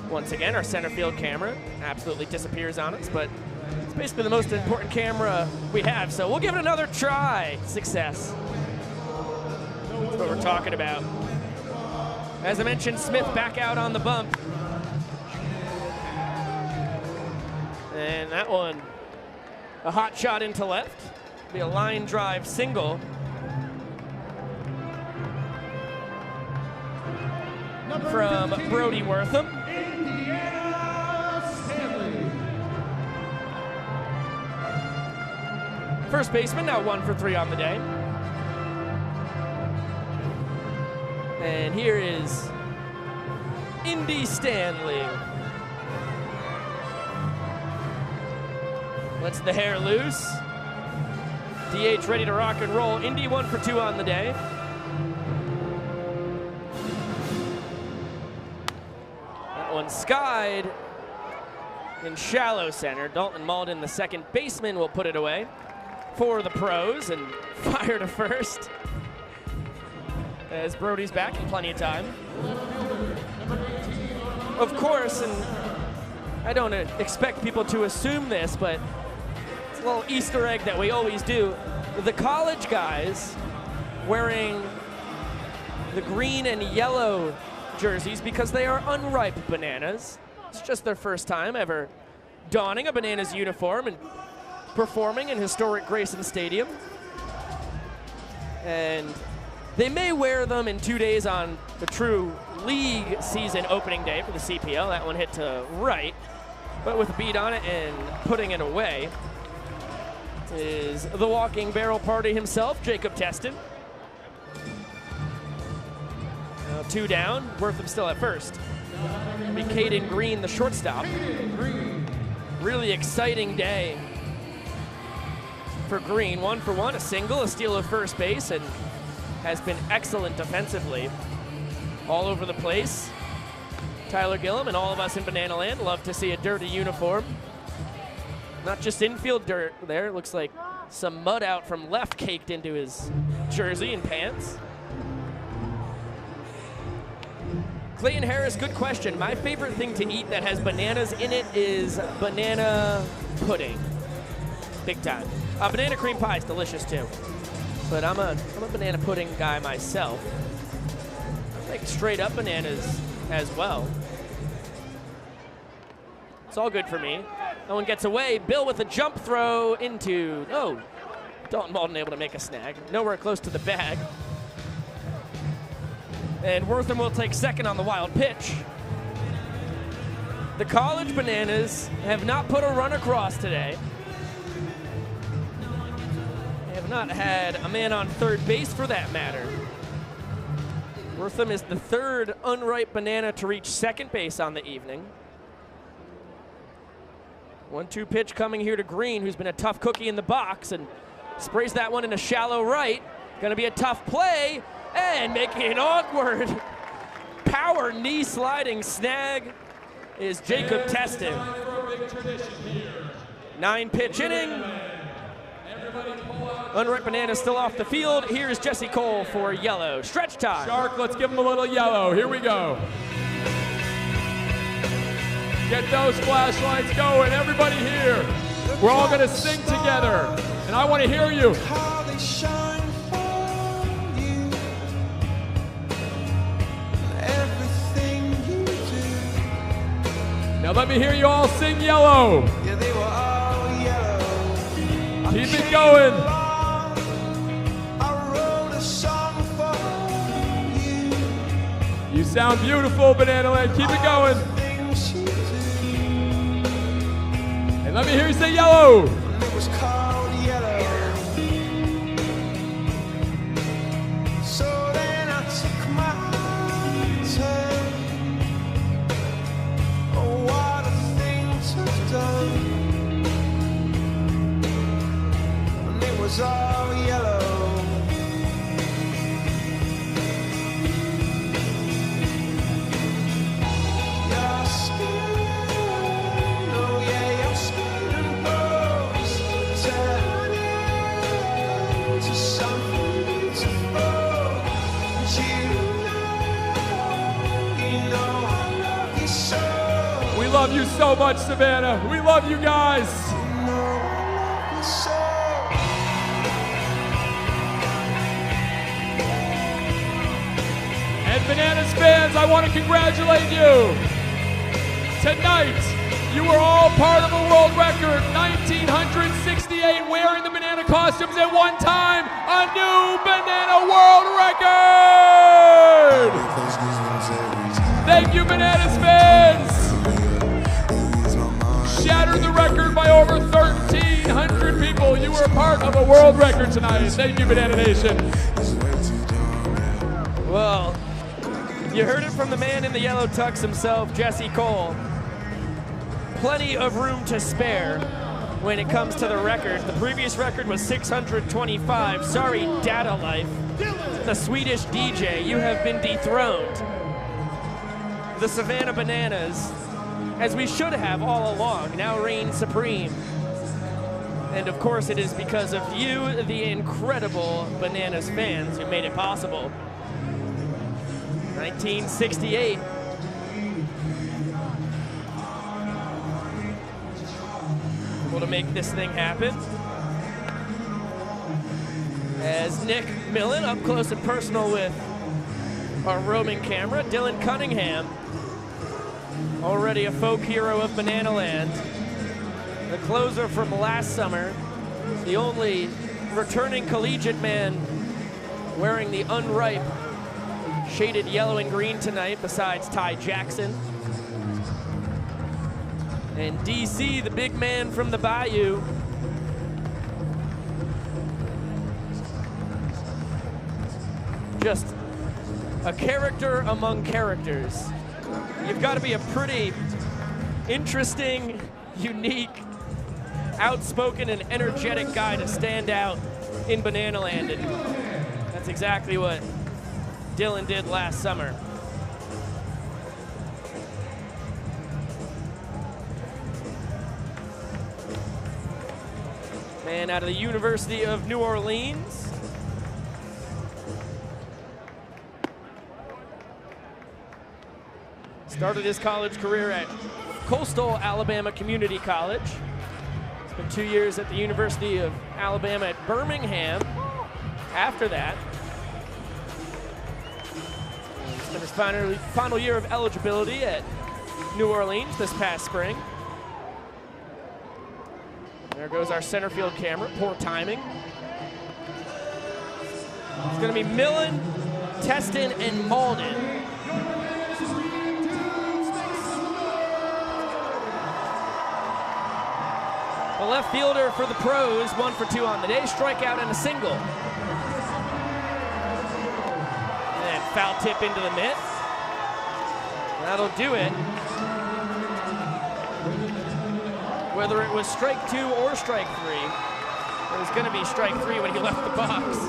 Once again, our center field camera absolutely disappears on us, but it's basically the most important camera we have, so we'll give it another try. Success. That's what we're talking about. As I mentioned, Smith back out on the bump. And that one, a hot shot into left. Be a line drive single. From Brody Wortham. First baseman, now 1 for 3 on the day. And here is Indy Stanley. Lets the hair loose. DH ready to rock and roll. Indy 1 for 2 on the day. That one skied in shallow center. Dalton Malden, the 2nd baseman, will put it away for the pros and fire to first. As Brody's back in plenty of time. of course, and I don't expect people to assume this, but it's a little Easter egg that we always do. The college guys wearing the green and yellow jerseys because they are unripe bananas. It's just their first time ever donning a Bananas uniform and performing in historic Grayson Stadium. And they may wear them in 2 days on the true league season opening day for the CPL. That one hit to right, but with a beat on it and putting it away is the walking barrel party himself, Jacob Teston. Now 2 down, Wortham still at first. It'll be Caden Green, the shortstop. Really exciting day for Green. 1 for 1, a single, a steal of first base, and has been excellent defensively all over the place. Tyler Gillum and all of us in Banana Land love to see a dirty uniform. Not just infield dirt there, it looks like some mud out from left caked into his jersey and pants. Clayton Harris, good question. My favorite thing to eat that has bananas in it is banana pudding. Big time. Banana cream pie is delicious too. But I'm a banana pudding guy myself. I like straight up bananas as well. It's all good for me. No one gets away. Bill with a jump throw into, oh, Dalton Malden able to make a snag. Nowhere close to the bag. And Wortham will take second on the wild pitch. The college Bananas have not put a run across today. They have not had a man on third base for that matter. Wortham is the 3rd unripe Banana to reach second base on the evening. 1-2 pitch coming here to Green, who's been a tough cookie in the box, and sprays that one in a shallow right. Gonna be a tough play, and making it awkward. Power knee sliding snag is Jacob Teston. 9-pitch inning. Unripe Banana still off the field. Here's Jesse Cole for yellow. Stretch time. Shark, let's give him a little yellow. Here we go. Get those flashlights going, everybody here. We're all gonna sing together, and I wanna hear you. Now let me hear you all sing yellow. Yeah, they were all yellow. Keep it going. I wrote a song for you. You sound beautiful, Banana Land. Keep it going. And let me hear you say yellow. And it was called yellow. So then I took my turn. Oh, what a thing to have done. And it was all yellow. Your skin, oh yeah, your skin and bones turn into something beautiful. You know I love you so. We love you so much, Savannah. We love you guys. You know I love you so. And Bananas fans, I want to congratulate you. Tonight, you were all part of a world record, 1968, wearing the banana costumes at one time, a new banana world record! Thank you, Bananas fans! Shattered the record by over 1,300 people. You were a part of a world record tonight. Thank you, Banana Nation. Well, you heard it from the man in the yellow tux himself, Jesse Cole. Plenty of room to spare when it comes to the record. The previous record was 625. Sorry, Data Life. The Swedish DJ, you have been dethroned. The Savannah Bananas, as we should have all along, now reign supreme. And of course it is because of you, the incredible Bananas fans, who made it possible. 1968. able to make this thing happen. As Nick Millen up close and personal with our roaming camera. Dylan Cunningham, already a folk hero of Banana Land. The closer from last summer, the only returning collegiate man wearing the unripe shaded yellow and green tonight besides Ty Jackson. And DC, the big man from the Bayou. Just a character among characters. You've got to be a pretty interesting, unique, outspoken, and energetic guy to stand out in Banana Land, and that's exactly what Dylan did last summer. Man out of the University of New Orleans. Started his college career at Coastal Alabama Community College. Spent 2 years at the University of Alabama at Birmingham. After that, he spent his final year of eligibility at New Orleans this past spring. There goes our center field camera, poor timing. It's gonna be Millen, Teston, and Malden. The left fielder for the Pros, 1 for 2 on the day, strikeout and a single. And foul tip into the mitt. That'll do it. Whether it was strike 2 or strike 3, it was gonna be strike 3 when he left the box.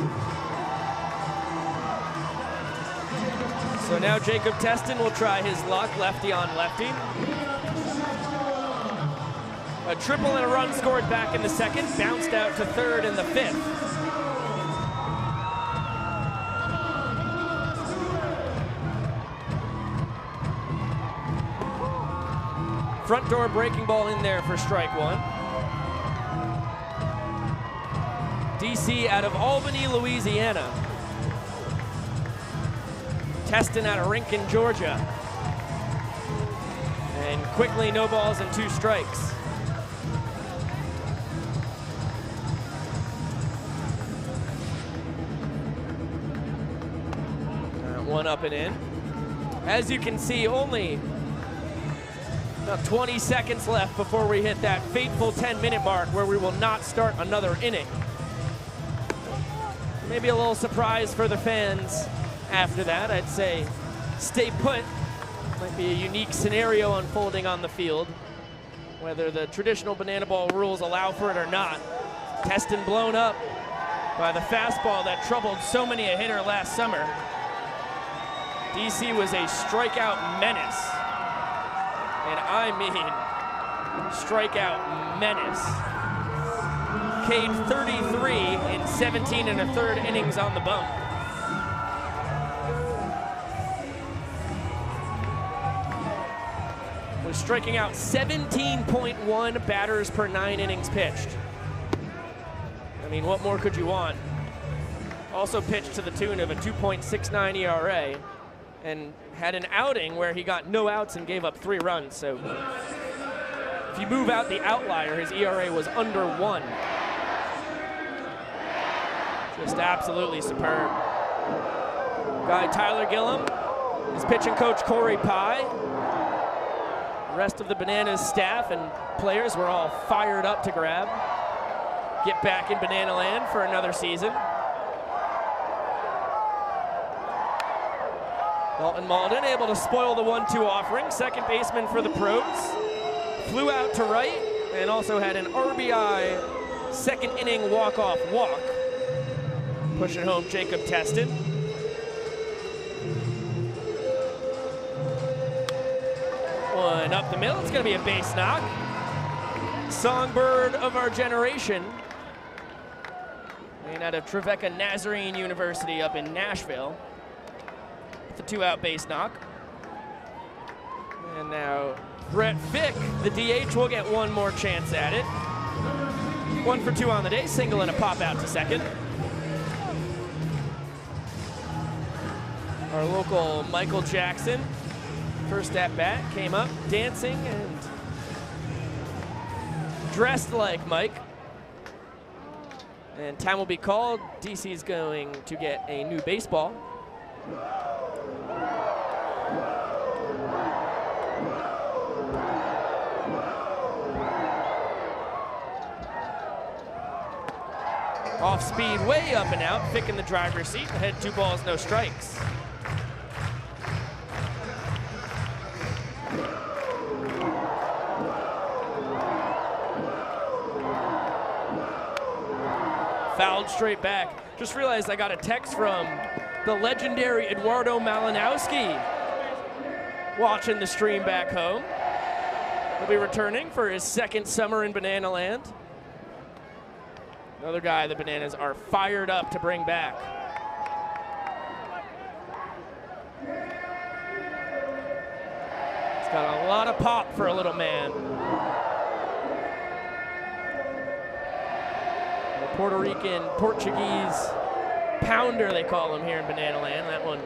So now Jacob Teston will try his luck, lefty on lefty. A triple and a run scored back in the second, bounced out to third in the fifth. Front door breaking ball in there for strike 1. DC out of Albany, Louisiana. Teston out of Rincon, Georgia. And quickly no balls and 2 strikes. One up and in. As you can see, only about 20 seconds left before we hit that fateful 10-minute mark where we will not start another inning. Maybe a little surprise for the fans after that. I'd say stay put. Might be a unique scenario unfolding on the field, whether the traditional banana ball rules allow for it or not. Teston blown up by the fastball that troubled so many a hitter last summer. DC was a strikeout menace. And I mean, strikeout menace. K'd 33 in 17 1/3 innings on the bump. Was striking out 17.1 batters per 9 innings pitched. I mean, what more could you want? Also pitched to the tune of a 2.69 ERA. And had an outing where he got no outs and gave up 3 runs. So if you move out the outlier, his ERA was under 1. Just absolutely superb. Guy Tyler Gillum, his pitching coach Corey Pye. The rest of the Bananas staff and players were all fired up to get back in Banana Land for another season. Dalton Malden able to spoil the 1-2 offering. Second baseman for the Pros. Flew out to right and also had an RBI second inning walk-off walk. Pushing home Jacob Teston. One up the middle, it's gonna be a base knock. Songbird of our generation. And out of Trevecca Nazarene University up in Nashville. The 2-out base knock. And now Brett Fick, the DH, will get one more chance at it. 1 for 2 on the day, single and a pop out to second. Our local Michael Jackson, first at bat, came up dancing and dressed like Mike. And time will be called. DC's going to get a new baseball. Off speed, way up and out, Fick in the driver's seat, ahead 2 balls, no strikes. Fouled straight back. Just realized I got a text from the legendary Eduardo Malinowski watching the stream back home. He'll be returning for his 2nd summer in Banana Land. Another guy the Bananas are fired up to bring back. He's got a lot of pop for a little man. The Puerto Rican, Portuguese pounder, they call him here in Banana Land. That one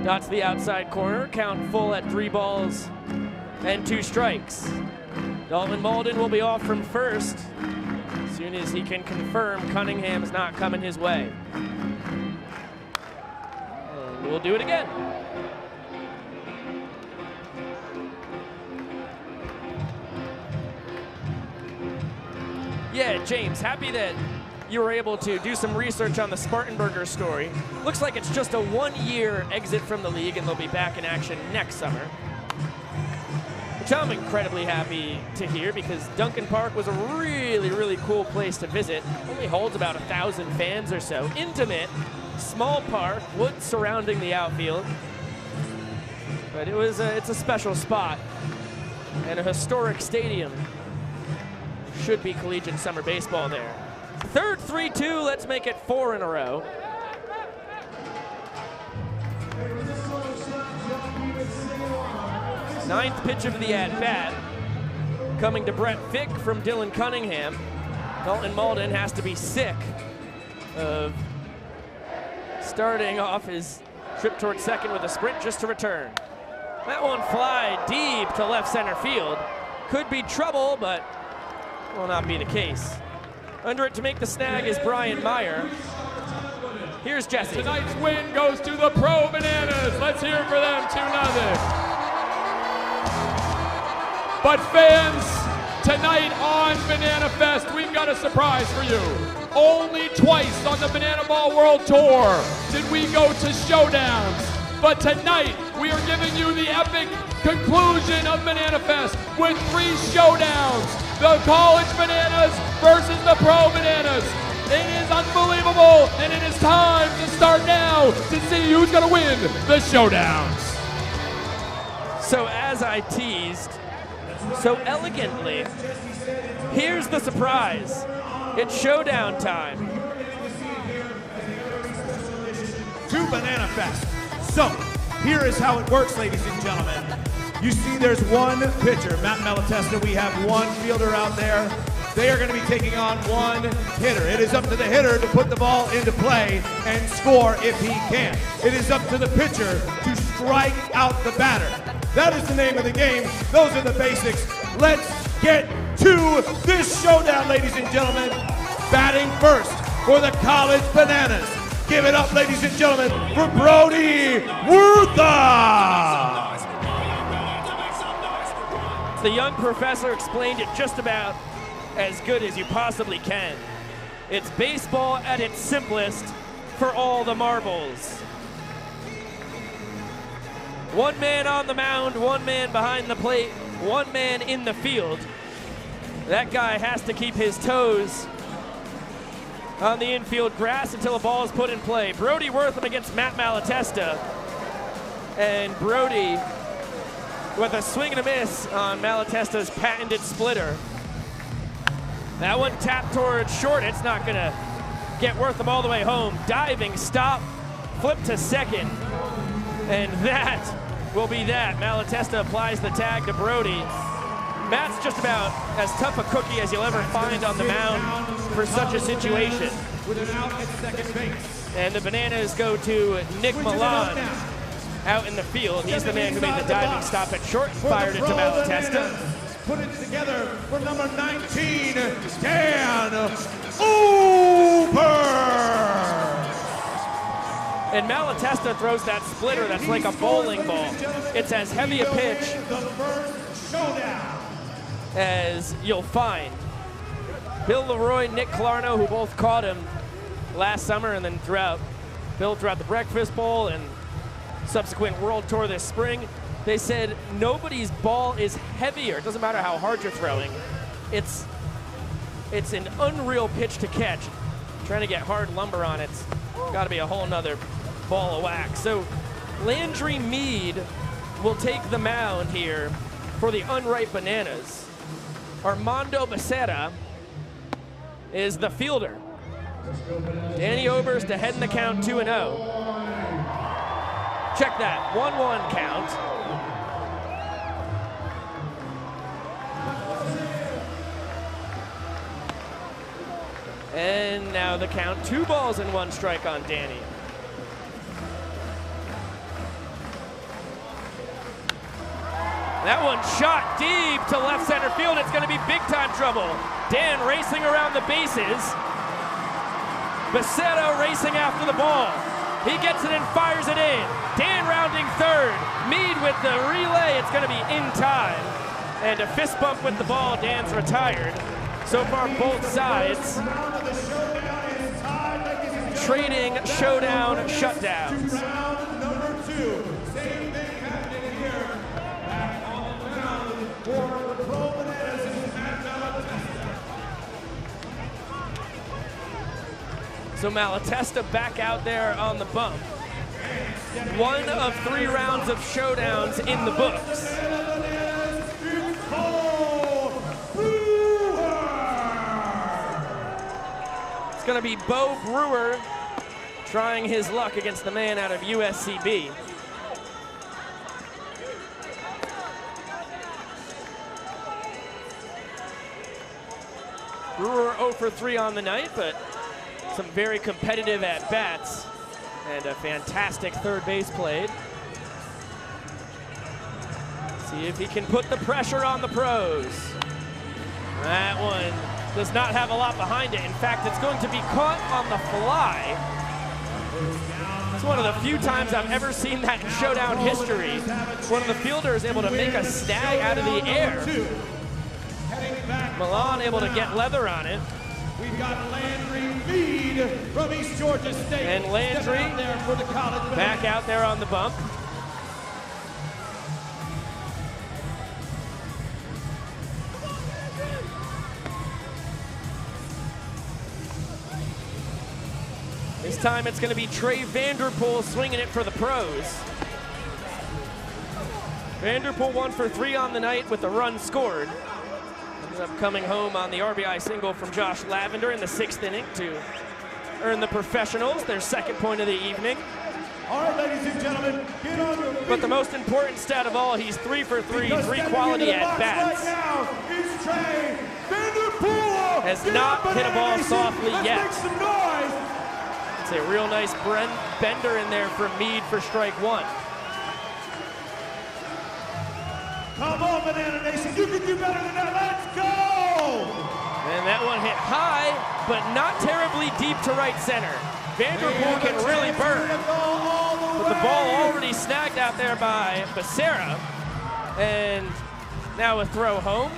dots the outside corner, count full at 3 balls and 2 strikes. Dalton Malden will be off from first as soon as he can confirm Cunningham's not coming his way. And we'll do it again. Yeah, James, happy that you were able to do some research on the Spartanburger story. Looks like it's just a 1-year exit from the league and they'll be back in action next summer. Which I'm incredibly happy to hear because Duncan Park was a really, really cool place to visit. Only holds about 1,000 fans or so. Intimate, small park, woods surrounding the outfield. But it's a special spot and a historic stadium. Should be collegiate summer baseball there. Third 3-2, let's make it 4 in a row. Ninth pitch of the at-bat, coming to Brett Fick from Dylan Cunningham. Dalton Malden has to be sick of starting off his trip towards second with a sprint just to return. That one fly deep to left center field. Could be trouble, but will not be the case. Under it to make the snag is Brian Meyer. Here's Jesse. Tonight's win goes to the Pro Bananas. Let's hear it for them, 2-0. But fans, tonight on BananaFest, we've got a surprise for you. Only twice on the Banana Ball World Tour did we go to showdowns. But tonight, we are giving you the epic conclusion of BananaFest with 3 showdowns. The College Bananas versus the Pro Bananas. It is unbelievable, and it is time to start now to see who's gonna win the showdowns. So as I teased so elegantly, here's the surprise. It's showdown time. To BananaFest. So, here is how it works, ladies and gentlemen. You see there's one pitcher, Matt Malatesta. We have one fielder out there. They are going to be taking on one hitter. It is up to the hitter to put the ball into play and score if he can. It is up to the pitcher to strike out the batter. That is the name of the game. Those are the basics. Let's get to this showdown, ladies and gentlemen. Batting first for the College Bananas. Give it up, ladies and gentlemen, for Brody Wurtha. The young professor explained it just about as good as you possibly can. It's baseball at its simplest for all the marbles. One man on the mound, one man behind the plate, one man in the field. That guy has to keep his toes on the infield grass until a ball is put in play. Brody Wortham against Matt Malatesta. And Brody with a swing and a miss on Malatesta's patented splitter. That one tapped towards short. It's not gonna get Wortham all the way home. Diving stop, flip to second. And that will be that. Malatesta applies the tag to Brody. Matt's just about as tough a cookie as you'll ever find on the mound for such a situation. With an out at second base. And the Bananas go to Nick Milan out in the field. He's the man who made the diving stop at short and fired it to Malatesta. Put it together for number 19, Dan Umpire. And Malatesta throws that splitter that's like a bowling ball. It's as heavy a pitch as you'll find. Bill Leroy, Nick Clarno, who both caught him last summer and then throughout the Breakfast Bowl and subsequent World Tour this spring, they said nobody's ball is heavier. It doesn't matter how hard you're throwing. It's an unreal pitch to catch. Trying to get hard lumber on it's got to be a whole nother ball of wax. So Landry Mead will take the mound here for the unripe Bananas. Armando Becerra is the fielder. Danny Oberst to head in the count 2-0. Check that, 1-1 count. And now the count, 2 balls and 1 strike on Danny. That one shot deep to left center field. It's going to be big time trouble. Dan racing around the bases. Becerra racing after the ball. He gets it and fires it in. Dan rounding third. Mead with the relay. It's going to be in time. And a fist bump with the ball. Dan's retired. So far, both sides trading showdown shutdowns. Round number 2. Same thing happening here. Back on the mound for the Pro Bananas is Matt Malatesta. So Malatesta back out there on the bump. 1 of 3 rounds of showdowns in the books. It's going to be Bo Brewer trying his luck against the man out of USCB. Brewer 0 for 3 on the night, but some very competitive at-bats and a fantastic third base played. See if he can put the pressure on the pros. That one does not have a lot behind it. In fact, it's going to be caught on the fly. It's one of the few times I've ever seen that in showdown history. One of the fielders able to make a snag out of the air. Milan able to get leather on it. We've got Landry Mead from East Georgia State. And Landry back out there on the bump. This time it's going to be Trey Vanderpool swinging it for the pros. Vanderpool 1 for 3 on the night with a run scored. Ended up coming home on the RBI single from Josh Lavender in the 6th inning to earn the professionals their 2nd point of the evening. All right, ladies and gentlemen, get on your feet. But the most important stat of all, he's 3 for 3, 3 quality at-bats. Right now is Trey Vanderpool. Has not hit a ball softly yet. Make some noise. It's a real nice bender in there for Mead for strike 1. Come on, Banana Nation, you can do better than that. Let's go! And that one hit high, but not terribly deep to right center. Vanderpool can really burn. But the ball already snagged out there by Becerra. And now a throw home.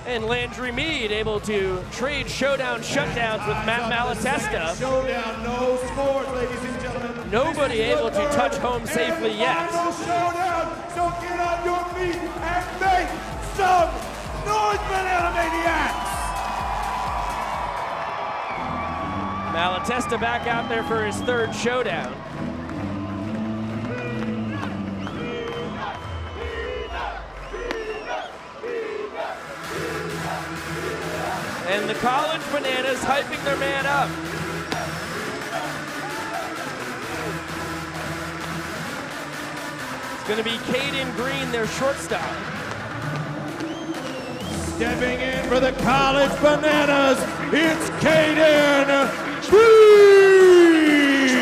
And Landry Mead able to trade showdown shutdowns with Matt Malatesta. Showdown, no scores, ladies and gentlemen. Nobody able to touch home safely yet. Showdown, so get on your feet and make some noise, Banana Maniacs! Malatesta back out there for his 3rd showdown. And the college Bananas hyping their man up. It's going to be Caden Green, their shortstop. Stepping in for the College Bananas, it's Caden Free!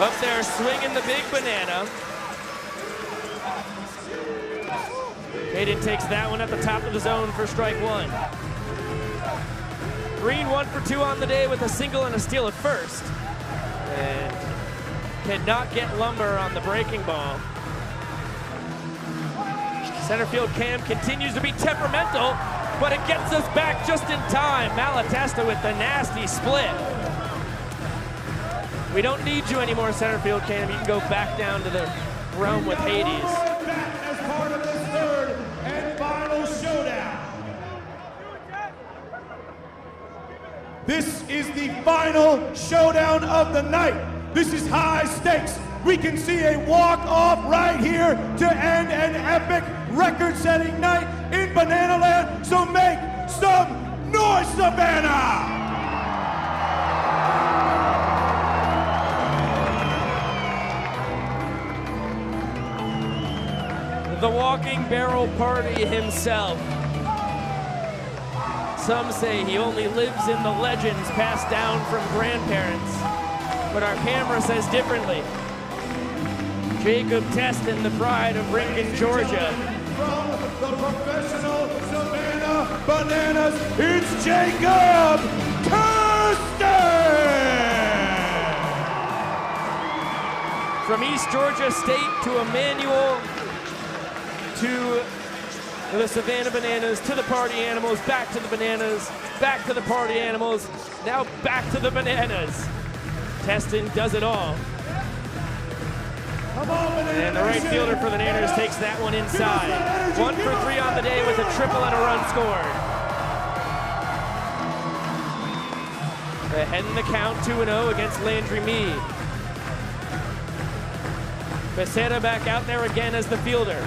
Up there swinging the big banana. Caden takes that one at the top of the zone for strike one. Green 1 for 2 on the day with a single and a steal at first. And cannot get Lumber on the breaking ball. Center field Cam continues to be temperamental, but it gets us back just in time. Malatesta with the nasty split. We don't need you anymore, center field Cam. You can go back down to the realm with Hades. As part of this third and final showdown. This is the final showdown of the night. This is high stakes. We can see a walk-off right here to end an epic record-setting night in Banana Land. So make some noise, Savannah! The walking barrel party himself. Some say he only lives in the legends passed down from grandparents, but our camera says differently. Jacob Teston, the pride of Rincon, Georgia. From the professional Savannah Bananas, it's Jacob Teston! From East Georgia State to Emmanuel, to the Savannah Bananas, to the Party Animals, back to the Bananas, back to the Party Animals, now back to the Bananas. Teston does it all. And the right fielder for the Nanners takes that one inside. 1 for 3 on the day with a triple and a run scored. Ahead in the count, 2-0 against Landry Meade. Becerra back out there again as the fielder.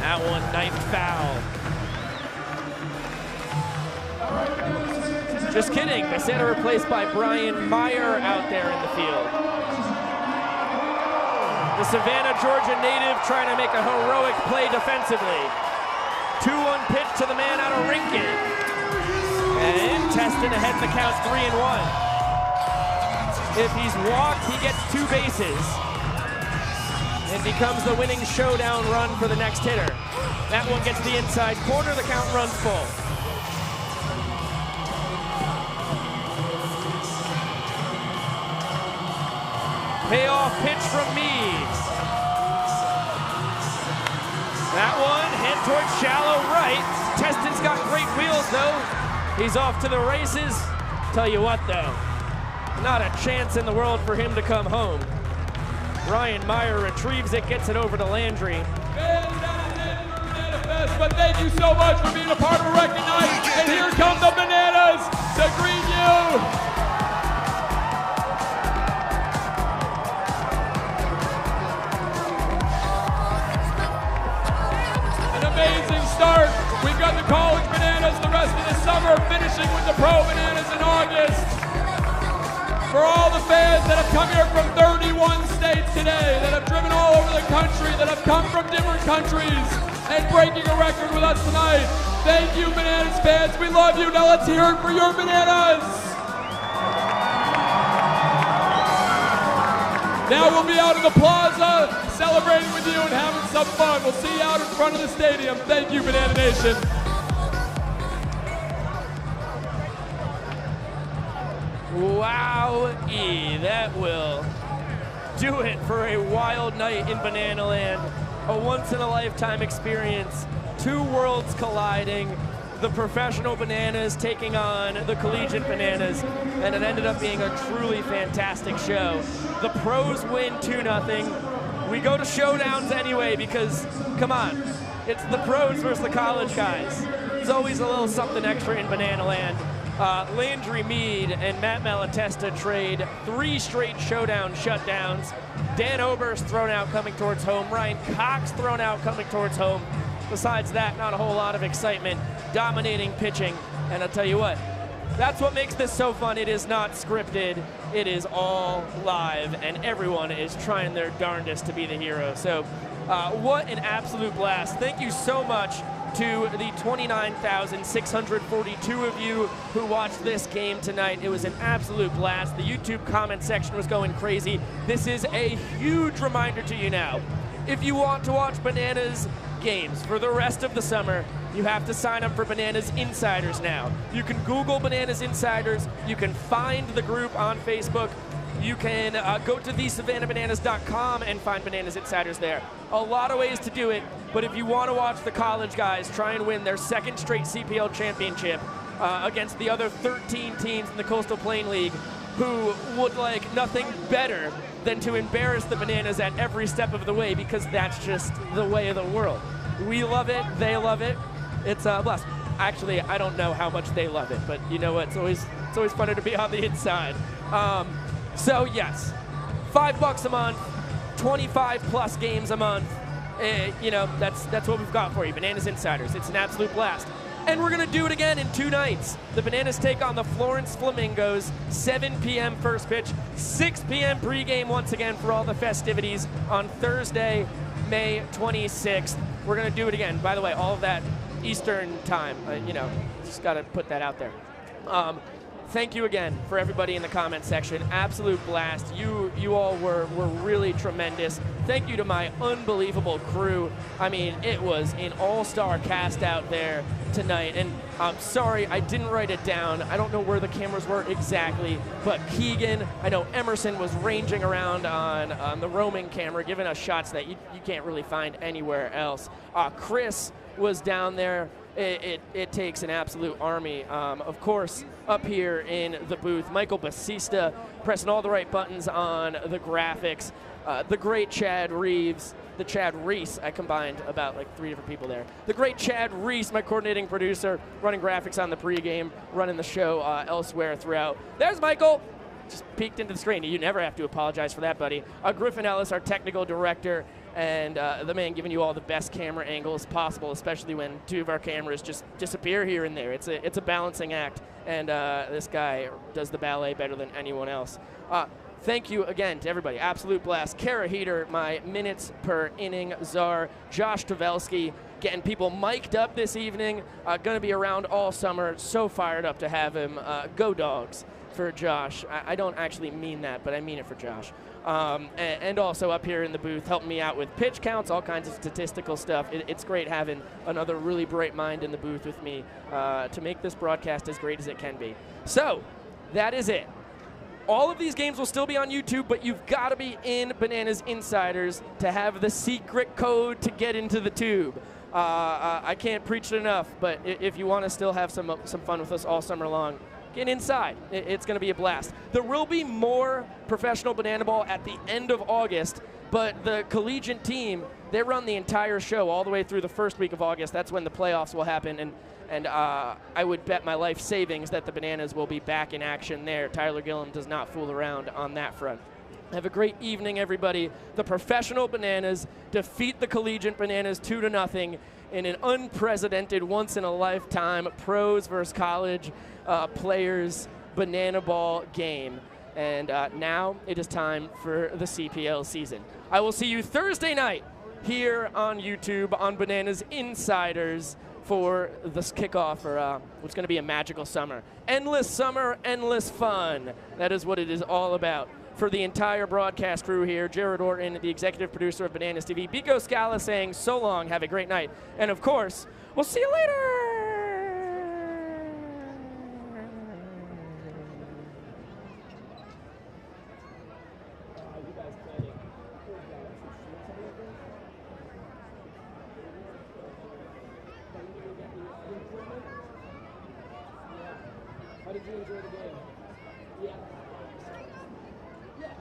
That one knifed foul. Just kidding, Becerra replaced by Brian Meyer out there in the field. The Savannah, Georgia native trying to make a heroic play defensively. 2-1 pitch to the man out of Rincon. And Teston ahead in the count, 3-1. If he's walked, he gets 2 bases. It becomes the winning showdown run for the next hitter. That one gets the inside corner, the count runs full. Payoff pitch from Meade. That one hit towards shallow right. Teston's got great wheels though. He's off to the races. Tell you what though, not a chance in the world for him to come home. Brian Meyer retrieves it, gets it over to Landry. BananaFest, but thank you so much for being a part of a record night. And here come the Bananas to greet you. An amazing start. We've got the college Bananas the rest of the summer, finishing with the pro Bananas in August. For all the fans that have come here from 31 states today, that have driven all over the country, that have come from different countries, and breaking a record with us tonight. Thank you, Bananas fans. We love you. Now let's hear it for your Bananas. Now we'll be out in the plaza, celebrating with you and having some fun. We'll see you out in front of the stadium. Thank you, Banana Nation. Wow-y, that will do it for a wild night in Banana Land. A once-in-a-lifetime experience, 2 worlds colliding, the professional Bananas taking on the collegiate Bananas, and it ended up being a truly fantastic show. The pros win 2-0. We go to showdowns anyway because, come on, it's the pros versus the college guys. There's always a little something extra in Banana Land. Landry Meade and Matt Malatesta trade 3 straight showdown shutdowns. Dan Oberst thrown out coming towards home. Ryan Cox thrown out coming towards home. Besides that, not a whole lot of excitement. Dominating pitching. And I'll tell you what, that's what makes this so fun. It is not scripted. It is all live, and everyone is trying their darndest to be the hero. So What an absolute blast. Thank you so much to the 29,642 of you who watched this game tonight. It was an absolute blast. The YouTube comment section was going crazy. This is a huge reminder to you now. If you want to watch Bananas games for the rest of the summer, you have to sign up for Bananas Insiders now. You can Google Bananas Insiders. You can find the group on Facebook. You can go to thesavannahbananas.com and find Bananas Insiders there. A lot of ways to do it, but if you want to watch the college guys try and win their second straight CPL championship against the other 13 teams in the Coastal Plain League who would like nothing better than to embarrass the Bananas at every step of the way, because that's just the way of the world. We love it. They love it. It's a blast. Actually, I don't know how much they love it, but you know what? It's always funner to be on the inside. So yes, $5 a month, 25 plus games a month. You know, that's what we've got for you. Bananas Insiders. It's an absolute blast. And we're going to do it again in 2 nights. The Bananas take on the Florence Flamingos, 7 p.m. first pitch, 6 p.m. pregame once again for all the festivities on Thursday, May 26th. We're going to do it again. By the way, all of that Eastern time, you know, just got to put that out there. Thank you again for everybody in the comment section. Absolute blast. You all were really tremendous. Thank you to my unbelievable crew. I mean, it was an all-star cast out there tonight. And I'm sorry, I didn't write it down. I don't know where the cameras were exactly, but Keegan, I know Emerson was ranging around on the roaming camera, giving us shots that you can't really find anywhere else. Chris was down there. It takes an absolute army. Of course, up here in the booth, Michael Basista pressing all the right buttons on the graphics. The great Chad Reeves, the Chad Reese, I combined about like 3 different people there. The great Chad Reese, my coordinating producer, running graphics on the pregame, running the show elsewhere throughout. There's Michael. Just peeked into the screen. You never have to apologize for that, buddy. Griffin Ellis, our technical director, and the man giving you all the best camera angles possible, especially when 2 of our cameras just disappear here and there. It's a balancing act, and this guy does the ballet better than anyone else. Thank you again to everybody. Absolute blast. Kara Heater, my minutes per inning czar. Josh Tavelski, getting people mic'd up this evening. Going to be around all summer. So fired up to have him. Go Dogs for Josh. I don't actually mean that, but I mean it for Josh. And also up here in the booth, helping me out with pitch counts, all kinds of statistical stuff. It's great having another really bright mind in the booth with me to make this broadcast as great as it can be. So that is it. All of these games will still be on YouTube, but you've got to be in Bananas Insiders to have the secret code to get into the tube. I can't preach it enough, but if you want to still have some fun with us all summer long, get inside. It's going to be a blast. There will be more professional banana ball at the end of August, but the collegiate team, they run the entire show all the way through the first week of August. That's when the playoffs will happen, and I would bet my life savings that the Bananas will be back in action there. Tyler Gillum does not fool around on that front. Have a great evening, everybody. The professional Bananas defeat the collegiate Bananas 2-0 in an unprecedented, once-in-a-lifetime pros versus college players banana ball game. And now it is time for the CPL season. I will see you Thursday night here on YouTube on Bananas Insiders for this kickoff for what's going to be a magical summer. Endless summer, endless fun. That is what it is all about. For the entire broadcast crew here, Jared Orton, the executive producer of Bananas TV, Biko Scala saying so long, have a great night. And of course, we'll see you later. How did you enjoy the game? Yeah. Yes.